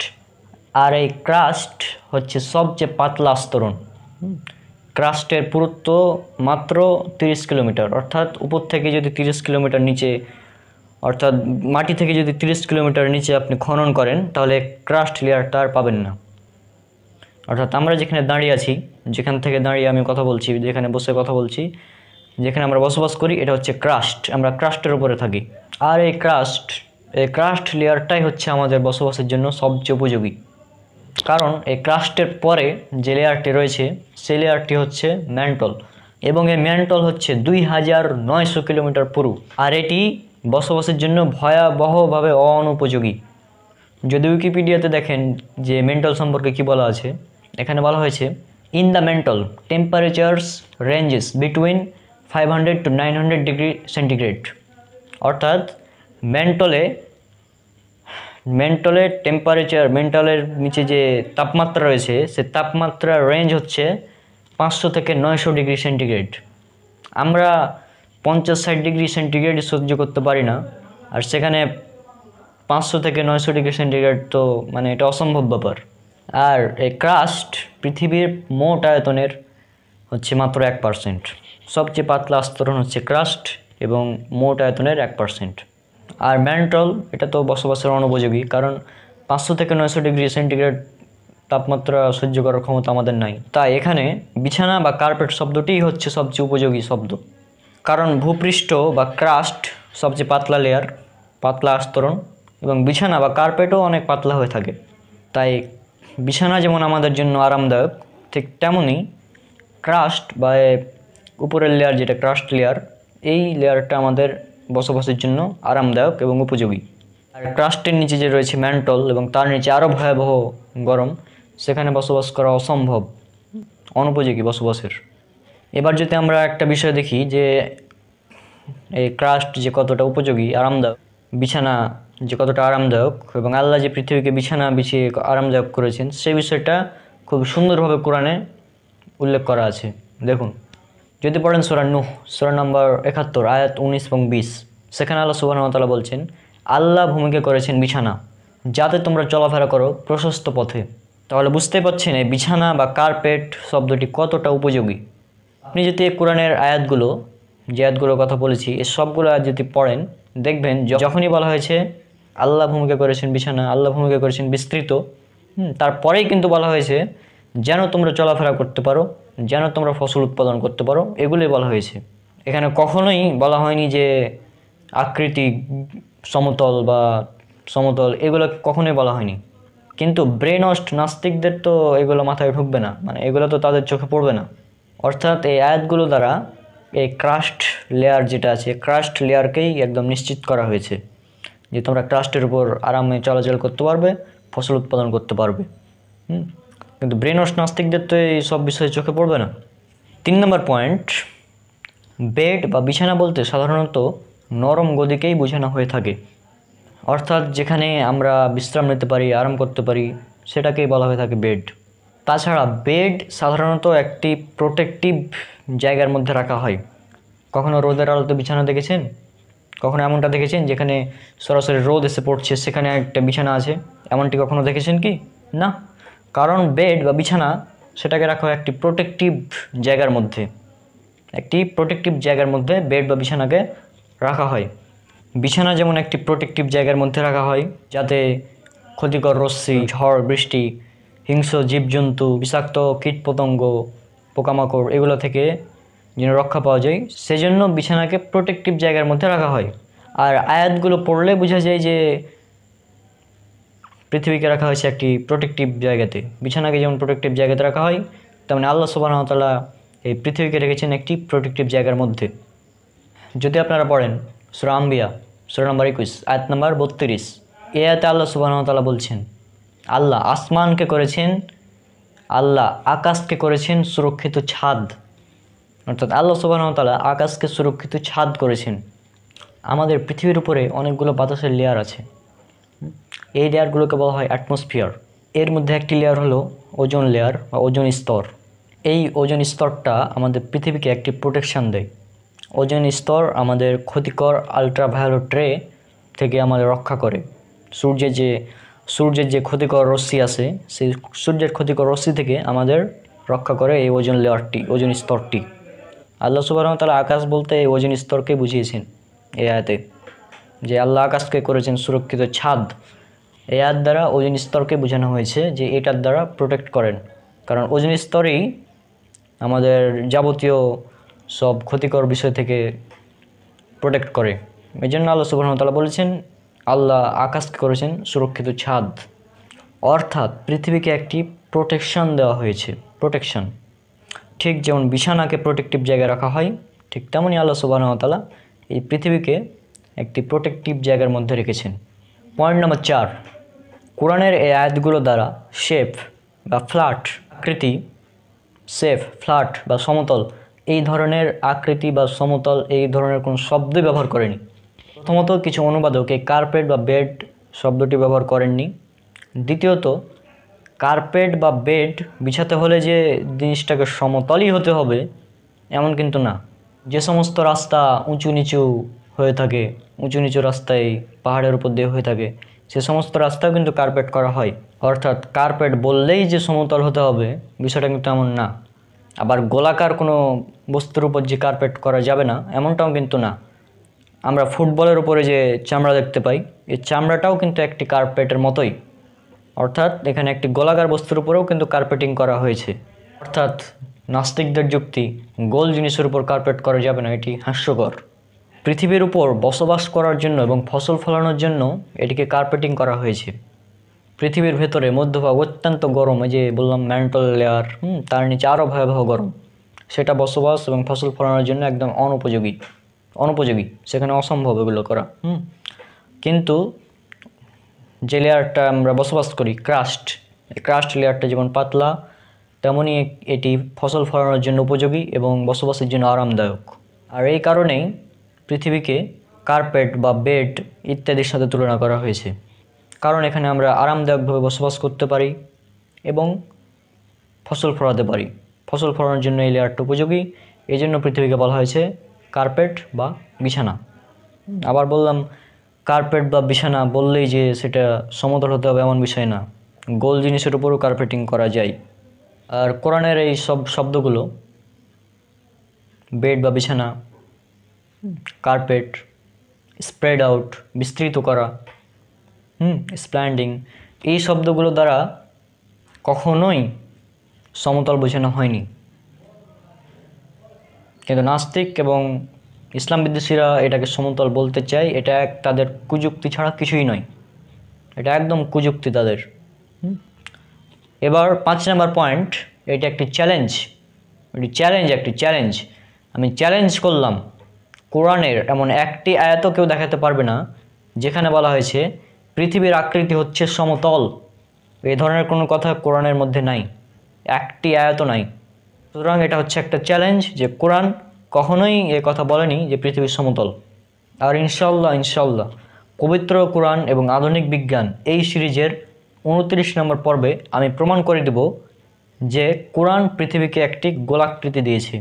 আর এই ক্রাস্ট হচ্ছে সবচেয়ে পাতলা আস্তরণ। ক্রাস্টের পুরুত্ব মাত্র 30 কিলোমিটার, অর্থাৎ উপর থেকে যদি 30 কিলোমিটার নিচে, অর্থাৎ মাটি থেকে যদি 30 কিলোমিটার নিচে আপনি খনন করেন, তাহলে ক্রাস্ট লেয়ারটা আর পাবেন না। অর্থাৎ আমরা যেখানে দাঁড়িয়ে আছি, যেখান থেকে দাঁড়িয়ে আমি কথা বলছি, যেখানে বসে কথা বলছি, যেখানে আমরা বসবাস করি এটা হচ্ছে ক্রাস্ট, আমরা ক্রাস্টের উপরে থাকি। আর এই ক্রাস্ট লেয়ারটাই হচ্ছে আমাদের বসবাসের জন্য সবচেয়ে উপযোগী, কারণ এই ক্রাস্টের পরে যে লেয়ারটি রয়েছে সেই লেয়ারটি হচ্ছে ম্যান্টল, এবং এই ম্যান্টল হচ্ছে 2900 কিলোমিটার পুরু, আর এটি বসবাসের জন্য ভয়াবহভাবে অনুপযোগী। যদি উইকিপিডিয়াতে দেখেন যে মেন্টল সম্পর্কে কি বলা আছে, এখানে বলা হয়েছে in the mantle temperatures ranges between 500 to 900 degree centigrade. অর্থাৎ মেন্টলের টেম্পারেচার, মেন্টলের নিচে যে তাপমাত্রা রয়েছে সে তাপমাত্রার রেঞ্জ হচ্ছে 500 থেকে 900 ডিগ্রি সেন্টিগ্রেড। আমরা 50-60 ডিগ্রি সেন্টিগ্রেড সহ্য করতে পারি না, আর সেখানে 500 থেকে 900 ডিগ্রি সেন্টিগ্রেড তো মানে এটা অসম্ভব ব্যাপার। আর এই ক্রাস্ট পৃথিবীর মোট আয়তনের হচ্ছে মাত্র 1%। সবচেয়ে পাতলা আস্তরণ হচ্ছে ক্রাস্ট এবং মোট আয়তনের 1%। আর ম্যান্টল এটা তো বসবাসের অনুপযোগী, কারণ 500 থেকে 900 ডিগ্রি সেন্টিগ্রেড তাপমাত্রা সহ্য করার ক্ষমতা আমাদের নাই। তাই এখানে বিছানা বা কার্পেট শব্দটিই হচ্ছে সবচেয়ে উপযোগী শব্দ, কারণ ভূপৃষ্ঠ বা ক্রাস্ট সবচেয়ে পাতলা লেয়ার, পাতলা আস্তরণ, এবং বিছানা বা কার্পেটও অনেক পাতলা হয়ে থাকে। তাই বিছানা যেমন আমাদের জন্য আরামদায়ক, ঠিক তেমনই ক্রাস্ট বা উপরের লেয়ার যেটা ক্রাস্ট লেয়ার, এই লেয়ারটা আমাদের বসবাসের জন্য আরামদায়ক এবং উপযোগী। আর ক্রাস্টের নিচে যে রয়েছে ম্যান্টল এবং তার নিচে আরও ভয়াবহ গরম, সেখানে বসবাস করা অসম্ভব, অনুপযোগী বসবাসের। এবার যদি আমরা একটা বিষয় দেখি যে এই ক্রাস্ট যে কতটা উপযোগী, আরামদায়ক, বিছানা যে কতটা আরামদায়ক, এবং আল্লাহ যে পৃথিবীকে বিছানা বিছিয়ে আরামদায়ক করেছেন সেই বিষয়টা খুব সুন্দরভাবে কোরআনে উল্লেখ করা আছে। দেখুন, যদি পড়েন সূরা নূহ, সূরা নম্বর 71 আয়াত 19 এবং 20, সেখানে আল্লাহ সুবহানাহু ওয়া তাআলা বলছেন, আল্লাহ ভূমিকে করেছেন বিছানা যাতে তোমরা চলাফেরা করো প্রশস্ত পথে। তাহলে বুঝতেই পারছেন এই বিছানা বা কার্পেট শব্দটি কতটা উপযোগী। আপনি যদি এই কোরআনের আয়াতগুলো, যে আয়াতগুলোর কথা বলেছি, এই সবগুলো আয়াত যদি পড়েন, দেখবেন যখনই বলা হয়েছে আল্লাহ ভূমিকা করেছেন বিছানা, আল্লাহ ভূমিকা করেছেন বিস্তৃত, তারপরেই কিন্তু বলা হয়েছে যেন তোমরা চলাফেরা করতে পারো, যেন তোমরা ফসল উৎপাদন করতে পারো, এগুলোই বলা হয়েছে। এখানে কখনোই বলা হয়নি যে আকৃতি সমতল এগুলো কখনোই বলা হয়নি। কিন্তু ব্রেনওয়াশড নাস্তিকদের তো এগুলো মাথায় ঢুকবে না, মানে এগুলো তো তাদের চোখে পড়বে না। অর্থাৎ এই আয়াতগুলো দ্বারা এই ক্রাস্ট লেয়ার যেটা আছে, ক্রাস্ট লেয়ারকেই একদম নিশ্চিত করা হয়েছে যে তোমরা ক্রাস্টের উপর আরামে চলাচল করতে পারবে, ফসল উৎপাদন করতে পারবে। কিন্তু ব্রেনওয়াশ নাস্তিকদের তো এই সব বিষয়ে চোখে পড়বে না। 3 নম্বর পয়েন্ট, বেড বা বিছানা বলতে সাধারণত নরম গদিকেই বোঝানো হয়ে থাকে। অর্থাৎ যেখানে আমরা বিশ্রাম নিতে পারি, আরাম করতে পারি, সেটাকেই বলা হয়ে থাকে বেড। তাছাড়া বেড সাধারণত একটি প্রোটেক্টিভ জায়গার মধ্যে রাখা হয়। কখনো রোদের আলোতে বিছানা দেখেছেন? কখনো এমনটা দেখেছেন যেখানে সরাসরি রোদ এসে পড়ছে, সেখানে একটা বিছানা আছে? এমনটি কখনো দেখেছেন কি? না, কারণ বেড বা বিছানা সেটাকে রাখা হয় একটি প্রোটেক্টিভ জায়গার মধ্যে। একটি প্রোটেক্টিভ জায়গার মধ্যে বেড বা বিছানাকে রাখা হয়। বিছানা যেমন একটি প্রোটেক্টিভ জায়গার মধ্যে রাখা হয় যাতে ক্ষতিকর রশ্মি, ঝড় বৃষ্টি, হিংস্র জীবজন্তু, বিষাক্ত কীটপতঙ্গ, পোকামাকড় এগুলো থেকে যেন রক্ষা পাওয়া যায়, সেজন্য বিছানাকে প্রোটেক্টিভ জায়গার মধ্যে রাখা হয়। আর আয়াতগুলো পড়লে বোঝা যায় যে পৃথিবীকে রাখা হয়েছে একটি প্রোটেক্টিভ জায়গাতে। বিছানাকে যেমন প্রোটেক্টিভ জায়গাতে রাখা হয়, তেমনি আল্লাহ সুবহানাহু ওয়া তাআলা এই পৃথিবীকে রেখেছেন একটি প্রোটেক্টিভ জায়গার মধ্যে। যদি আপনারা পড়েন সূরা আম্বিয়া, সূরা নম্বর 21 আয়াত নম্বর 32, এই আয়াতে আল্লাহ সুবহানাহু ওয়া তাআলা বলছেন, আল্লাহ আসমানকে করেছেন, আল্লাহ আকাশকে করেছেন সুরক্ষিত ছাদ। অর্থাৎ আল্লাহ সুবহানাহু ওয়া তাআলা আকাশকে সুরক্ষিত ছাদ করেছেন। আমাদের পৃথিবীর উপরে অনেকগুলো বাতাসের লেয়ার আছে, এই লেয়ারগুলোকে বলা হয় অ্যাটমসফিয়ার। এর মধ্যে একটি লেয়ার হলো ওজোন লেয়ার বা ওজোন স্তর। এই ওজোন স্তরটা আমাদের পৃথিবীকে একটি প্রোটেকশান দেয়। ওজোন স্তর আমাদের ক্ষতিকর আলট্রাভায়োলেট রে থেকে আমাদের রক্ষা করে। সূর্যের যে ক্ষতিকর রশ্মি আছে, সেই সূর্যের ক্ষতিকর রশ্মি থেকে আমাদের রক্ষা করে এই ওজোন লেয়ারটি, ওজোন স্তরটি। আল্লাহ সুবহানাহু ওয়া তাআলা আকাশ বলতে এই ওজোন স্তরকে বুঝিয়েছেন এই আয়াতে, যে আল্লাহ আকাশকে করেছেন সুরক্ষিত ছাদ। এই আয়াত দ্বারা ওজোন স্তরকে বোঝানো হয়েছে যে এটার দ্বারা প্রোটেক্ট করেন, কারণ ওজোন স্তরেই আমাদের যাবতীয় সব ক্ষতিকর বিষয় থেকে প্রোটেক্ট করে। এই জন্য আল্লাহ সুবহানাহু ওয়া তাআলা বলেছেন, আল্লাহ আকাশকে করেছেন সুরক্ষিত ছাদ, অর্থাৎ পৃথিবীকে একটি প্রোটেকশন দেওয়া হয়েছে। প্রোটেকশন, ঠিক যেমন বিছানাকে প্রোটেক্টিভ জায়গায় রাখা হয়, ঠিক তেমনই আল্লাহ সুবহানাহু ওয়া তাআলা এই পৃথিবীকে একটি প্রোটেক্টিভ জায়গার মধ্যে রেখেছেন। পয়েন্ট নম্বর 4, কোরআনের এই আয়াতগুলো দ্বারা শেপ বা ফ্ল্যাট আকৃতি, শেপ ফ্ল্যাট বা সমতল, এই ধরনের আকৃতি বা সমতল এই ধরনের কোনো শব্দই ব্যবহার করেনি। প্রথমত, কিছু অনুবাদক এই কার্পেট বা বেড শব্দটি ব্যবহার করেননি। দ্বিতীয়ত, কার্পেট বা বেড বিছাতে হলে যে জিনিসটাকে সমতলই হতে হবে এমন কিন্তু না। যে সমস্ত রাস্তা উঁচু নিচু হয়ে থাকে, উঁচু নিচু রাস্তায় পাহাড়ের উপর দিয়ে হয়ে থাকে, সে সমস্ত রাস্তাও কিন্তু কার্পেট করা হয়। অর্থাৎ কার্পেট বললেই যে সমতল হতে হবে বিষয়টা কিন্তু এমন না। আবার গোলাকার কোনো বস্তুর উপর যে কার্পেট করা যাবে না এমনটাও কিন্তু না। আমরা ফুটবলের উপরে যে চামড়া দেখতে পাই, এই চামড়াটাও কিন্তু একটি কার্পেটের মতোই। অর্থাৎ এখানে একটি গোলাকার বস্তুর উপরেও কিন্তু কার্পেটিং করা হয়েছে। অর্থাৎ নাস্তিকদের যুক্তি, গোল জিনিসের উপর কার্পেট করা যাবে না, এটি হাস্যকর। পৃথিবীর উপর বসবাস করার জন্য এবং ফসল ফলানোর জন্য এটিকে কার্পেটিং করা হয়েছে। পৃথিবীর ভেতরে মধ্যভাগ অত্যন্ত গরম, এই যে বললাম ম্যান্টল লেয়ার, তার নিচে আরও ভয়াবহ গরম, সেটা বসবাস এবং ফসল ফলানোর জন্য একদম অনুপযোগী, সেখানে অসম্ভব এগুলো করা। কিন্তু যে লেয়ারটা আমরা বসবাস করি, ক্রাস্ট লেয়ারটা যেমন পাতলা, তেমনই এটি ফসল ফলানোর জন্য উপযোগী এবং বসবাসের জন্য আরামদায়ক। আর এই কারণেই পৃথিবীকে কার্পেট বা বেড ইত্যাদির সাথে তুলনা করা হয়েছে, কারণ এখানে আমরা আরামদায়কভাবে বসবাস করতে পারি এবং ফসল ফলাতে পারি। ফসল ফলানোর জন্য এই লেয়ারটা উপযোগী, এই জন্য পৃথিবীকে বলা হয়েছে কার্পেট বা বিছানা। আবার বললাম, কার্পেট বা বিছানা বললেই যে সেটা সমতল হতে হবে এমন বিষয় না, গোল জিনিসের উপরও কার্পেটিং করা যায়। আর কোরআনের এই সব শব্দগুলো, বেড বা বিছানা, কার্পেট, স্প্রেড আউট বিস্তৃত করা, স্প্ল্যান্ডিং, এই শব্দগুলো দ্বারা কখনোই সমতল বোঝানো হয়নি। কিন্তু নাস্তিক এবং ইসলাম বিদ্বেষীরা এটাকে সমতল বলতে চায়। এটা তাদের কুযুক্তি ছাড়া কিছুই নয়, এটা একদম কুযুক্তি তাদের। এবার 5 নম্বর পয়েন্ট, এটা একটি চ্যালেঞ্জ। আমি চ্যালেঞ্জ করলাম, কোরআনের এমন একটি আয়াতও কেউ দেখাতে পারবে না যেখানে বলা হয়েছে পৃথিবীর আকৃতি হচ্ছে সমতল। এই ধরনের কোনো কথা কোরআনের মধ্যে নাই, একটি আয়াতও নাই। সুতরাং এটা হচ্ছে একটা চ্যালেঞ্জ যে কোরআন কখনোই এ কথা বলেনি যে পৃথিবী সমতল। আর ইনশাল্লাহ পবিত্র কোরআন এবং আধুনিক বিজ্ঞান এই সিরিজের 29 নম্বর পর্বে আমি প্রমাণ করে দেব যে কোরআন পৃথিবীকে একটি গোলাকৃতি দিয়েছে,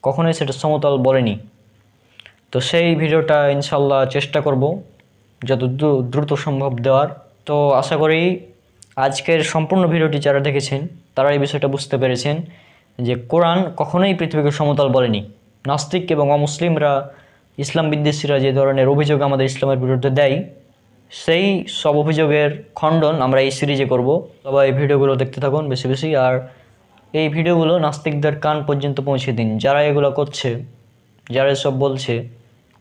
কখনোই সেটা সমতল বলেনি। তো সেই ভিডিওটা ইনশাল্লাহ চেষ্টা করব যত দ্রুত সম্ভব দেওয়ার। তো আশা করি আজকের সম্পূর্ণ ভিডিওটি যারা দেখেছেন তারা এই বিষয়টা বুঝতে পেরেছেন যে কোরআন কখনোই পৃথিবীকে সমতল বলেনি। নাস্তিক এবং অমুসলিমরা, ইসলাম বিদ্বেষীরা যে ধরনের অভিযোগ আমাদের ইসলামের বিরুদ্ধে দেয়, সেই সব অভিযোগের খণ্ডন আমরা এই সিরিজে করব। সবাই ভিডিওগুলো দেখতে থাকুন বেশি বেশি, আর এই ভিডিওগুলো নাস্তিকদের কান পর্যন্ত পৌঁছে দিন। যারা এগুলো করছে, যারা সব বলছে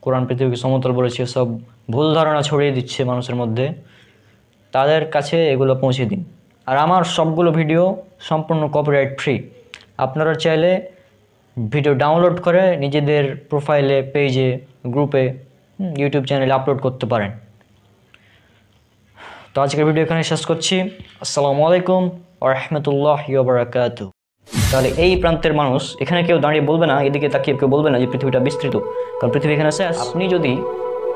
কোরআন পৃথিবীকে সমতল বলেছে, সব ভুল ধারণা ছড়িয়ে দিচ্ছে মানুষের মধ্যে, তাদের কাছে এগুলো পৌঁছে দিন। আর আমার সবগুলো ভিডিও সম্পূর্ণ কপিরাইট ফ্রি। আপনারা চাইলে ভিডিও ডাউনলোড করে নিজেদের প্রোফাইলে, পেজে, গ্রুপে, ইউটিউব চ্যানেলে আপলোড করতে পারেন। তো আজকের ভিডিও এখানে শেষ করছি। আসসালামু আলাইকুম ওয়া রাহমাতুল্লাহি ওয়া বারাকাতুহু। তাহলে এই প্রান্তের মানুষ এখানে কেউ দাঁড়িয়ে বলবে না, এদিকে তাকিয়ে কেউ বলবে না যে পৃথিবীটা বিস্তৃত, কারণ পৃথিবী এখানে শেষ। আপনি যদি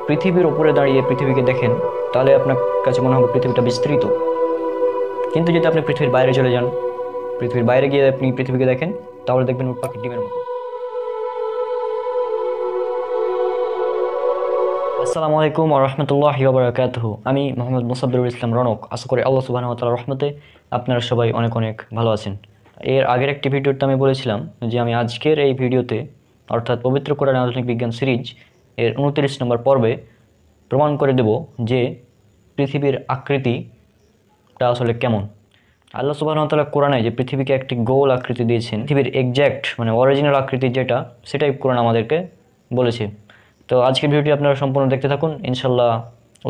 পৃথিবীর উপরে দাঁড়িয়ে পৃথিবীকে দেখেন তাহলে আপনার কাছে মনে হবে পৃথিবীটা বিস্তৃত। কিন্তু যদি আপনি পৃথিবীর বাইরে চলে যান, পৃথিবীর বাইরে গিয়ে আপনি পৃথিবীকে দেখেন, তাহলে দেখবেন উট পাখির ডিমের মতো। আসসালামু আলাইকুম ওয়া রাহমাতুল্লাহি ওয়া বারাকাতুহু। আমি মোহাম্মদ মুসাব্বিরুল ইসলাম রনক। আশা করি আল্লাহ সুবহানাহু ওয়া তাআলার রহমতে আপনারা সবাই অনেক অনেক ভালো আছেন। এর আগের একটি ভিডিওতে আমি বলেছিলাম যে আমি আজকের এই ভিডিওতে, অর্থাৎ পবিত্র কোরআন আধুনিক বিজ্ঞান সিরিজ এর 29 নম্বর পর্বে প্রমাণ করে দেব যে পৃথিবীর আকৃতিটা আসলে কেমন। আল্লাহ সুবহানাহু ওয়া তাআলা কোরআনে যে পৃথিবীকে একটি গোল আকৃতি দিয়েছেন, পৃথিবীর এক্স্যাক্ট মানে অরিজিনাল আকৃতি যেটা, সেটাই কোরআন আমাদেরকে বলেছে। তো আজকের ভিডিওটি আপনারা সম্পূর্ণ দেখতে থাকুন, ইনশাল্লাহ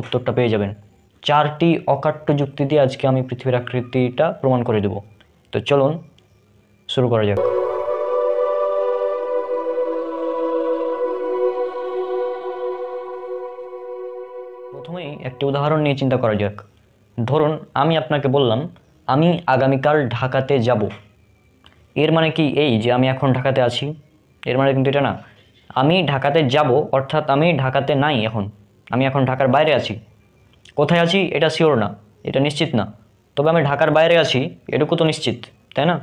উত্তরটা পেয়ে যাবেন। 4টি অকাট্য যুক্তি দিয়ে আজকে আমি পৃথিবীর আকৃতিটা প্রমাণ করে দেব। তো চলুন শুরু করা যাক। প্রথমেই একটি উদাহরণ নিয়ে চিন্তা করা যাক। ধরুন আমি আপনাকে বললাম আমি আগামীকাল ঢাকাতে যাব। এর মানে কি এই যে আমি এখন ঢাকাতে আছি? এর মানে কিন্তু এটা না। আমি ঢাকাতে যাব অর্থাৎ আমি ঢাকাতে নাই এখন, আমি এখন ঢাকার বাইরে আছি। কোথায় আছি এটা শিওর না, এটা নিশ্চিত না, তবে আমি ঢাকার বাইরে আছি এটুকু তো নিশ্চিত, তাই না?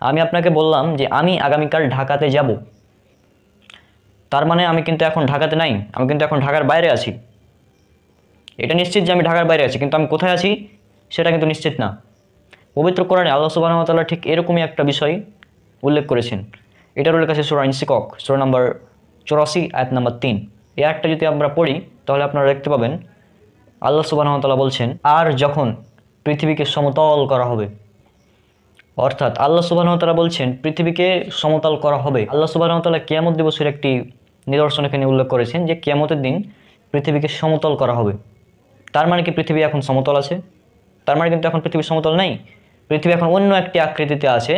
আমি আপনাকে বললাম যে আমি আগামীকাল ঢাকাতে যাব, তার মানে আমি কিন্তু এখন ঢাকাতে নাই, আমি কিন্তু এখন ঢাকার বাইরে আছি। এটা নিশ্চিত যে আমি ঢাকার বাইরে আছি, কিন্তু আমি কোথায় আছি সেটা কিন্তু নিশ্চিত না। পবিত্র কোরআনে আল্লাহ সুবহানাহু ওয়া তাআলা ঠিক এরকমই একটা বিষয় উল্লেখ করেছেন। এটার উল্লেখ আছে সূরা ইনশিকক, সূরা নম্বর 84 আয়াত নম্বর 3। এই আয়াতটা যদি আমরা পড়ি তাহলে আপনারা দেখতে পাবেন আল্লাহ সুবহানাহু ওয়া তাআলা বলছেন, আর যখন পৃথিবীকে সমতল করা হবে, অর্থাৎ আল্লাহ সুবহানাহু ওয়া তাআলা বলছেন পৃথিবীকে সমতল করা হবে। আল্লাহ সুবহানাহু ওয়া তাআলা কিয়ামত দিবসের একটি নিদর্শন এখানে উল্লেখ করেছেন যে কিয়ামতের দিন পৃথিবীকে সমতল করা হবে। তার মানে কি পৃথিবী এখন সমতল আছে? তার মানে কিন্তু এখন পৃথিবী সমতল নেই। পৃথিবী এখন অন্য একটি আকৃতিতে আছে,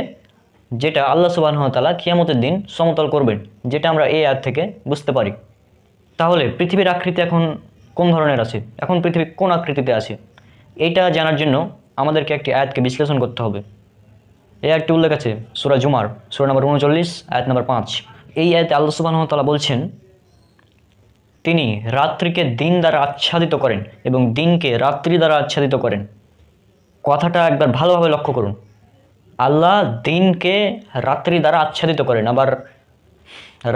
যেটা আল্লাহ সুবহানাহু ওয়া তাআলা কিয়ামতের দিন সমতল করবেন, যেটা আমরা এই আয়াত থেকে বুঝতে পারি। তাহলে পৃথিবীর আকৃতি এখন কোন ধরনের আছে, এখন পৃথিবী কোন আকৃতিতে আছে, এইটা জানার জন্য আমাদেরকে একটি আয়াতকে বিশ্লেষণ করতে হবে। এই আয়াতটি উল্লেখ আছে সূরা জুমার, সূরা নম্বর 39 আয়াত নম্বর 5। এই আয়াতে আল্লাহ সুবহানাহু ওয়া তাআলা বলছেন, তিনি রাত্রিকে দিন দ্বারা আচ্ছাদিত করেন এবং দিনকে রাত্রি দ্বারা আচ্ছাদিত করেন। কথাটা একবার ভালোভাবে লক্ষ্য করুন। আল্লাহ দিনকে রাত্রি দ্বারা আচ্ছাদিত করেন, আবার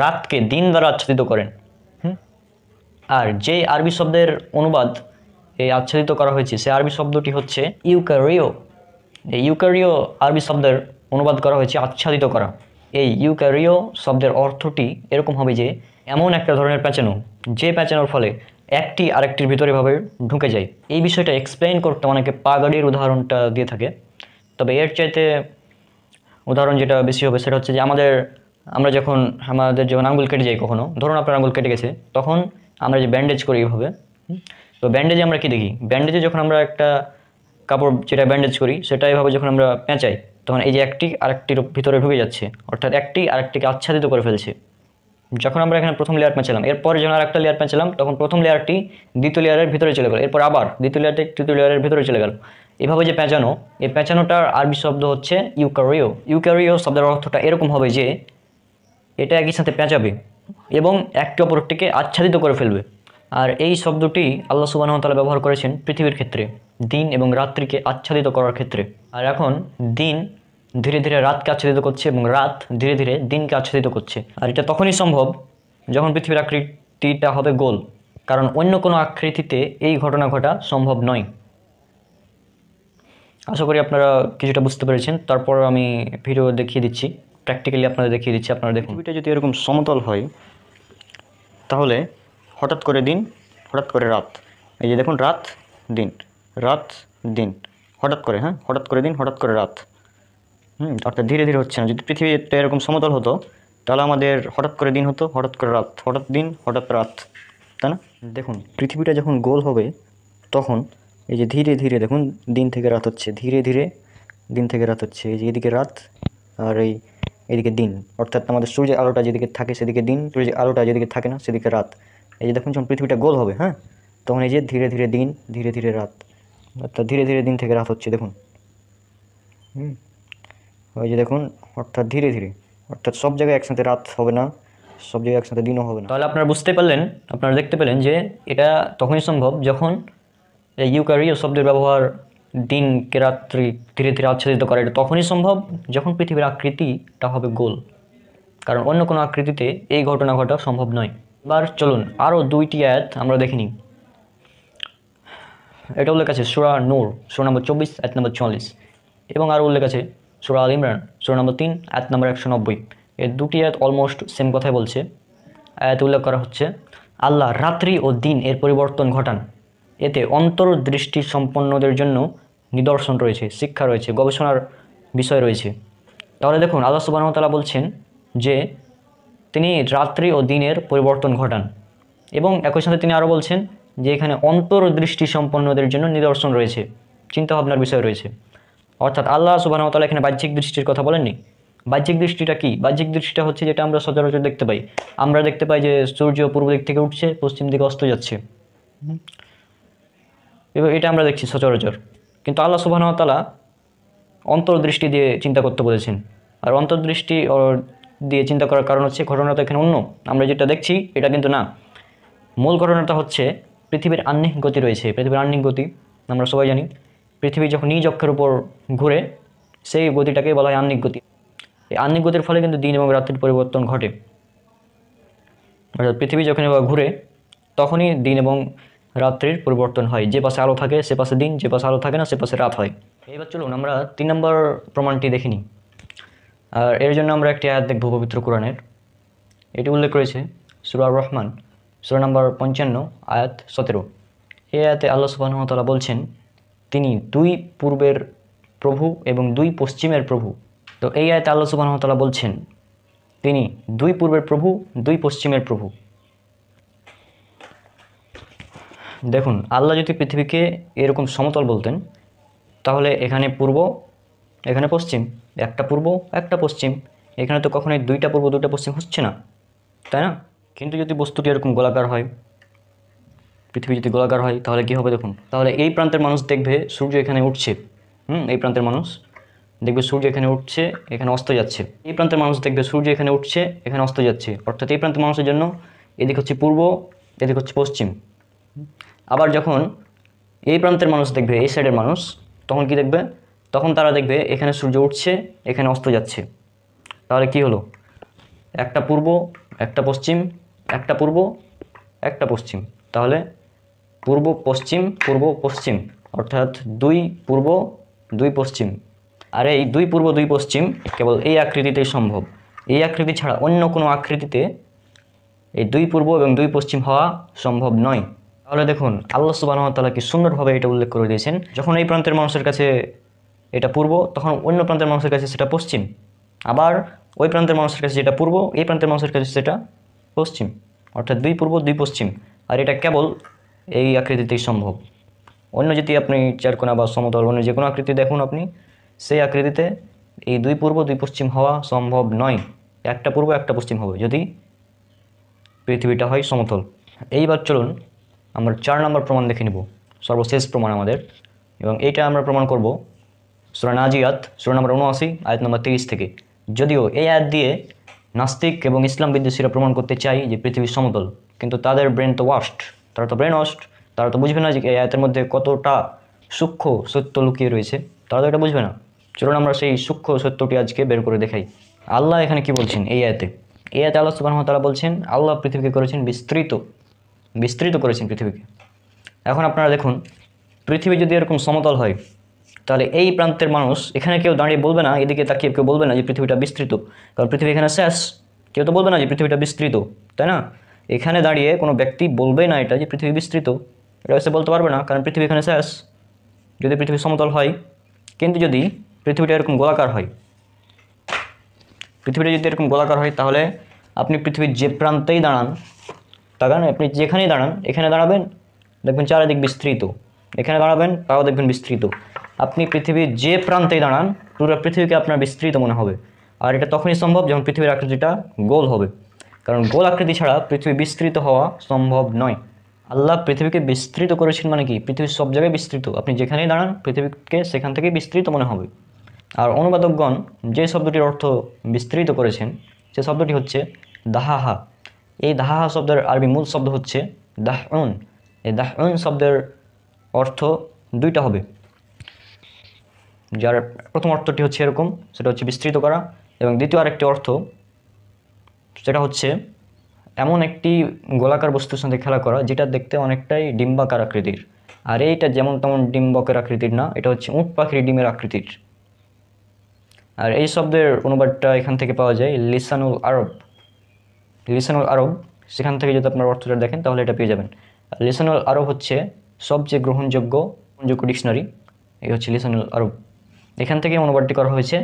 রাতকে দিন দ্বারা আচ্ছাদিত করেন। আর যে আরবি শব্দের অনুবাদ এই আচ্ছাদিত করা হয়েছে, সে আরবি শব্দটি হচ্ছে ইউকারিও। এই ইউকারিও আরবি শব্দের অনুবাদ করা হয়েছে আচ্ছাদিত করা। এই ইউকারিও শব্দের অর্থটি এরকম হবে যে এমন একটা ধরনের প্যাঁচানো, যে প্যাঁচানোর ফলে একটি আরেকটির ভিতরে ভাবে ঢুকে যায়। এই বিষয়টা এক্সপ্লেইন করতে অনেকে পাগাড়ির উদাহরণটা দিয়ে থাকে, তবে এর চাইতে উদাহরণ যেটা বেশি হবে সেটা হচ্ছে যে আমরা যখন আঙুল কেটে যাই, কখনো ধরুন আপনার আঙুল কেটে গেছে, তখন আমরা যে ব্যান্ডেজ করি এইভাবে, তো ব্যান্ডেজে আমরা কি দেখি, ব্যান্ডেজে যখন আমরা একটা কাপড় যেটা ব্যান্ডেজ করি সেটা এভাবে যখন আমরা পেঁচাই, তখন এই যে একটি আরেকটির ভিতরে ঢুকে যাচ্ছে, অর্থাৎ একটি আরেকটিকে আচ্ছাদিত করে ফেলছে। যখন আমরা এখানে প্রথম লেয়ার পেঁচালাম, এরপরে যখন আরেকটা লেয়ার পেঁচালাম, তখন প্রথম লেয়ারটি দ্বিতীয় লেয়ারের ভিতরে চলে গেল, এরপর আবার দ্বিতীয় লেয়ারটি তৃতীয় লেয়ারের ভিতরে চলে গেল। এভাবে যে পেঁচানো, এই পেঁচানোটার আরবি শব্দ হচ্ছে ইউকারিও। ইউকারিও শব্দের অর্থটা এরকম হবে যে এটা একই সাথে পেঁচাবে এবং একটি অপরটিকে আচ্ছাদিত করে ফেলবে। আর এই শব্দটি আল্লাহ সুবহানাহু ওয়া তাআলা ব্যবহার করেছেন পৃথিবীর ক্ষেত্রে, দিন এবং রাত্রিকে আচ্ছাদিত করার ক্ষেত্রে। আর এখন দিন ধীরে ধীরে রাতকে আচ্ছাদিত করছে এবং রাত ধীরে ধীরে দিনকে আচ্ছাদিত করছে। আর এটা তখনই সম্ভব যখন পৃথিবীর আকৃতিটা হবে গোল, কারণ অন্য কোনো আকৃতিতে এই ঘটনা ঘটা সম্ভব নয়। আশা করি আপনারা কিছুটা বুঝতে পেরেছেন। তারপর আমি ভিডিও দেখিয়ে দিচ্ছি, প্র্যাকটিক্যালি আপনাদের দেখিয়ে দিচ্ছি। আপনারা দেখুন, পৃথিবীটা যদি এরকম সমতল হয় তাহলে হঠাৎ করে দিন, হঠাৎ করে রাত, এই যে দেখুন রাত দিন, রাত দিন, হঠাৎ করে, হঠাৎ করে দিন, হঠাৎ করে রাত। অর্থাৎ ধীরে ধীরে হচ্ছে না। যদি পৃথিবীটা এরকম সমতল হতো তাহলে আমাদের হঠাৎ করে দিন হতো, হঠাৎ করে রাত, হঠাৎ দিন, হঠাৎ রাত, তাই না? দেখুন পৃথিবীটা যখন গোল হবে তখন এই যে ধীরে ধীরে দেখুন দিন থেকে রাত হচ্ছে, ধীরে ধীরে দিন থেকে রাত হচ্ছে। এই যে এদিকে রাত আর এইদিকে দিন, অর্থাৎ আমাদের সূর্যের আলোটা যেদিকে থাকে সেদিকে দিন, সূর্যের আলোটা যেদিকে থাকে না সেদিকে রাত। এই যে দেখুন যখন পৃথিবীটা গোল হবে, তখন এই যে ধীরে ধীরে দিন, ধীরে ধীরে রাত, অর্থাৎ ধীরে ধীরে দিন থেকে রাত হচ্ছে। দেখুন ওই যে দেখুন, অর্থাৎ ধীরে ধীরে, অর্থাৎ সব জায়গায় একসাথে রাত হবে না, সব জায়গায় একসাথে দিনও হবে না। তাহলে আপনারা বুঝতে পারলেন, আপনারা দেখতে পেলেন যে এটা তখনই সম্ভব যখন এই ইউকারিও শব্দের ব্যবহার দিনকে রাত্রি ধীরে ধীরে আচ্ছাদিত করা, এটা তখনই সম্ভব যখন পৃথিবীর আকৃতিটা হবে গোল, কারণ অন্য কোনো আকৃতিতে এই ঘটনা ঘটা সম্ভব নয়। এবার চলুন আরও 2টি আয়াত আমরা দেখে নিই। এটা উল্লেখ আছে সূরা নূর, সূরা নম্বর 24 আয়াত নম্বর 44, এবং আরও উল্লেখ আছে সূরা আল ইমরান, সূরা নম্বর 3 আয়াত নম্বর 190। এই 2টি আয়াত অলমোস্ট সেম কথাই বলছে। আয়াত উল্লেখ করা হচ্ছে, আল্লাহ রাত্রি ও দিন এর পরিবর্তন ঘটান, এতে অন্তর্দৃষ্টি সম্পন্নদের জন্য নিদর্শন রয়েছে, শিক্ষা রয়েছে, গবেষণার বিষয় রয়েছে। তাহলে দেখুন আল্লাহ সুবহানাহু ওয়া তাআলা বলছেন যে তিনি রাত্রি ও দিনের পরিবর্তন ঘটান, এবং একই সাথে তিনি আরও বলছেন যে এখানে অন্তর্দৃষ্টি সম্পন্নদের জন্য নিদর্শন রয়েছে, চিন্তাভাবনার বিষয় রয়েছে। অর্থাৎ আল্লাহ সুবহানাহু ওয়া তাআলা এখানে বাহ্যিক দৃষ্টির কথা বলেননি। বাহ্যিক দৃষ্টিটা কি? বাহ্যিক দৃষ্টিটা হচ্ছে যেটা আমরা সচরাচর দেখতে পাই। আমরা দেখতে পাই যে সূর্য পূর্ব দিক থেকে উঠছে, পশ্চিম দিকে অস্ত যাচ্ছে, এবং এটা আমরা দেখছি সচরাচর। কিন্তু আল্লাহ সুবহানাহু ওয়া তাআলা অন্তর্দৃষ্টি দিয়ে চিন্তা করতে বলেছেন। আর অন্তর্দৃষ্টি দিয়ে চিন্তা করার কারণ হচ্ছে ঘটনাটা এখানে অন্য, আমরা যেটা দেখছি এটা কিন্তু না। মূল ঘটনাটা হচ্ছে পৃথিবীর আহ্নিক গতি রয়েছে। পৃথিবীর আহ্নিক গতি আমরা সবাই জানি, পৃথিবী যখন নিজ অক্ষের উপর ঘুরে সেই গতিটাকে বলা হয় আহ্নিক গতি। এই আহ্নিক গতির ফলে কিন্তু দিন এবং রাত্রির পরিবর্তন ঘটে। অর্থাৎ পৃথিবী যখন এবার ঘুরে তখনই দিন এবং রাত্রির পরিবর্তন হয়। যে পাশে আলো থাকে সে পাশে দিন, যে পাশে আলো থাকে না সে পাশে রাত হয়। এবার চলুন আমরা 3 নম্বর প্রমাণটি দেখে নিই। আর এর জন্য আমরা একটি আয়াত দেখব পবিত্র কোরআনের। এটি উল্লেখ করেছে সূরা আর রহমান, সূরা নম্বর 55 আয়াত 17। এই আয়াতে আল্লাহ সুবহানাহু ওয়া তাআলা বলছেন তিনি 2 পূর্বের প্রভু এবং 2 পশ্চিমের প্রভু। তো এই আয়াতে আল্লাহ সুবহানাহু ওয়া তাআলা বলছেন তিনি 2 পূর্বের প্রভু, 2 পশ্চিমের প্রভু। দেখুন আল্লাহ যদি পৃথিবীকে এরকম সমতল বলতেন তাহলে এখানে পূর্ব, এখানে পশ্চিম, একটা পূর্ব একটা পশ্চিম, এখানে তো কখনোই 2টা পূর্ব 2টা পশ্চিম হচ্ছে না, তাই না? কিন্তু যদি বস্তুটি এরকম গোলাকার হয়, পৃথিবী যদি গোলাকার হয় তাহলে কী হবে দেখুন। তাহলে এই প্রান্তের মানুষ দেখবে সূর্য এখানে উঠছে, এই প্রান্তের মানুষ দেখবে সূর্য এখানে উঠছে, এখানে অস্ত যাচ্ছে। এই প্রান্তের মানুষ দেখবে সূর্য এখানে উঠছে, এখানে অস্ত যাচ্ছে। অর্থাৎ এই প্রান্তের মানুষের জন্য এদিক হচ্ছে পূর্ব, এদিক হচ্ছে পশ্চিম। আবার যখন এই প্রান্তের মানুষ দেখবে, এই সাইডের মানুষ, তখন কি দেখবে? তখন তারা দেখবে এখানে সূর্য উঠছে, এখানে অস্ত যাচ্ছে। তাহলে কি হলো? একটা পূর্ব একটা পশ্চিম, একটা পূর্ব একটা পশ্চিম। তাহলে পূর্ব পশ্চিম পূর্ব পশ্চিম, অর্থাৎ 2 পূর্ব 2 পশ্চিম। আর এই 2 পূর্ব 2 পশ্চিম কেবল এই আকৃতিতেই সম্ভব। এই আকৃতি ছাড়া অন্য কোনো আকৃতিতে এই 2 পূর্ব এবং 2 পশ্চিম হওয়া সম্ভব নয়। তাহলে দেখুন আল্লাহ সুবহানাহু ওয়া তাআলা কি সুন্দরভাবে এটা উল্লেখ করে দিয়েছেন। যখন এই প্রান্তের মানুষের কাছে এটা পূর্ব, তখন অন্য প্রান্তের মানুষের কাছে সেটা পশ্চিম। আবার ওই প্রান্তের মানুষের কাছে যেটা পূর্ব, এই প্রান্তের মানুষের কাছে সেটা পশ্চিম। অর্থাৎ 2 পূর্ব 2 পশ্চিম। আর এটা কেবল এই আকৃতিতেই সম্ভব। অন্য যদি আপনি চারকোনা বা সমতল অন্য যে কোনো আকৃতি দেখুন আপনি, সেই আকৃতিতে এই 2 পূর্ব 2 পশ্চিম হওয়া সম্ভব নয়। একটা পূর্ব একটা পশ্চিম হবে যদি পৃথিবীটা হয় সমতল। এইবার চলুন আমরা 4 নম্বর প্রমাণ দেখে নেব, সর্বশেষ প্রমাণ আমাদের। এবং এইটা আমরা প্রমাণ করব সূরা নাজিয়াত, সূরা নম্বর 79 আয়াত নম্বর 30 থেকে। যদিও এই আয়াত দিয়ে নাস্তিক এবং ইসলাম বিদ্বেষীরা প্রমাণ করতে চাই যে পৃথিবী সমতল, কিন্তু তাদের ব্রেন তো ওয়াস্ট, তারা তো ব্রেন ওয়াস্ট, তারা তো বুঝবে না যে এই আয়াতের মধ্যে কতটা সূক্ষ্ম সত্য লুকিয়ে রয়েছে। তারা তো এটা বুঝবে না। চলুন আমরা সেই সূক্ষ্ম সত্যটি আজকে বের করে দেখাই। আল্লাহ এখানে কি বলছেন এই আয়াতে? এই আয়াতে আল্লাহ সুবহানাহু ওয়া তাআলা বলছেন আল্লাহ পৃথিবীকে করেছেন বিস্তৃত করেছেন পৃথিবীকে। এখন আপনারা দেখুন পৃথিবী যদি এরকম সমতল হয় তাহলে এই প্রান্তের মানুষ এখানে কেউ দাঁড়িয়ে বলবে না, এদিকে তাকিয়ে কেউ বলবে না যে পৃথিবীটা বিস্তৃত, কারণ পৃথিবী এখানে শেষ। কেউ তো বলবে না যে পৃথিবীটা বিস্তৃত, তাই না? এখানে দাঁড়িয়ে কোনো ব্যক্তি বলবে না এটা যে পৃথিবী বিস্তৃত, এটা সে বলতে পারবে না, কারণ পৃথিবী এখানে শেষ যদি পৃথিবী সমতল হয়। কিন্তু যদি পৃথিবীটা এরকম গোলাকার হয়, পৃথিবীটা যদি এরকম গোলাকার হয় তাহলে আপনি পৃথিবীর যে প্রান্তেই দাঁড়ান, তাকান আপনি যেখানেই দাঁড়ান, এখানে দাঁড়াবেন দেখবেন চারিদিক বিস্তৃত, এখানে দাঁড়াবেন তাও দেখবেন বিস্তৃত। আপনি পৃথিবীর যে প্রান্তেই দাঁড়ান পুরো পৃথিবীকে আপনার বিস্তৃত মনে হবে। আর এটা তখনই সম্ভব যখন পৃথিবীর আকৃতিটা গোল হবে, কারণ গোল আকৃতি ছাড়া পৃথিবী বিস্তৃত হওয়া সম্ভব নয়। আল্লাহ পৃথিবীকে বিস্তৃত করেছেন মানে কি? পৃথিবীর সব জায়গায় বিস্তৃত, আপনি যেখানেই দাঁড়ান পৃথিবীকে সেখান থেকেই বিস্তৃত মনে হবে। আর অনুবাদকগণ যে শব্দটির অর্থ বিস্তৃত করেছেন সে শব্দটি হচ্ছে দাহাহা। এই দাহাহা শব্দের আরবি মূল শব্দ হচ্ছে দাহউন। এই দাহউন শব্দের অর্থ 2টা হবে, যার প্রথম অর্থটি হচ্ছে এরকম, সেটা হচ্ছে বিস্তৃত করা, এবং দ্বিতীয় আরেকটি অর্থ সেটা হচ্ছে এমন একটি গোলাকার বস্তুর সাথে খেলা করা যেটা দেখতে অনেকটাই ডিম্বাকার আকৃতির। আর এইটা যেমন তেমন ডিম্বকের আকৃতির না, এটা হচ্ছে উট পাখির ডিমের আকৃতির। আর এই শব্দের অনুবাদটা এখান থেকে পাওয়া যায় লিসানুল আরব, সেখান থেকে যদি আপনার অর্থটা দেখেন তাহলে এটা পেয়ে যাবেন। লিসানুল আরব হচ্ছে সবচেয়ে গ্রহণযোগ্য ডিকশনারি, এই হচ্ছে লিসানুল আরব। এখান থেকে অনুবাদটি করা হয়েছে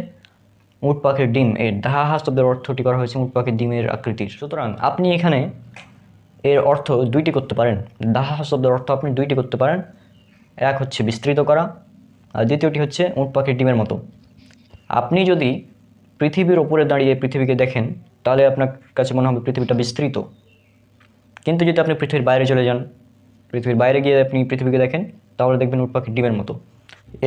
উট পাখির ডিম। এর দাহা শব্দের অর্থটি করা হয়েছে উট পাখির ডিমের আকৃতির। সুতরাং আপনি এখানে এর অর্থ দুইটি করতে পারেন। দাহা শব্দের অর্থ আপনি দুইটি করতে পারেন। এক হচ্ছে বিস্তৃত করা, আর দ্বিতীয়টি হচ্ছে উট পাখির ডিমের মতো। আপনি যদি পৃথিবীর ওপরে দাঁড়িয়ে পৃথিবীকে দেখেন তাহলে আপনার কাছে মনে হবে পৃথিবীটা বিস্তৃত, কিন্তু যদি আপনি পৃথিবীর বাইরে চলে যান, পৃথিবীর বাইরে গিয়ে আপনি পৃথিবীকে দেখেন তাহলে দেখবেন উট পাখির ডিমের মতো।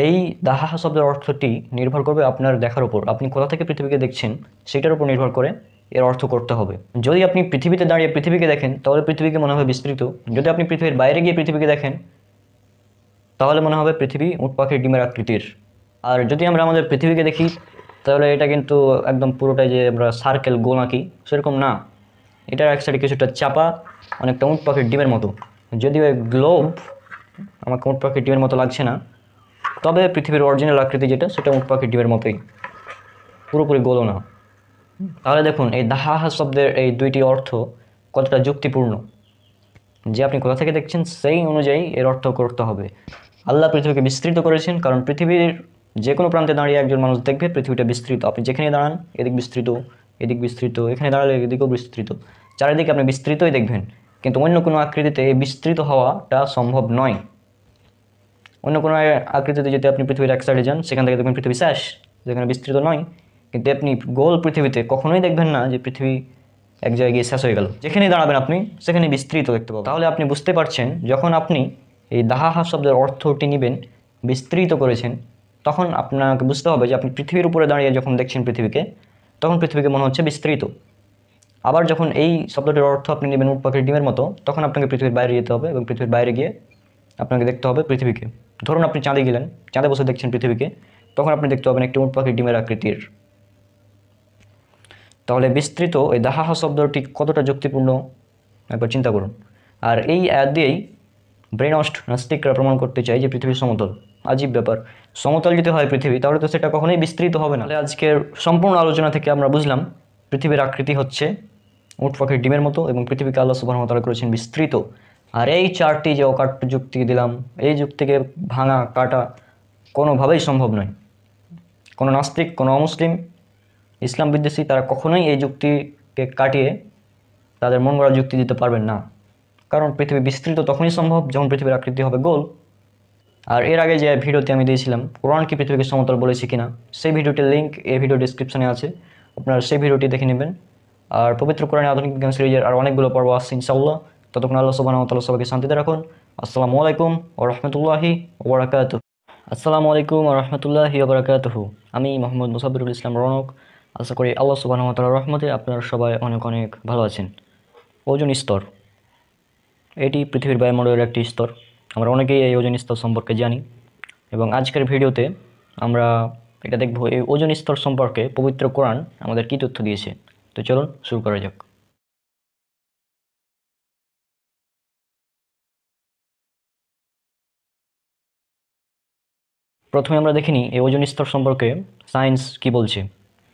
এই দাহা শব্দের অর্থটি নির্ভর করবে আপনার দেখার উপর। আপনি কোথা থেকে পৃথিবীকে দেখছেন সেটার উপর নির্ভর করে এর অর্থ করতে হবে। যদি আপনি পৃথিবীতে দাঁড়িয়ে পৃথিবীকে দেখেন তাহলে পৃথিবীকে মনে হবে বিস্তৃত। যদি আপনি পৃথিবীর বাইরে গিয়ে পৃথিবীকে দেখেন তাহলে মনে হবে পৃথিবী উট পাখির ডিমের আকৃতির। আর যদি আমরা আমাদের পৃথিবীকে দেখি তাহলে এটা কিন্তু একদম পুরোটাই যে আমরা সার্কেল গোল আঁকি সেরকম না। এটার এক সাইডে কিছুটা চাপা, অনেকটা উট পাখির ডিমের মতো। যদিও এই গ্লোব আমাকে উট পাখির ডিমের মতো লাগছে না, তবে পৃথিবীর অরিজিনাল আকৃতি যেটা সেটা উট পাখির ডিমের মতোই, পুরোপুরি গোলও না। তাহলে দেখুন এই দাহা শব্দের এই দুইটি অর্থ কতটা যুক্তিপূর্ণ, যে আপনি কোথা থেকে দেখছেন সেই অনুযায়ী এর অর্থ করতে হবে। আল্লাহ পৃথিবীকে বিস্তৃত করেছেন কারণ পৃথিবীর যে কোনো প্রান্তে দাঁড়িয়ে একজন মানুষ দেখবে পৃথিবীটা বিস্তৃত। আপনি যেখানে দাঁড়ান এদিক বিস্তৃত, এদিক বিস্তৃত, এখানে দাঁড়ালে এদিকেও বিস্তৃত, চারিদিকে আপনি বিস্তৃতই দেখবেন। কিন্তু অন্য কোনো আকৃতিতে এই বিস্তৃত হওয়াটা সম্ভব নয়। অন্য কোনো আকৃতিতে যদি আপনি পৃথিবীর এক সাইডে যান সেখান থেকে দেখবেন পৃথিবী শেষ, যেখানে বিস্তৃত নয়। কিন্তু আপনি গোল পৃথিবীতে কখনোই দেখবেন না যে পৃথিবী এক জায়গায় গিয়ে শেষ হয়ে গেল। যেখানেই দাঁড়াবেন আপনি সেখানে বিস্তৃত দেখতে পাবেন। তাহলে আপনি বুঝতে পারছেন যখন আপনি এই দাহা শব্দের অর্থটি নেবেন বিস্তৃত করেছেন, তখন আপনাকে বুঝতে হবে যে আপনি পৃথিবীর উপরে দাঁড়িয়ে যখন দেখছেন পৃথিবীকে তখন পৃথিবীকে মনে হচ্ছে বিস্তৃত। আবার যখন এই শব্দটির অর্থ আপনি নেবেন উট পাখির ডিমের মতো, তখন আপনাকে পৃথিবীর বাইরে যেতে হবে এবং পৃথিবীর বাইরে গিয়ে আপনাকে দেখতে হবে পৃথিবীকে। ধরুন আপনি চাঁদে গেলেন, চাঁদে বসে দেখছেন পৃথিবীকে, তখন আপনি দেখতে পাবেন একটি উট পাখির ডিমের আকৃতির। তাহলে বিস্তৃত এই দাহা শব্দটি কতটা যুক্তিপূর্ণ একবার চিন্তা করুন। আর এই অ্যাড দিয়েই ব্রেনওয়াশড নাস্তিকরা প্রমাণ করতে চাই যে পৃথিবী সমতল। আজীব ব্যাপার, সমতল যদি হয় পৃথিবী তাহলে তো সেটা কখনোই বিস্তৃত হবে না। তাহলে আজকের সম্পূর্ণ আলোচনা থেকে আমরা বুঝলাম পৃথিবীর আকৃতি হচ্ছে উট পাখির ডিমের মতো এবং পৃথিবীকে আল্লাহ সুবহানাহু ওয়া তাআলা করেছেন বিস্তৃত। আর এই চারটি যে অকাট্য যুক্তি দিলাম, এই যুক্তিকে ভাঙা কাটা কোনোভাবেই সম্ভব নয়। কোনো নাস্তিক, কোনো অমুসলিম, ইসলাম বিদ্বেষী তারা কখনোই এই যুক্তিকে কাটিয়ে তাদের মন গড়া যুক্তি দিতে পারবেন না। কারণ পৃথিবী বিস্তৃত তখনই সম্ভব যখন পৃথিবীর আকৃতি হবে গোল। আর এর আগে যে ভিডিওতে আমি দিয়েছিলাম কোরআন কি পৃথিবীকে সমতল বলেছে কিনা, সেই ভিডিওটির লিঙ্ক এই ভিডিও ডিসক্রিপশনে আছে, আপনারা সেই ভিডিওটি দেখে নেবেন। আর পবিত্র কোরআনে আধুনিক বিজ্ঞান সিরিজের আর অনেকগুলো পর্ব আসছে ইনশাআল্লাহ। ততক্ষণ আল্লাহ সুবহানাহু ওয়া তাআলা সবাইকে শান্তিতে রাখুন। আসসালামু আলাইকুম ওয়া রাহমাতুল্লাহি ওয়া বারাকাতুহু। আসসালামু আলাইকুম ওয়া রাহমাতুল্লাহি ওয়া বারাকাতুহু। আমি মোহাম্মদ মুসাব্বিরুল ইসলাম রনক। আশা করি আল্লাহ সুবহানাহু ওয়া তাআলার রহমতে আপনারা সবাই অনেক অনেক ভালো আছেন। ওজোন স্তর, এটি পৃথিবীর বায়ুমণ্ডলের একটি স্তর। আমরা অনেকেই এই ওজোন স্তর সম্পর্কে জানি এবং আজকের ভিডিওতে আমরা এটা দেখব এই ওজোন স্তর সম্পর্কে পবিত্র কোরআন আমাদের কী তথ্য দিয়েছে। তো চলুন শুরু করা যাক। প্রথমে আমরা দেখিনি এই ওজোন স্তর সম্পর্কে সায়েন্স কি বলছে।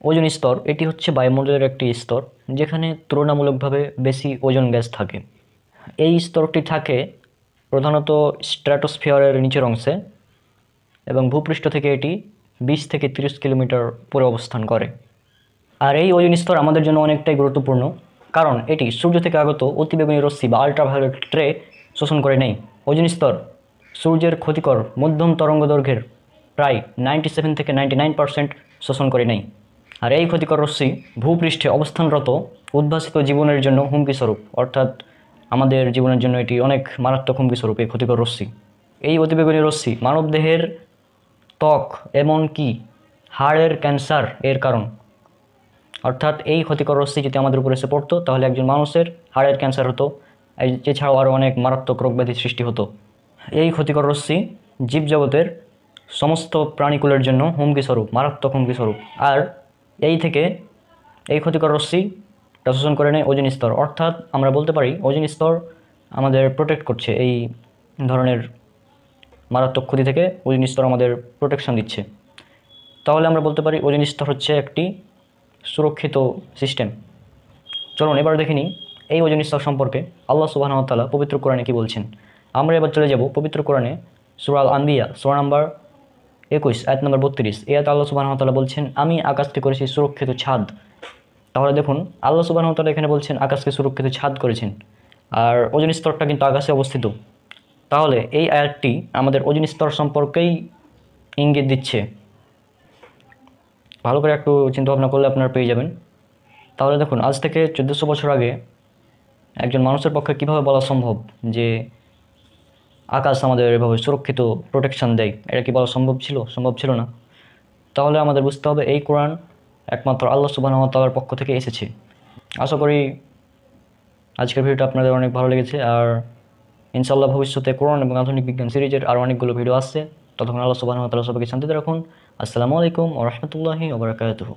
ওজোন স্তর এটি হচ্ছে বায়ুমণ্ডলের একটি স্তর যেখানে তুলনামূলকভাবে বেশি ওজোন গ্যাস থাকে। এই স্তরটি থাকে প্রধানত স্ট্র্যাটোস্ফিয়ারের নিচের অংশে এবং ভূপৃষ্ঠ থেকে এটি 20 থেকে 30 কিলোমিটার উপরে অবস্থান করে। আর এই ওজোন স্তর আমাদের জন্য অনেকটাই গুরুত্বপূর্ণ কারণ এটি সূর্য থেকে আগত অতিবেগুনি রশ্মি বা আল্ট্রাভায়োলেট রে শোষণ করে নেয়। ওজোন স্তর সূর্যের ক্ষতিকর মধ্যম তরঙ্গ দৈর্ঘ্যের প্রায় 97 থেকে 99% শোষণ করে নেয়। আর এই ক্ষতিকর রশ্মি ভূপৃষ্ঠে অবস্থানরত উদ্ভাসিত জীবনের জন্য হুমকিস্বরূপ, অর্থাৎ আমাদের জীবনের জন্য এটি অনেক মারাত্মক হুমকিস্বরূপ এই ক্ষতিকর রশ্মি। এই অতিবেগুনি রশ্মি মানবদেহের ত্বক এমনকি হাড়ের ক্যান্সার এর কারণ। অর্থাৎ এই ক্ষতিকর রশ্মি যদি আমাদের উপরে এসে পড়তো তাহলে একজন মানুষের হাড়ের ক্যান্সার হতো, এছাড়াও আরও অনেক মারাত্মক রোগব্যাধির সৃষ্টি হতো। এই ক্ষতিকর রশ্মি জীবজগতের সমস্ত প্রাণীকুলের জন্য হুমকিস্বরূপ, মারাত্মক হুমকিস্বরূপ। আর এই ক্ষতিকর রশ্মিটা শোষণ করে নেয় ওজোন স্তর। অর্থাৎ আমরা বলতে পারি ওজোন স্তর আমাদের প্রোটেক্ট করছে এই ধরনের মারাত্মক ক্ষতি থেকে। ওজোন স্তর আমাদের প্রোটেকশন দিচ্ছে। তাহলে আমরা বলতে পারি ওজোন স্তর হচ্ছে একটি সুরক্ষিত সিস্টেম। চলুন এবার দেখিনি এই ওজোন স্তর সম্পর্কে আল্লাহ সুবহানাহু ওয়া তাআলা পবিত্র কোরআনে কি বলছেন। আমরা এবার চলে যাব পবিত্র কোরআনে সূরা আল আনবিয়া সূরা নাম্বার 21 আয়াত নম্বর 32 এই আয়াতে আল্লাহ সুবহানাহু ওয়া তাআলা বলছেন আমি আকাশকে করেছি সুরক্ষিত ছাদ। তাহলে দেখুন আল্লাহ সুবহানাহু ওয়া তাআলা এখানে বলছেন আকাশকে সুরক্ষিত ছাদ করেছেন, আর ওজন স্তরটা কিন্তু আকাশে অবস্থিত। তাহলে এই আয়াতটি আমাদের ওজন স্তর সম্পর্কেই ইঙ্গিত দিচ্ছে। ভালো করে একটু চিন্তা ভাবনা করলে আপনারা পেয়ে যাবেন। তাহলে দেখুন আজ থেকে 1400 বছর আগে একজন মানুষের পক্ষে কিভাবে বলা সম্ভব যে আকাশ আমাদের এভাবে সুরক্ষিত প্রোটেকশন দেয়? এটা কি বলা সম্ভব ছিল? সম্ভব ছিল না। তাহলে আমাদের বুঝতে হবে এই কোরআন একমাত্র আল্লাহ সুবহানাহু ওয়া তাআলার পক্ষ থেকে এসেছে। আশা করি আজকের ভিডিওটা আপনাদের অনেক ভালো লেগেছে, আর ইনশাআল্লাহ ভবিষ্যতে কোরআন এবং আধুনিক বিজ্ঞান সিরিজের আরও অনেকগুলো ভিডিও আসছে। ততক্ষণ আল্লাহ সুবহানাহু ওয়া তাআলা সবাইকে শান্তিতে রাখুন। আসসালামু আলাইকুম ওয়া রাহমাতুল্লাহি ওয়া বারাকাতুহু।